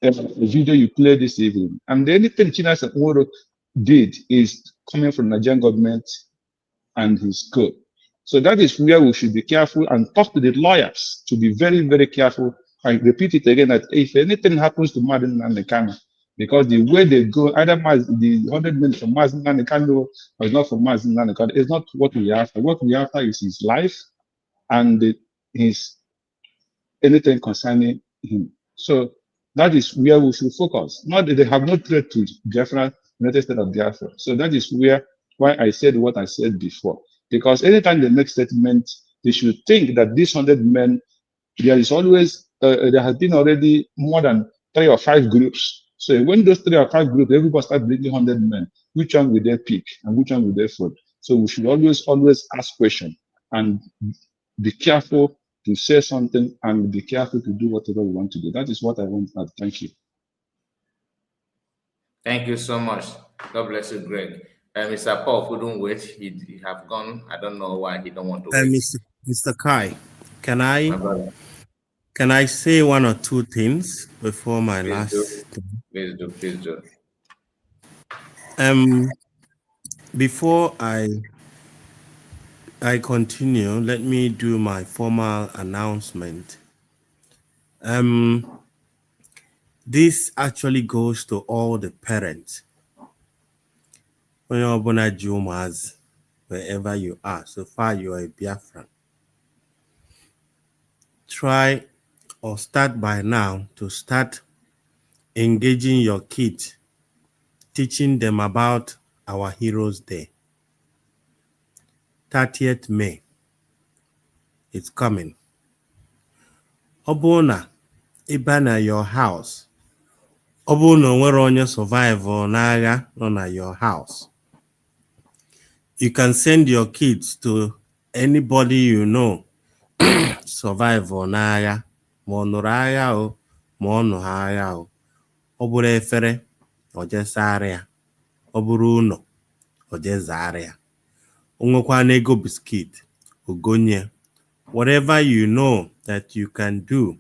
video you played this evening. And anything Chinas Amoro did is coming from the Nigerian government and his code. So that is where we should be careful and talk to the lawyers to be very, very careful. I repeat it again, that if anything happens to Mazi Kanu, because the way they go, either the 100 men from Mazi Kanu or not from Mazi Kanu, it's not what we are after. What we are after is his life and his anything concerning him. So that is where we should focus. Not that they have no threat to Biafra, United States of Biafra. So that is why I said what I said before. Because anytime they make statement, they should think that these 100 men, there is always, there has been already more than 3 or 5 groups. So when those 3 or 5 groups, everybody start bringing 100 men, which one will they pick and which one will they vote? So we should always ask questions and be careful to say something and be careful to do whatever we want to do. That is what I want to add. Thank you. Thank you so much. God bless you, Greg. Mr. Paul couldn't wait. He have gone. I don't know why he don't want to wait. Mr. Kai, can I say 1 or 2 things before my Please do. Before I continue, let me do my formal announcement. This actually goes to all the parents. Wherever you are, so far you are a Biafran. Try or start by now to start engaging your kids, teaching them about our Heroes Day. 30th May, it's coming. Obona, Ibana, your house. Obona, where on your survival, Naga, on your house. You can send your kids to anybody you know, survival, Naga, Monoraga, o Monohaga, o Obure Fere, or just area, Oburuno, or just area. Nego biscuit, Ugonye, whatever you know that you can do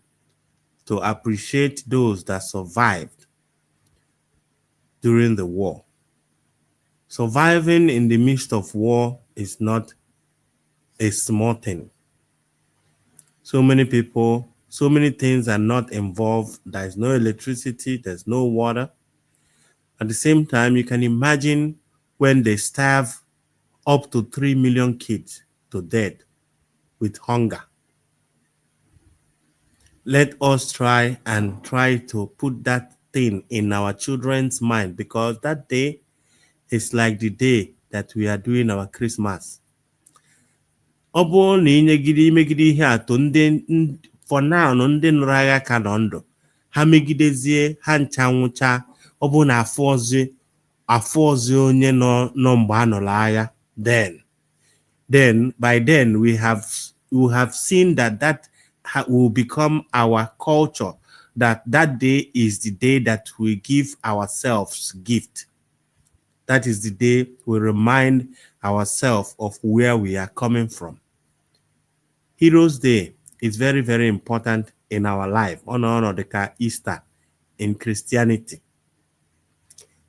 to appreciate those that survived during the war. Surviving in the midst of war is not a small thing. So many people, so many things are not involved. There's no electricity, there's no water. At the same time, you can imagine when they starve up to 3 million kids to death with hunger. Let us try to put that thing in our children's mind, because that day is like the day that we are doing our Christmas. Obo na imegide ihe atụ ndị for now no ndị nụrụ agha ka nọ ndụ ha megidezie ha ncha nwụcha ọbụ na afọ ọzọ onye nọ mgbe a nọrọ agha. Then by then we have seen that will become our culture, that day is the day that we give ourselves gift. That is the day we remind ourselves of where we are coming from. Heroes Day is very, very important in our life, on the Easter in Christianity.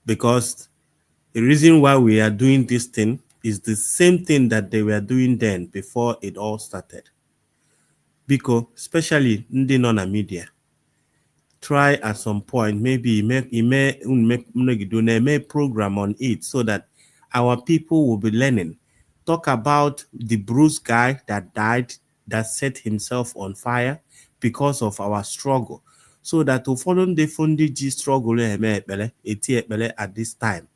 Because the reason why we are doing this thing is the same thing that they were doing then before it all started. Because especially ndị nọ na media, try at some point maybe make a program on it so that our people will be learning. Talk about the Bruce guy that died, that set himself on fire because of our struggle, so that to follow the Fundi G struggle at this time.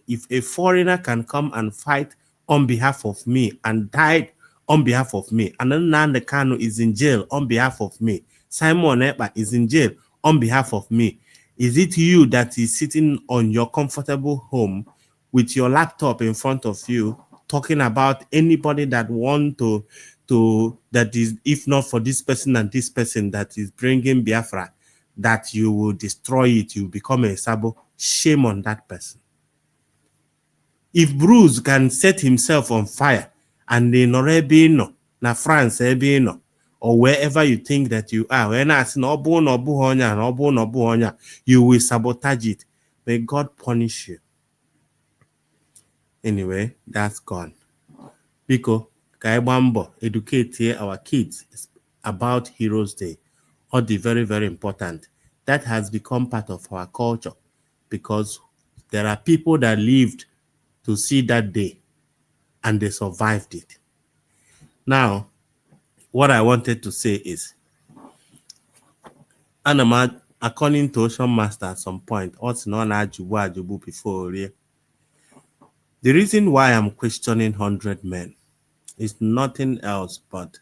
If a foreigner can come and fight on behalf of me and died on behalf of me, and then Nneka Kanu is in jail on behalf of me, Simon Ekpa is in jail on behalf of me, is it you that is sitting on your comfortable home with your laptop in front of you talking about anybody that want to that is, if not for this person and this person that is bringing Biafra, that you will destroy it, you become a Sabo? Shame on that person. If Bruce can set himself on fire and in Orebino, na France, Ebino, or wherever you think that you are, you will sabotage it. May God punish you. Anyway, that's gone. Because Kaibambo educate our kids about Heroes Day, or the very, very important. That has become part of our culture, because there are people that lived to see that day and they survived it. Now, what I wanted to say is, according to Ocean Master at some point, also known as Ajubu before, the reason why I'm questioning 100 men is nothing else but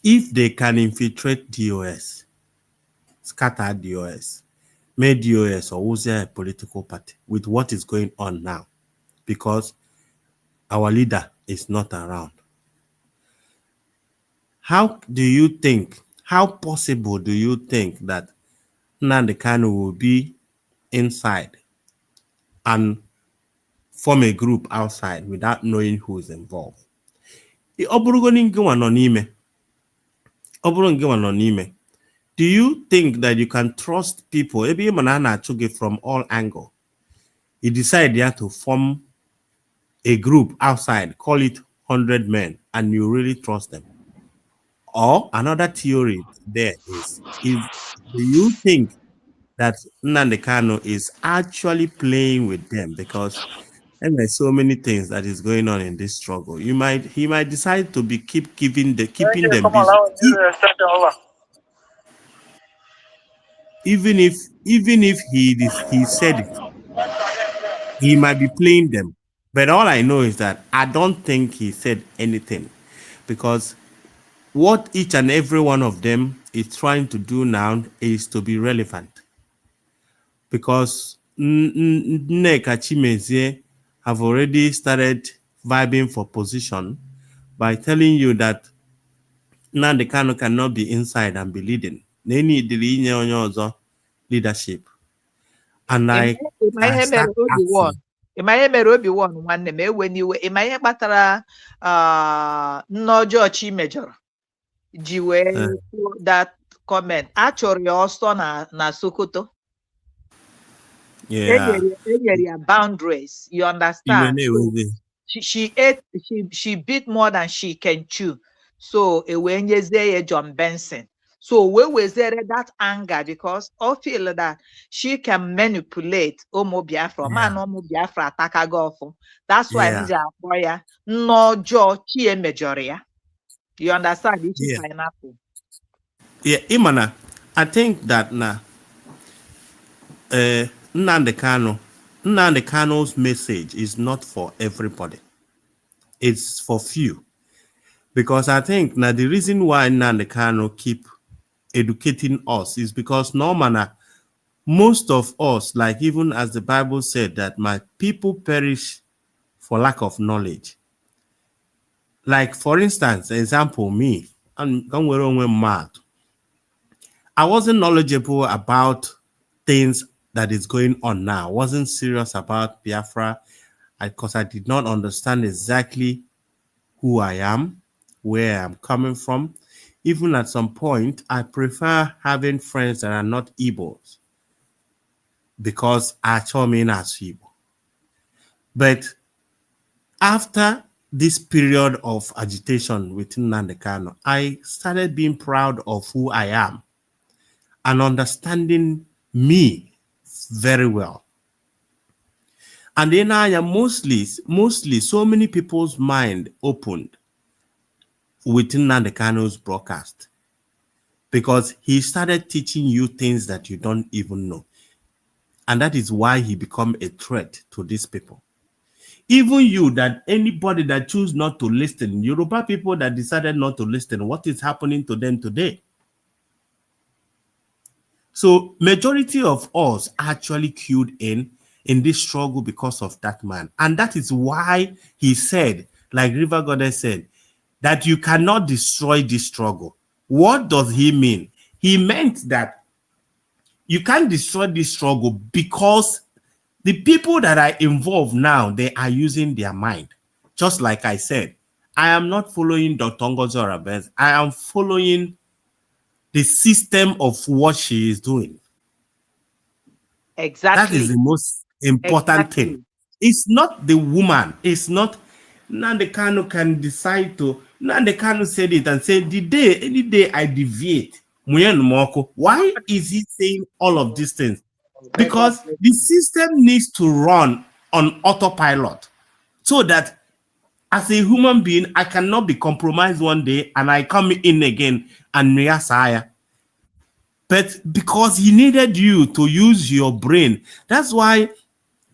if they can infiltrate DOS, scatter DOS, make DOS or use a political party with what is going on now, because our leader is not around. How possible do you think that Nneka Kanu will be inside and form a group outside without knowing who is involved? Do you think that you can trust people? From all angles. You decide to form a group outside, call it 100 men and you really trust them? Or another theory there is do you think that Nnamdi Kanu is actually playing with them? Because and there's so many things that is going on in this struggle. He might decide to keeping them busy. Even if he said it, he might be playing them. But all I know is that I don't think he said anything, because what each and every one of them is trying to do now is to be relevant. Because Nneka Chimezie have already started vibing for position by telling you that Nnamdi Kanu cannot be inside and be leading. They need the leadership. And I start asking. Ịma mere obi won nwanne m ewe n'iwe. Ịma ihe kpatara nne ọjọọ chi mejọrọ ji wee that comment. Achọrọ ya ọsọ na Sokoto. Yeah. Area boundaries. You understand? She beat more than she can chew. So ewenyezie John Benson. So we wezere that anger because I feel that she can manipulate Omo Biafra. Man Omo Biafra ataka go. That's why Nja Boya no jo chie majoria. You understand? This is pineapple. Yeah, Imana, I think that Nnamdi Kanu's message is not for everybody. It's for few. Because I think now the reason why Nnamdi Kanu keep educating us is because normally most of us, like even as the Bible said that my people perish for lack of knowledge. Like for instance, example me, I wasn't knowledgeable about things that is going on now. I wasn't serious about Biafra because I did not understand exactly who I am, where I'm coming from. Even at some point, I prefer having friends that are not Igbos because I told me as Igbo. But after this period of agitation within Nnamdi Kanu, I started being proud of who I am and understanding me very well. And then I am mostly so many people's mind opened within Nnamdi Kanu's broadcast, because he started teaching you things that you don't even know. And that is why he become a threat to these people. Even you, that anybody that choose not to listen, Yoruba people that decided not to listen, what is happening to them today? So majority of us actually queued in this struggle because of that man. And that is why he said, like River Goddess said, that you cannot destroy this struggle. What does he mean? He meant that you can't destroy this struggle because the people that are involved now, they are using their mind. Just like I said, I am not following Dr. Ngozi Oravez. I am following the system of what she is doing. Exactly. That is the most important thing. It's not the woman. It's not Nnamdi Kanu can decide to. Nnamdi Kanu said it and said, any day I deviate, why is he saying all of these things? Because the system needs to run on autopilot so that as a human being, I cannot be compromised one day and I come in again and reassire. But because he needed you to use your brain, that's why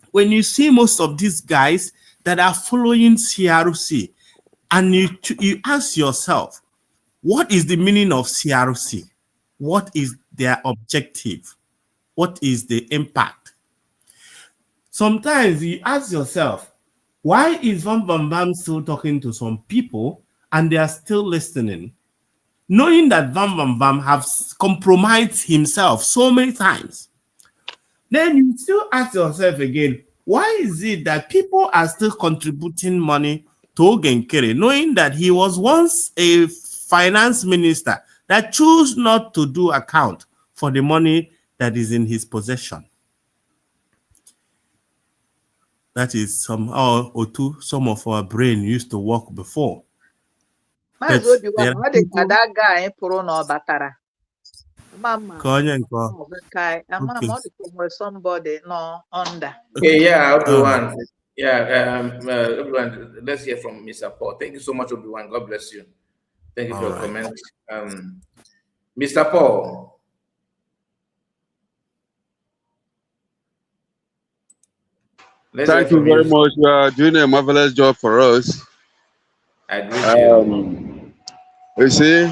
when you see most of these guys that are following CRC and you ask yourself, what is the meaning of CRC? What is their objective? What is the impact? Sometimes you ask yourself, why is Van Van Bam still talking to some people and they are still listening, knowing that Van Van Bam has compromised himself so many times? Then you still ask yourself again, why is it that people are still contributing money to Ogenkere, knowing that he was once a finance minister that chose not to do account for the money that is in his possession? That is somehow or two, some of our brain used to work before. But Maazị there Obiwan, are ọ dị ka people. that guy pụrụ na ọ batara. Mama, Okay. ọ dị ka nwere somebody no under. Okay, yeah, All right. Obi-Wan. Yeah, Obi-Wan, let's hear from Mr. Paul. Thank you so much, Obi-Wan. God bless you. Thank you for your comment. Mr. Paul. Thank you very much. You are doing a marvelous job for us. I agree with you. You see,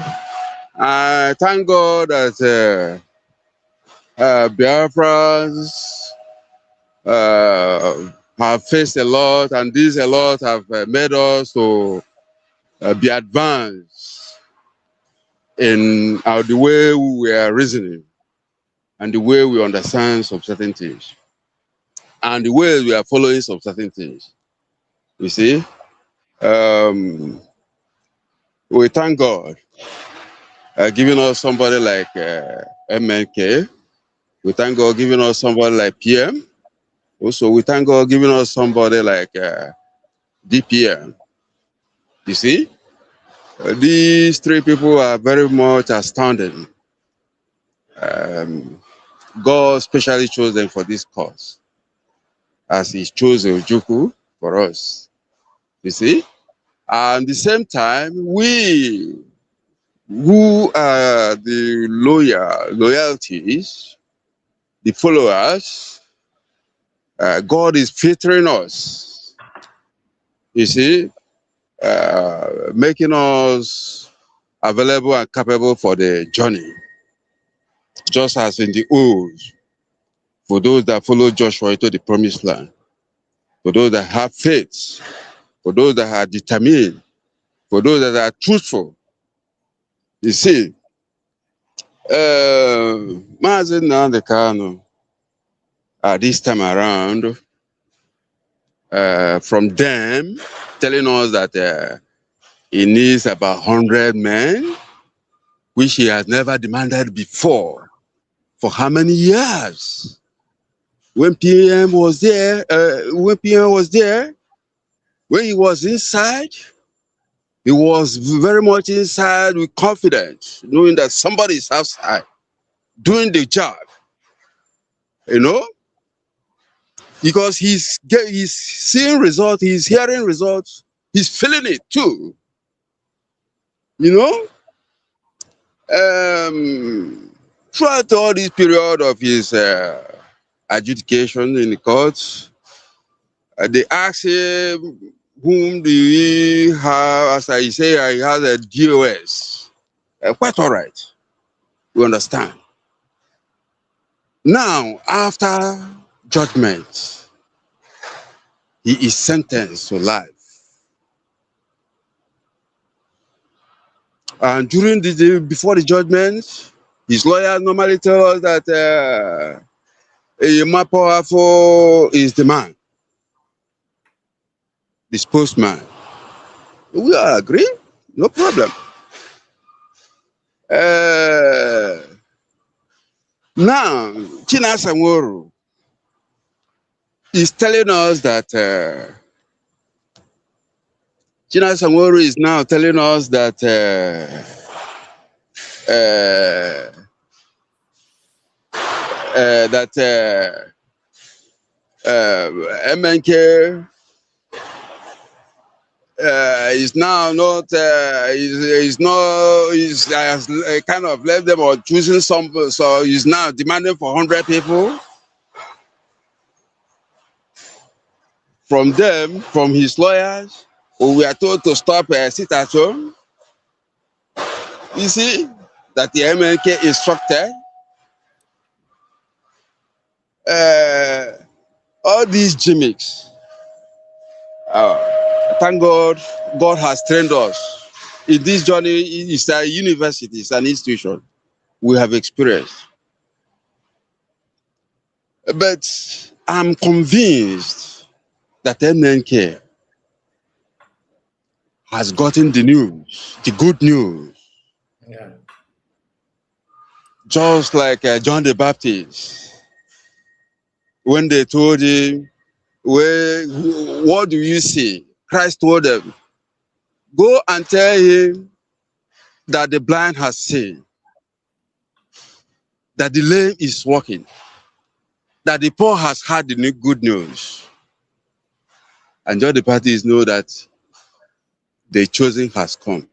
I thank God that Biafrans have faced a lot, and these a lot have made us to be advanced in the way we are reasoning and the way we understand some certain things and the way we are following some certain things. You see, we thank God giving us somebody like MNK. We thank God giving us somebody like PM. Also, we thank God giving us somebody like DPM. You see, these three people are very much astounding. God specially chose them for this cause, as He chose Ojuku for us. You see, and at the same time, we who are the loyalties, the followers, God is filtering us. You see, making us available and capable for the journey. Just as in the old, for those that follow Joshua into the promised land, for those that have faith, for those that are determined, for those that are truthful. You see, Mazi Kanu, this time around, from them telling us that he needs about 100 men, which he has never demanded before. For how many years? When PM was there, when he was inside, he was very much inside with confidence, knowing that somebody is outside doing the job, you know, because he's seeing results, he's hearing results, he's feeling it too, you know. Throughout all this period of his adjudication in the courts, they asked him, whom do we have? As I say, he has a DOS. Quite all right. We understand. Now, after judgment, he is sentenced to life. And during the day before the judgment, his lawyers normally tell us that a more powerful is the man, the spokesman. We all agree, no problem. Now, Chinasa Nworu is telling us that Chinasa Nworu is now telling us that MNK is now not has kind of left them or choosing some, so he's now demanding for 100 people from them, from his lawyers, who we are told to stop sit at home. You see that the MNK instructed all these gimmicks. Thank God, God has trained us. In this journey, it's a university, it's an institution we have experienced. But I'm convinced that MNK has gotten the news, the good news. Yeah. Just like John the Baptist, when they told him What do you see? Christ told them, go and tell him that the blind has seen, that the lame is walking, that the poor has heard the good news. And all the parties know that the chosen has come.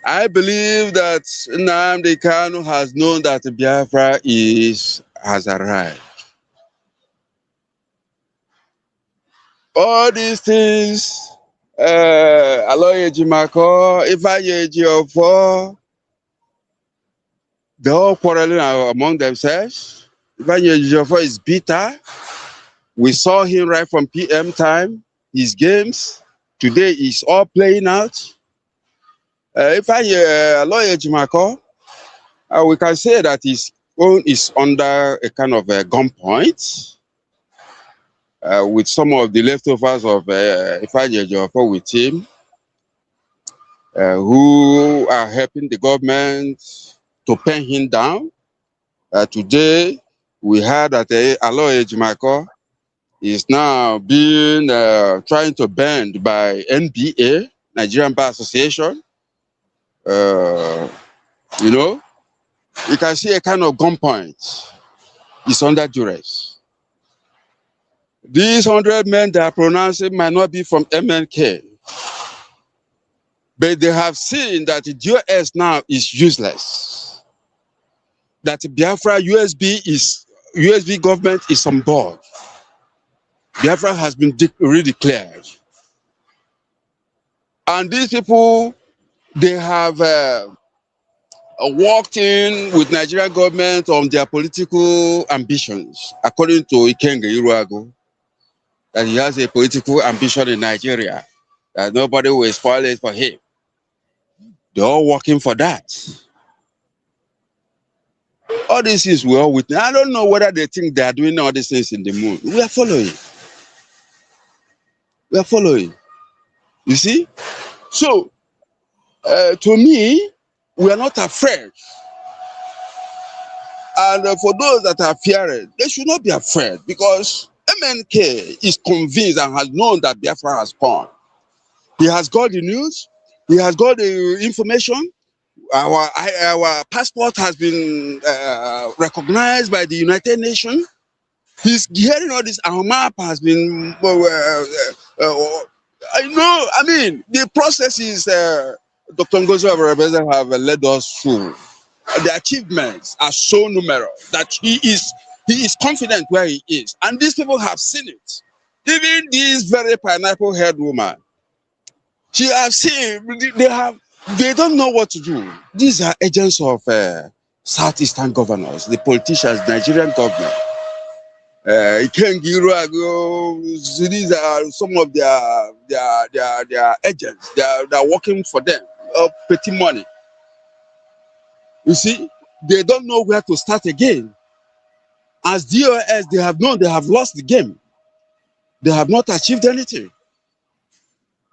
I believe that Nnamdi Kanu has known that Biafra has arrived. All these things, Aloye Jimako, Ifeanyi Ejiofor, they're all quarreling among themselves. Ifeanyi Ejiofor is bitter. We saw him right from PM time, his games. Today is all playing out. Aloye Jimako, we can say that his own is under a kind of a gunpoint with some of the leftovers of Ifeanyi Ejiofor with him, who are helping the government to pen him down. Today, we heard that Aloye Jimako is now being trying to banned by NBA, Nigerian Bar Association. You know, you can see a kind of gunpoint. It's under duress. These 100 men that are pronouncing might not be from MNK, but they have seen that the US now is useless. That Biafra USB government is on board. Biafra has been redeclared. And these people, they have walked in with Nigerian government on their political ambitions, according to Ikenge Iruago, that he has a political ambition in Nigeria, that nobody will spoil it for him. They're all working for that. All these things we all witness. I don't know whether they think they are doing all these things in the moon. We are following. We are following. You see? So, to me, we are not afraid. And for those that are fearing, they should not be afraid, because MNK is convinced and has known that Biafra has come. He has got the news. He has got the information. Our passport has been recognized by the United Nations. He's hearing all this. Our map has been. I mean, the processes Dr. Ngozi Obarabeze have led us through. The achievements are so numerous that he is confident where he is, and these people have seen it. Even this very pineapple-haired woman, she has seen. They don't know what to do. These are agents of Southeastern governors, the politicians, Nigerian government. These are some of their agents. They are working for them, petty money. You see, they don't know where to start again. As DOS, they have known they have lost the game. They have not achieved anything.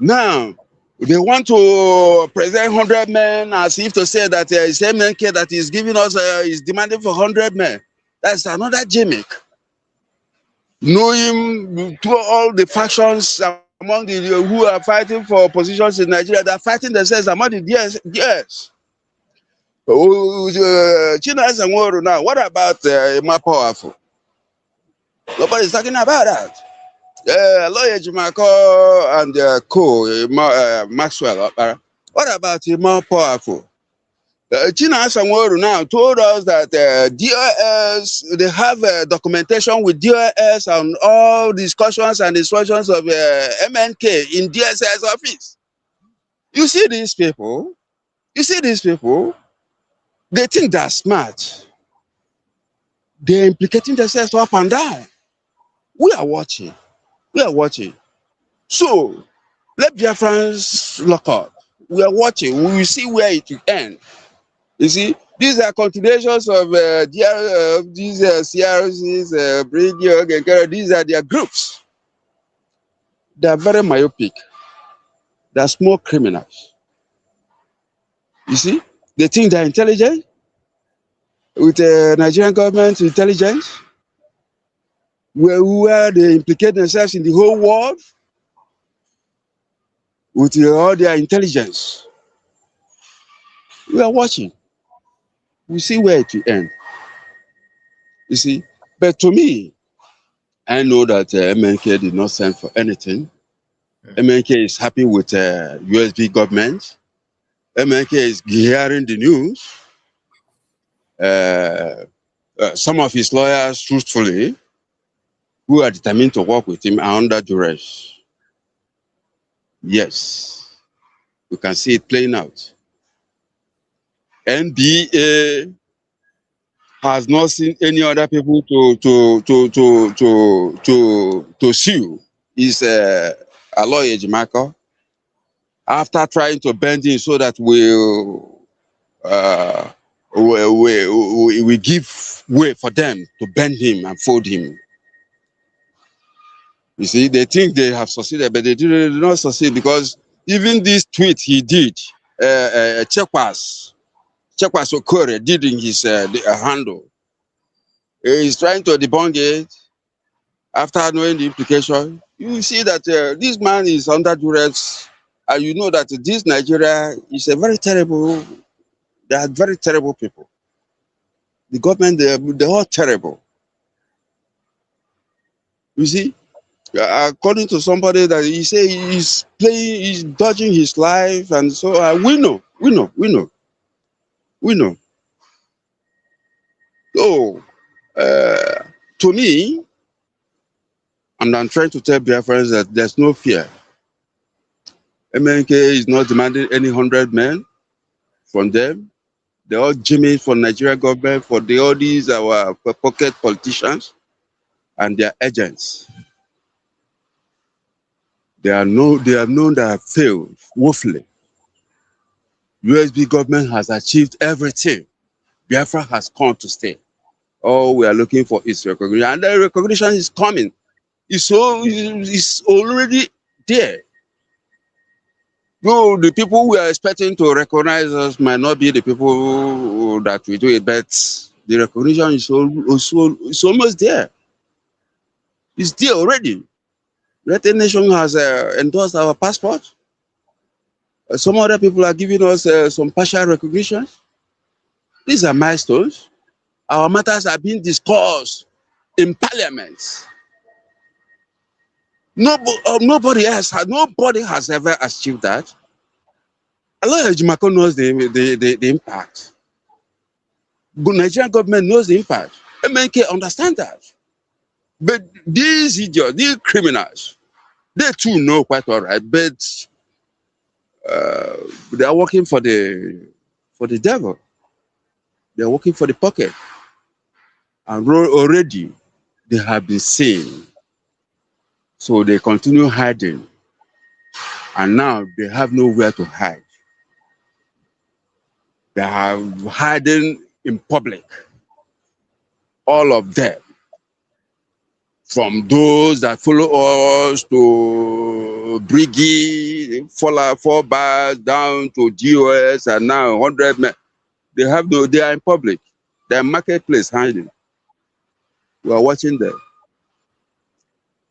Now, they want to present 100 men as if to say that it's MNK that is giving us, is demanding for 100 men. That's another gimmick. Knowing to all the factions among the who are fighting for positions in Nigeria, they're fighting themselves among the DS. China and Woro now. What about more powerful? Nobody's talking about that. Lawyer Jimako and Maxwell. What about more powerful? China and Woro now told us that DOS, they have documentation with DOS on all discussions and instructions of MNK in DSS office. You see these people? They think they're smart. They're implicating themselves up and down. We are watching. So, let Biafrans lock up. We are watching. We will see where it will end. You see, these are continuations of these CRCs, Bridge, these are their groups. They are very myopic. They are small criminals. You see, they think they're intelligent with the Nigerian government intelligence. where they implicate themselves in the whole world with all their intelligence. We are watching. We see where it will end. You see, but to me, I know that MNK did not stand for anything. MNK is happy with USB government. MNK is hearing the news. Some of his lawyers, truthfully, who are determined to work with him, are under duress. Yes, you can see it playing out. NBA has not seen any other people to sue. Is a lawyer, Jamaica, after trying to bend him so that we give way for them to bend him and fold him. You see, they think they have succeeded, but they did not succeed, because even this tweet he did, Chekwas Okore did in his handle. He's trying to debunk it after knowing the implication. You see that this man is under duress, and you know that this Nigeria is a very terrible, they are very terrible people. The government, they're all terrible. You see, according to somebody that he say he's playing, he's dodging his life, and so we know. So, to me, and I'm trying to tell Biafrans that there's no fear. MNK is not demanding any 100 men from them. They're all Jimmy for Nigeria government, for all these our pocket politicians and their agents. They are known that have failed woefully. USB government has achieved everything. Biafra has come to stay. All we are looking for is recognition, and the recognition is coming. It's already there. No, the people we are expecting to recognize us might not be the people that we do it, but the recognition is it's almost there. It's there already. United Nations has endorsed our passport. Some other people are giving us some partial recognition. These are milestones. Our matters are being discussed in parliament. Nobody has ever achieved that. A lot of Jamaica knows the impact. The Nigerian government knows the impact. MNK understand that. But these idiots, these criminals, they too know quite all right, but they are working for the devil. They are working for the pocket. And already they have been seen. So they continue hiding. And now they have nowhere to hide. They are hiding in public. All of them. From those that follow us to Briggy, four bars down to GOS, and now 100 men. They are in public. They are marketplace hiding. We are watching them.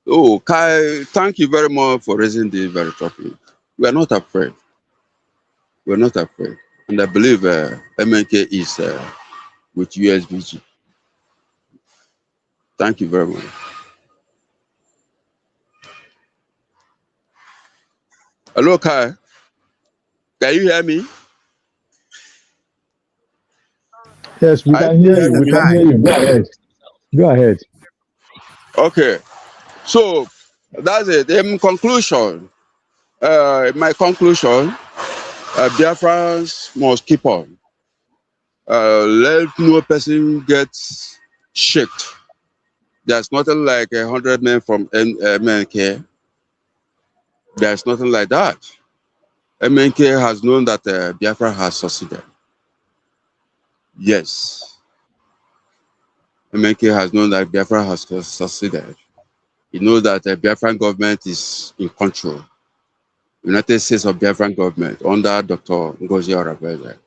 Oh, Kai, thank you very much for raising this very topic. We are not afraid. We are not afraid. And I believe MNK is with USBG. Thank you very much. Hello, Kai. Can you hear me? Yes, we can hear you. We can hear you. Go ahead. Go ahead. Okay. So that's it. In conclusion, my conclusion, Biafrans must keep on. Let no person get shaked. There's nothing like 100 men from MNK. There's nothing like that. MNK has known that Biafra has succeeded. Yes. MNK has known that Biafra has succeeded. He knows that the Biafran government is in control. United States of Biafran government under Dr. Ngozi Orebeze.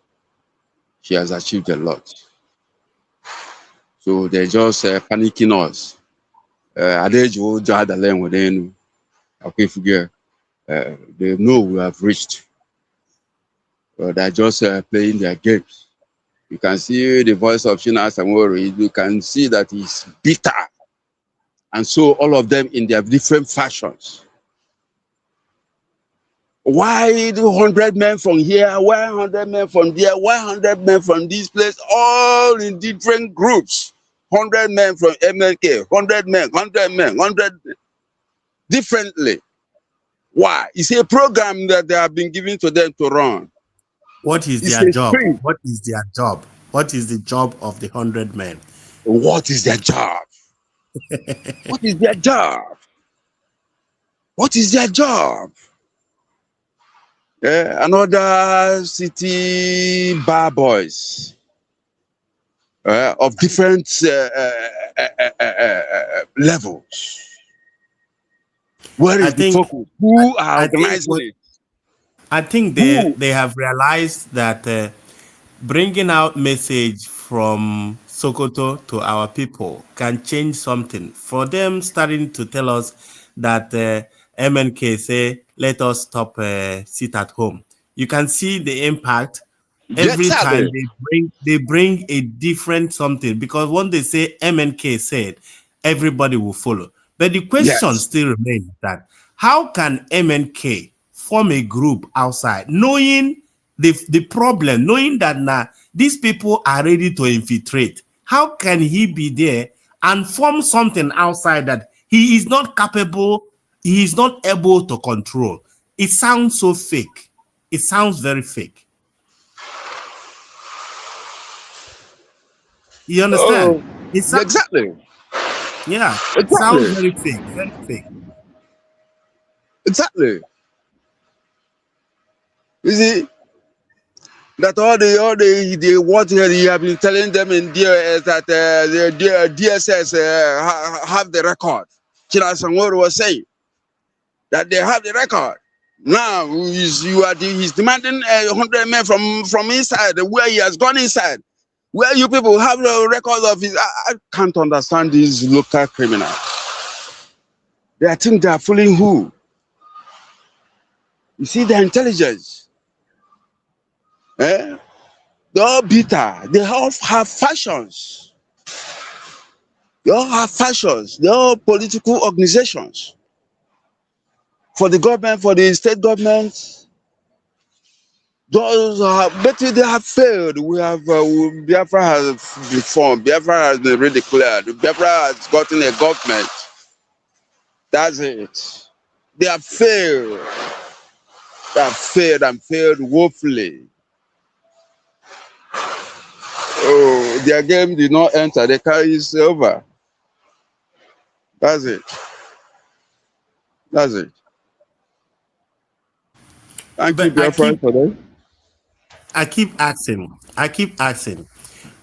She has achieved a lot. So they're just panicking us. Adejo Jadalen within okay figure they know we have reached. They're just playing their games. You can see the voice of Shina Samori. You can see that he's bitter. And so all of them in their different fashions. Why the 100 men from here? Why 100 men from there? Why 100 men from this place? All in different groups. 100 men from MLK, 100 men, 100 men, 100 differently. Why? It's a program that they have been given to them to run. What is It's their a job? sprint. What is their job? What is the job of the 100 men? What is their job? What is their job? What is their job? Another city bar boys of different levels. Where is the focus? Who are organizing it? I think they have realized that bringing out message from Sokoto to our people can change something. For them starting to tell us that MNK say, let us stop sit at home. You can see the impact every time they bring a different something, because when they say MNK said, everybody will follow. But the question still remains that how can MNK form a group outside, knowing the problem, knowing that now these people are ready to infiltrate? How can he be there and form something outside that he is not capable, he is not able to control? It sounds so fake. It sounds very fake. You understand? Exactly. Yeah, exactly. It sounds very fake, very fake. Exactly. You see, that all the what he have been telling them in there is that the DSS have the record. Chira Sangoro was saying that they have the record. Now he's demanding 100 men from inside, where he has gone inside, where you people have the record of his. I can't understand these local criminals. They think they are fooling who? You see the intelligence. They're all bitter. They all have fashions. They all have fashions. They all political organizations. For the government, for the state government, those but they have failed. We have Biafra has been formed. Biafra has been redeclared. Biafra has gotten a government. That's it. They have failed. They have failed and failed woefully. Oh, their game did not enter. The car is over. That's it. That's it. Thank you, Biafra, for that. I keep asking,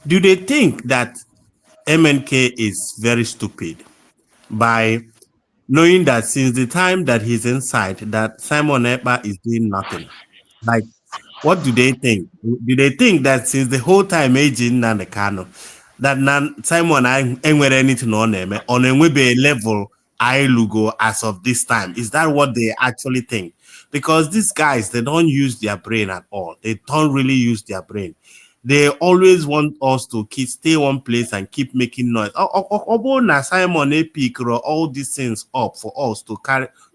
do they think that MNK is very stupid by knowing that since the time that he's inside, that Simon Ekpa is doing nothing? Like, what do they think? Do they think that since the whole time aging Nneka Kanu, that Simon ain't anything on him, on a level I lugo as of this time? Is that what they actually think? Because these guys, they don't use their brain at all. They don't really use their brain. They always want us to stay one place and keep making noise. Simon Epic all these things up for us to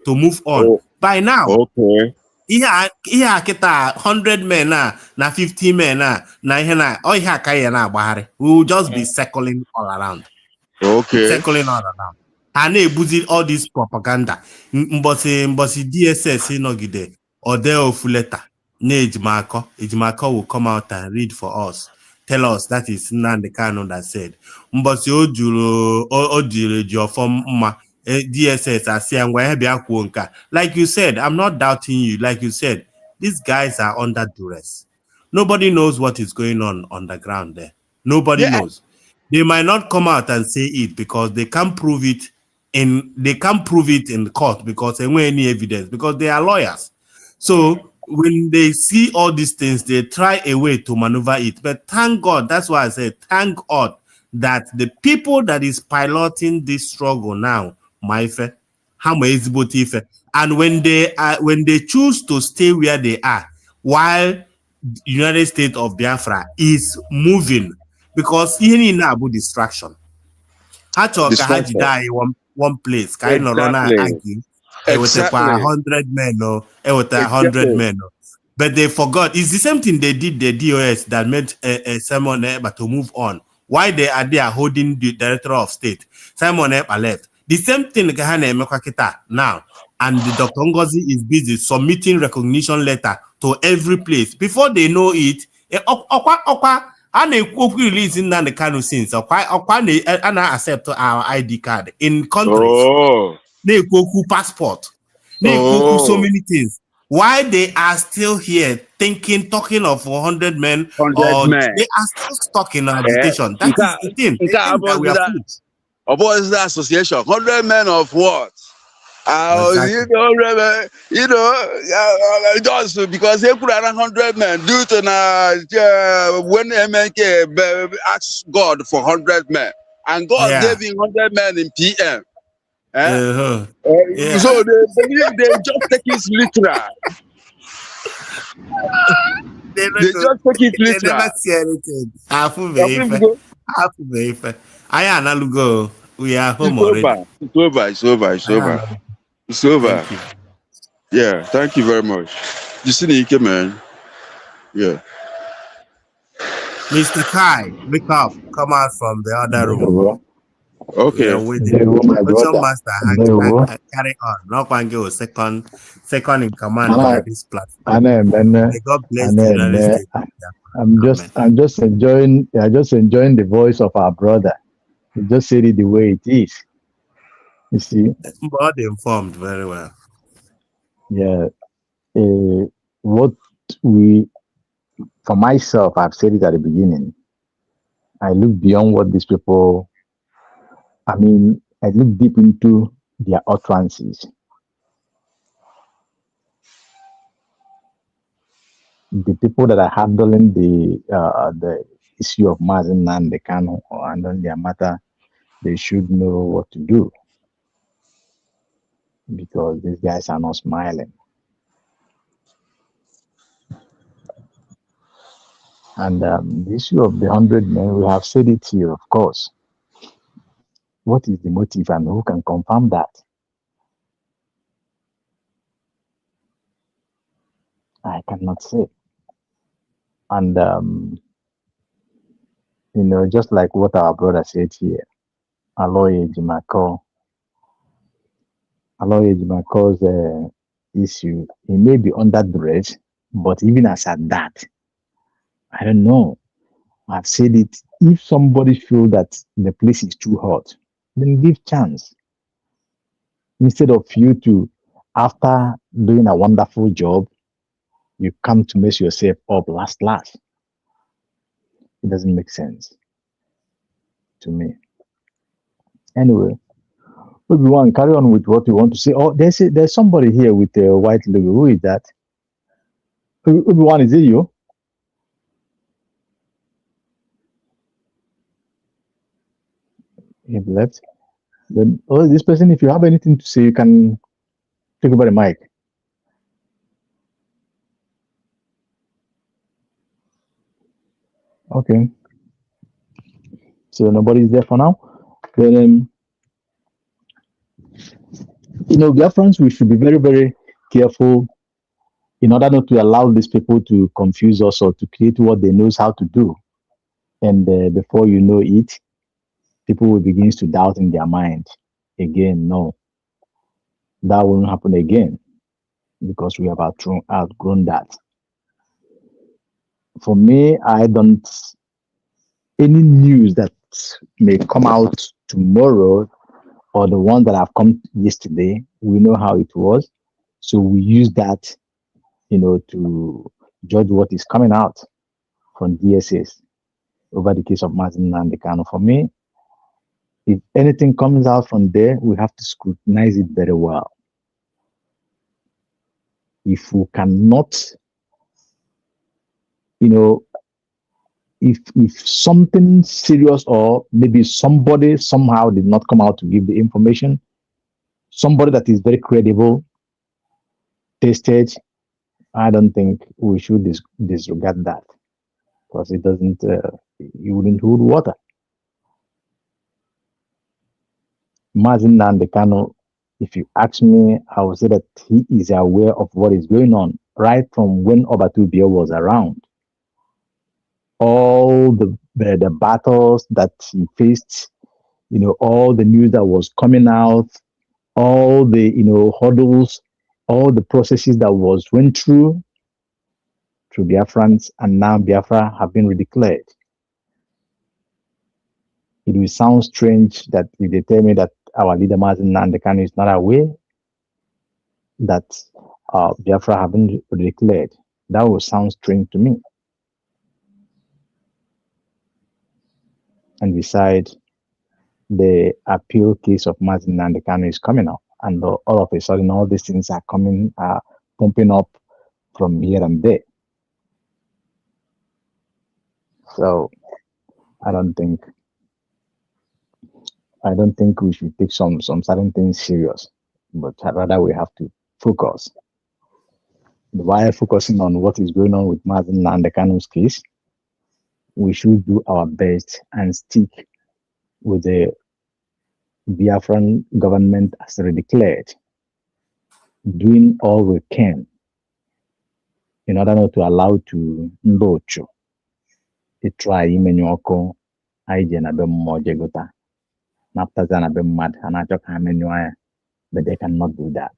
move on. By now, okay. Ihe kita 100 men na 50 men na ihe na o ihe aka ya na agbagharị. We will just be circling all around. Okay. Circling all around. Ha na-ebuzi all this propaganda. Mbosi DSS nọgide ode ofu letter na Ejimako will come out and read for us. Tell us that is Nneka Kanu that said. Mbosi o jiri ji ọfọ mma. DSS like you said, I'm not doubting you. Like you said, these guys are under duress. Nobody knows what is going on the ground there. Nobody knows. They might not come out and say it because they can't prove it in court because they don't have any evidence, because they are lawyers. So when they see all these things, they try a way to maneuver it. But thank God, that's why I said thank God that the people that is piloting this struggle now, and when they choose to stay where they are, while the United States of Biafra is moving, because any about distraction. One place, Exactly. Exactly. 100 men, 100 Exactly. men. But they forgot. It's the same thing they did the DOS that made Simon Ekpa to move on. Why they are there holding the director of state? Simon Ekpa left. The same thing now. And the Dr. Ngozi is busy submitting recognition letter to every place. Before they know it, and a release in the Kanu since and accept our ID card in countries. Oh. They passport. So many things. Why they are still here talking of 100 men, 100 or men. they are still stuck in agitation. That is the thing. They think that we are fools. What is the association? 100 men of what? Exactly. Just because they put around 100 men due to when MNK asked God for 100 men, and God gave him 100 men in PM. So they believe they just take it literal. They just take it literal. They never see anything. I am we are home already. It's over. Thank you. Yeah, thank you very much. You see the man. Yeah. Mr. Kai, wake up. Come out from the other room. Okay. We are waiting. Master, carry on. Not one go second in command by this platform. May God bless the United States. I'm just enjoying the voice of our brother. He just said it the way it is. You see? But informed very well. Yeah. What for myself, I've said it at the beginning. I look beyond what these people, I look deep into their utterances. The people that are handling the issue of Mazi Kanu or handling their matter, they should know what to do, because these guys are not smiling. And the issue of the 100 men, we have said it here, of course. What is the motive, and who can confirm that? I cannot say. And, just like what our brother said here, Aloy Ejimako's issue, he may be under duress, but even as at that, I don't know. I've said it. If somebody feels that the place is too hot, then give chance. Instead of you to, after doing a wonderful job, you come to mess yourself up last. It doesn't make sense to me. Anyway, everyone, carry on with what you want to say. Oh, there's somebody here with a white logo. Who is that? Everyone, is it you? He left. Then, this person, if you have anything to say, you can take over the mic. Okay. So nobody's there for now. Then, Biafrans, we should be very, very careful in order not to allow these people to confuse us or to create what they knows how to do. And before you know it, people will begin to doubt in their mind. Again, no, that won't happen again, because we have outgrown that. For me, any news that may come out tomorrow or the one that have come yesterday, we know how it was. So we use that, to judge what is coming out from DSS over the case of Mazi Kanu. For me, if anything comes out from there, we have to scrutinize it very well. If we cannot, if something serious or maybe somebody somehow did not come out to give the information, somebody that is very credible, tested, I don't think we should disregard that because it doesn't, it wouldn't hold water. Mazi Kanu, if you ask me, I would say that he is aware of what is going on right from when Obatubia was around. All the battles that he faced, all the news that was coming out, all the hurdles, all the processes that went through Biafrans, and now Biafra have been redeclared. It will sound strange that if they tell me that our leader Mazi Kanu is not aware that Biafra have been redeclared. That will sound strange to me. And besides, the appeal case of Mazi Kanu is coming up, and all of a sudden, all these things are pumping up from here and there. So, I don't think we should take some certain things serious, but rather we have to focus. While focusing on what is going on with Mazi Kanu's case, we should do our best and stick with the Biafran government as redeclared, doing all we can in order not to allow to Ndocho to try Imenyoko Aijana Bemojegota, Naptazana Bemad, and but they cannot do that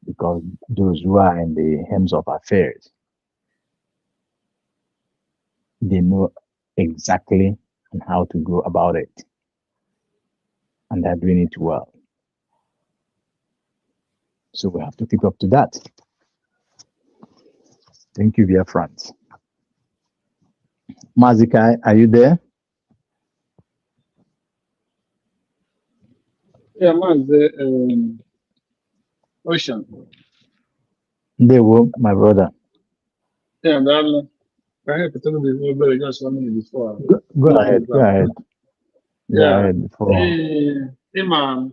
because those who are in the helms of affairs, they know exactly how to go about it, and they're doing it well. So we have to keep up to that. Thank you, dear friends. Mazi Kai, are you there? Yeah, Mazi, Ocean. They were my brother. Yeah, I have to tell you just 1 minute before. Go ahead. Go ahead. Yeah. Go ahead before. Hey, man.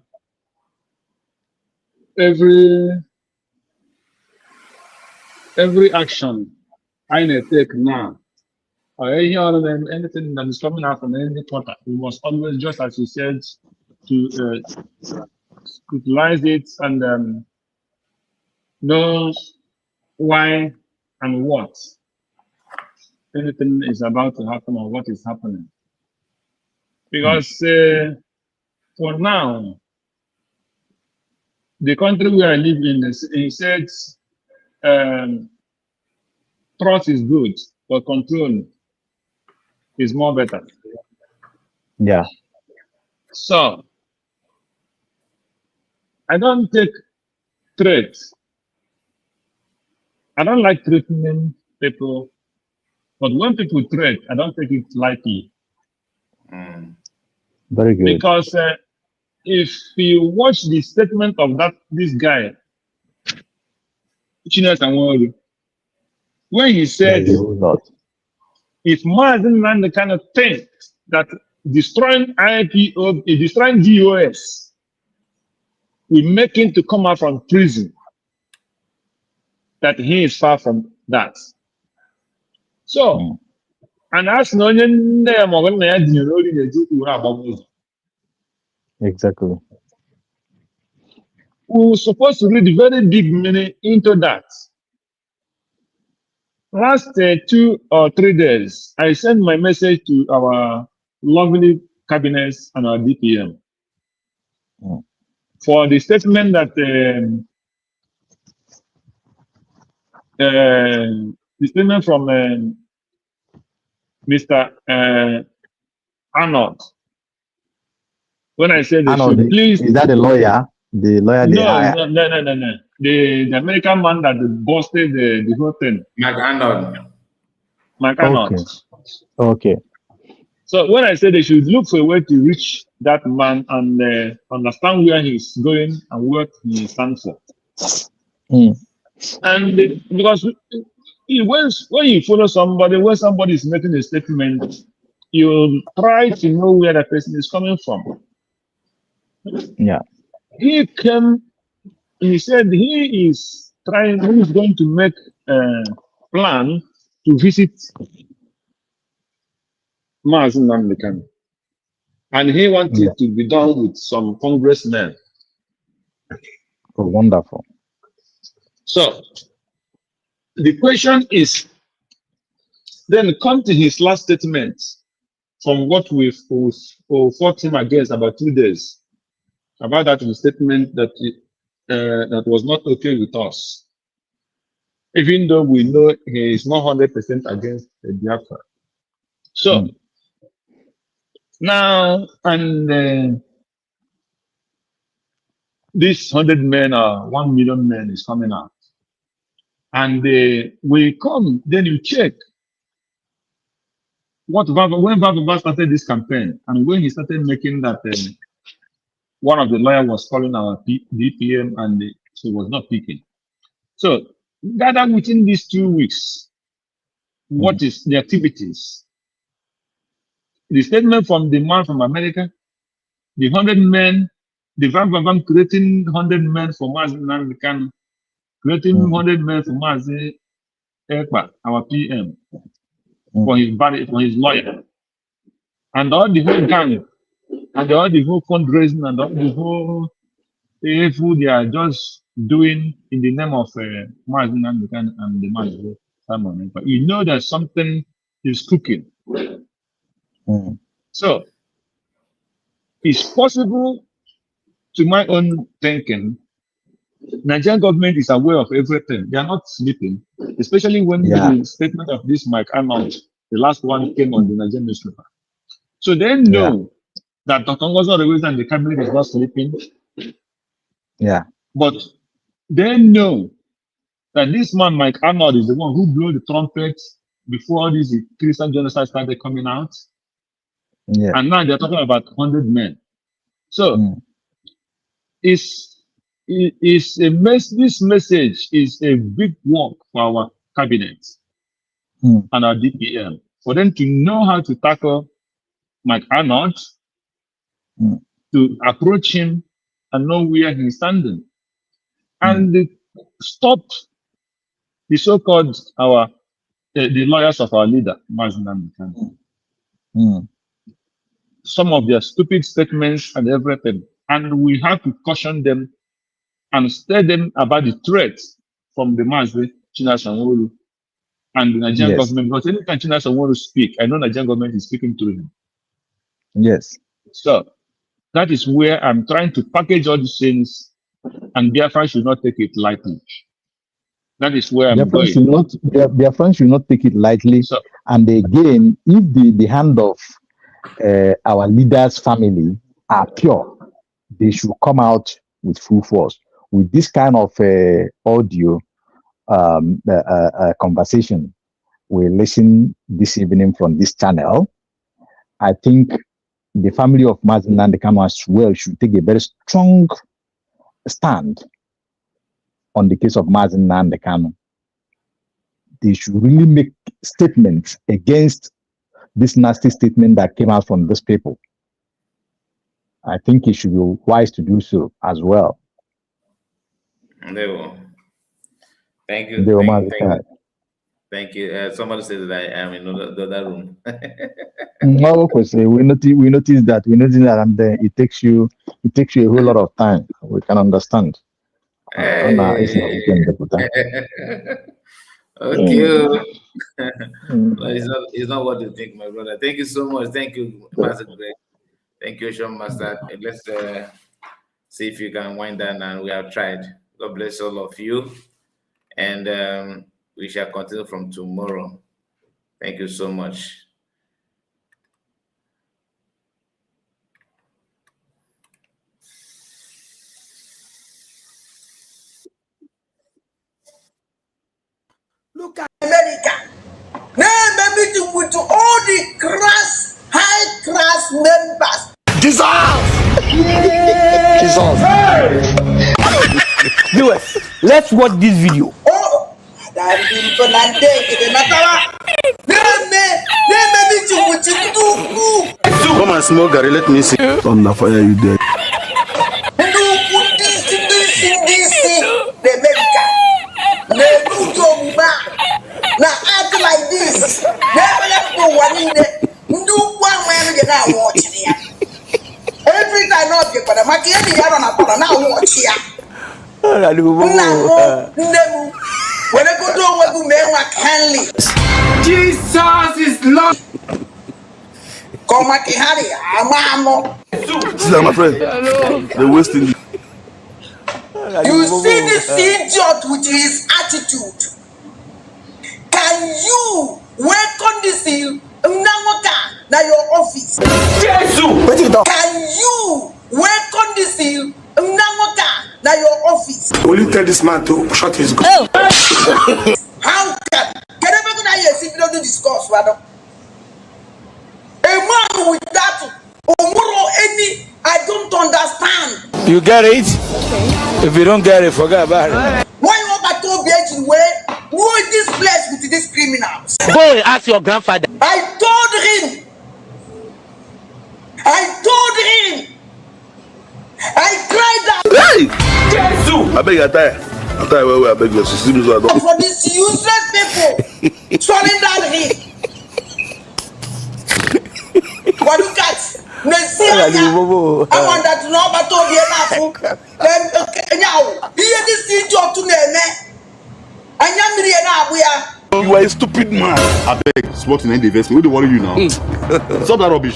Every action I take now, or anything that is coming out from any quarter, we must always, just as you said, to scrutinize it and know why and what anything is about to happen or what is happening. Because for now, the country where I live in, it says trust is good, but control is more better. Yeah. So I don't take threats. I don't like threatening people, but when people threat, I don't take it lightly. Very good. Because if you watch the statement of this guy, when he said, if Mazi the kind of thing that destroying IPO, destroying DOS, will make him to come out from prison, that he is far from that. So, and as no exactly. We were supposed to read very deep meaning into that. Last 2 or 3 days, I sent my message to our lovely cabinets and our DPM for the statement that the statement from Mr. Arnold. When I said they should please, is that the lawyer? The lawyer? No. The American man that busted the whole thing. Mike Arnold. Okay. So when I said they should look for a way to reach that man and understand where he's going and what he stands for. And because when you follow somebody, when somebody is making a statement, you try to know where the person is coming from. Yeah. He said he's going to make a plan to visit Mazi Kanu. And he wanted to be done with some congressmen. Oh, wonderful. So the question is, then come to his last statement from what we fought him against about 2 days, about that statement that that was not okay with us, even though we know he is not 100% against the Biafra. So now, and this 100 men or 1 million men is coming out, and we come, then you check when Baba started this campaign, and when he started making that, one of the lawyers was calling our DPM, and she was not picking. So gather within these 2 weeks, what is the activities? The statement from the man from America, the 100 men, the Van creating 100 men for Mazi Kanu, creating 100 men for Mazi Ekpa, our PM, for his lawyer, and all the whole gang, and all the whole fundraising, and all the whole food they are just doing in the name of Mazi Kanu and the Mazi Simon. But you know that something is cooking. So it's possible, to my own thinking, Nigerian government is aware of everything. They are not sleeping, especially when the statement of this Mike Arnold, the last one, came on the Nigerian newspaper. So they know that Dr. Ngozi Oregwesi and the cabinet is not sleeping. Yeah. But they know that this man, Mike Arnold, is the one who blew the trumpet before all this Christian genocide started coming out. Yeah. And now they're talking about 100 men. So this message is a big work for our cabinet and our DPM, for them to know how to tackle Mike Arnold, to approach him and know where he's standing, and stop the so-called the lawyers of our leader, Mazi Kanu. Some of their stupid statements and everything, and we have to caution them and tell them about the threat from the Mazi Sanwo-Olu and the Nigerian government. Because anytime Sanwo-Olu speak, I know Nigerian government is speaking through him. Yes. So that is where I'm trying to package all these things, and Biafra should not take it lightly. That is where I'm going. Biafra should not take it lightly. So, and again, if the hand of our leaders' family are pure, they should come out with full force. With this kind of audio conversation we listen this evening from this channel, I think the family of Mazi Kanu as well should take a very strong stand on the case of Mazi Kanu. They should really make statements against this nasty statement that came out from these people. I think it should be wise to do so as well. Thank you. Thank you. Somebody said that I am in the other room. No, we notice that, and it takes you a whole lot of time. We can understand. Okay. No, it's not what you think, my brother. Thank you so much. Thank you, Master Greg. Thank you, Sean Master. Let's see if you can wind down, and we have tried. God bless all of you. And we shall continue from tomorrow. Thank you so much. Look at America. Now meeting with all the high class members. Viewers, let's watch this video. Oh, Come and smoke, Gary. Let me see. On the fire, you there. Now act like this. Never let go one in there. Do one man you now watch here. Every time not get but the market any on a now watch here. Now when I go to what you make my canly. Jesus is Lord. Come back here, I'm See, my friend. They're wasting you. You see this idiot with his attitude. Can you welcome this in na your office? Can you welcome this in na your office? Will you tell this man to shut his gun? How can I see do discuss, madam? A man with that any I don't understand. You get it? Okay. If you don't get it, forget about it. Why you want to be where? Who is this place with these criminals? Go and ask your grandfather. I told him. I cried out. Hey! Jesus! I beg you, I tell you where I beg you. For these useless people, swallowing down him. But look at I want that to know about to be enough. Now, here this idiot to name. You are a stupid man. I beg, it's what in the investment. What do you worry you now? Stop that rubbish.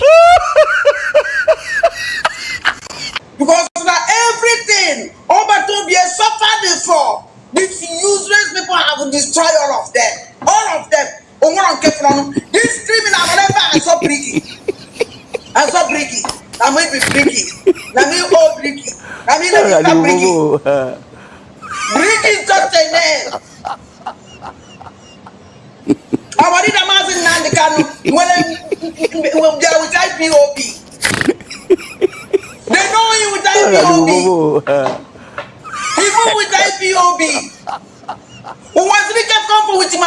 Because now everything over to be suffered before. These useless people have destroyed all of them. All of them. This criminal whenever I saw Bricky. I might be Bricky. I mean all Bricky. I mean Bricky. Bricky is just a name. I want it a Mazi Kanu when they are with IPOB. They know you with IPOB. Even with IPOB. Who wants to get comfortable with him?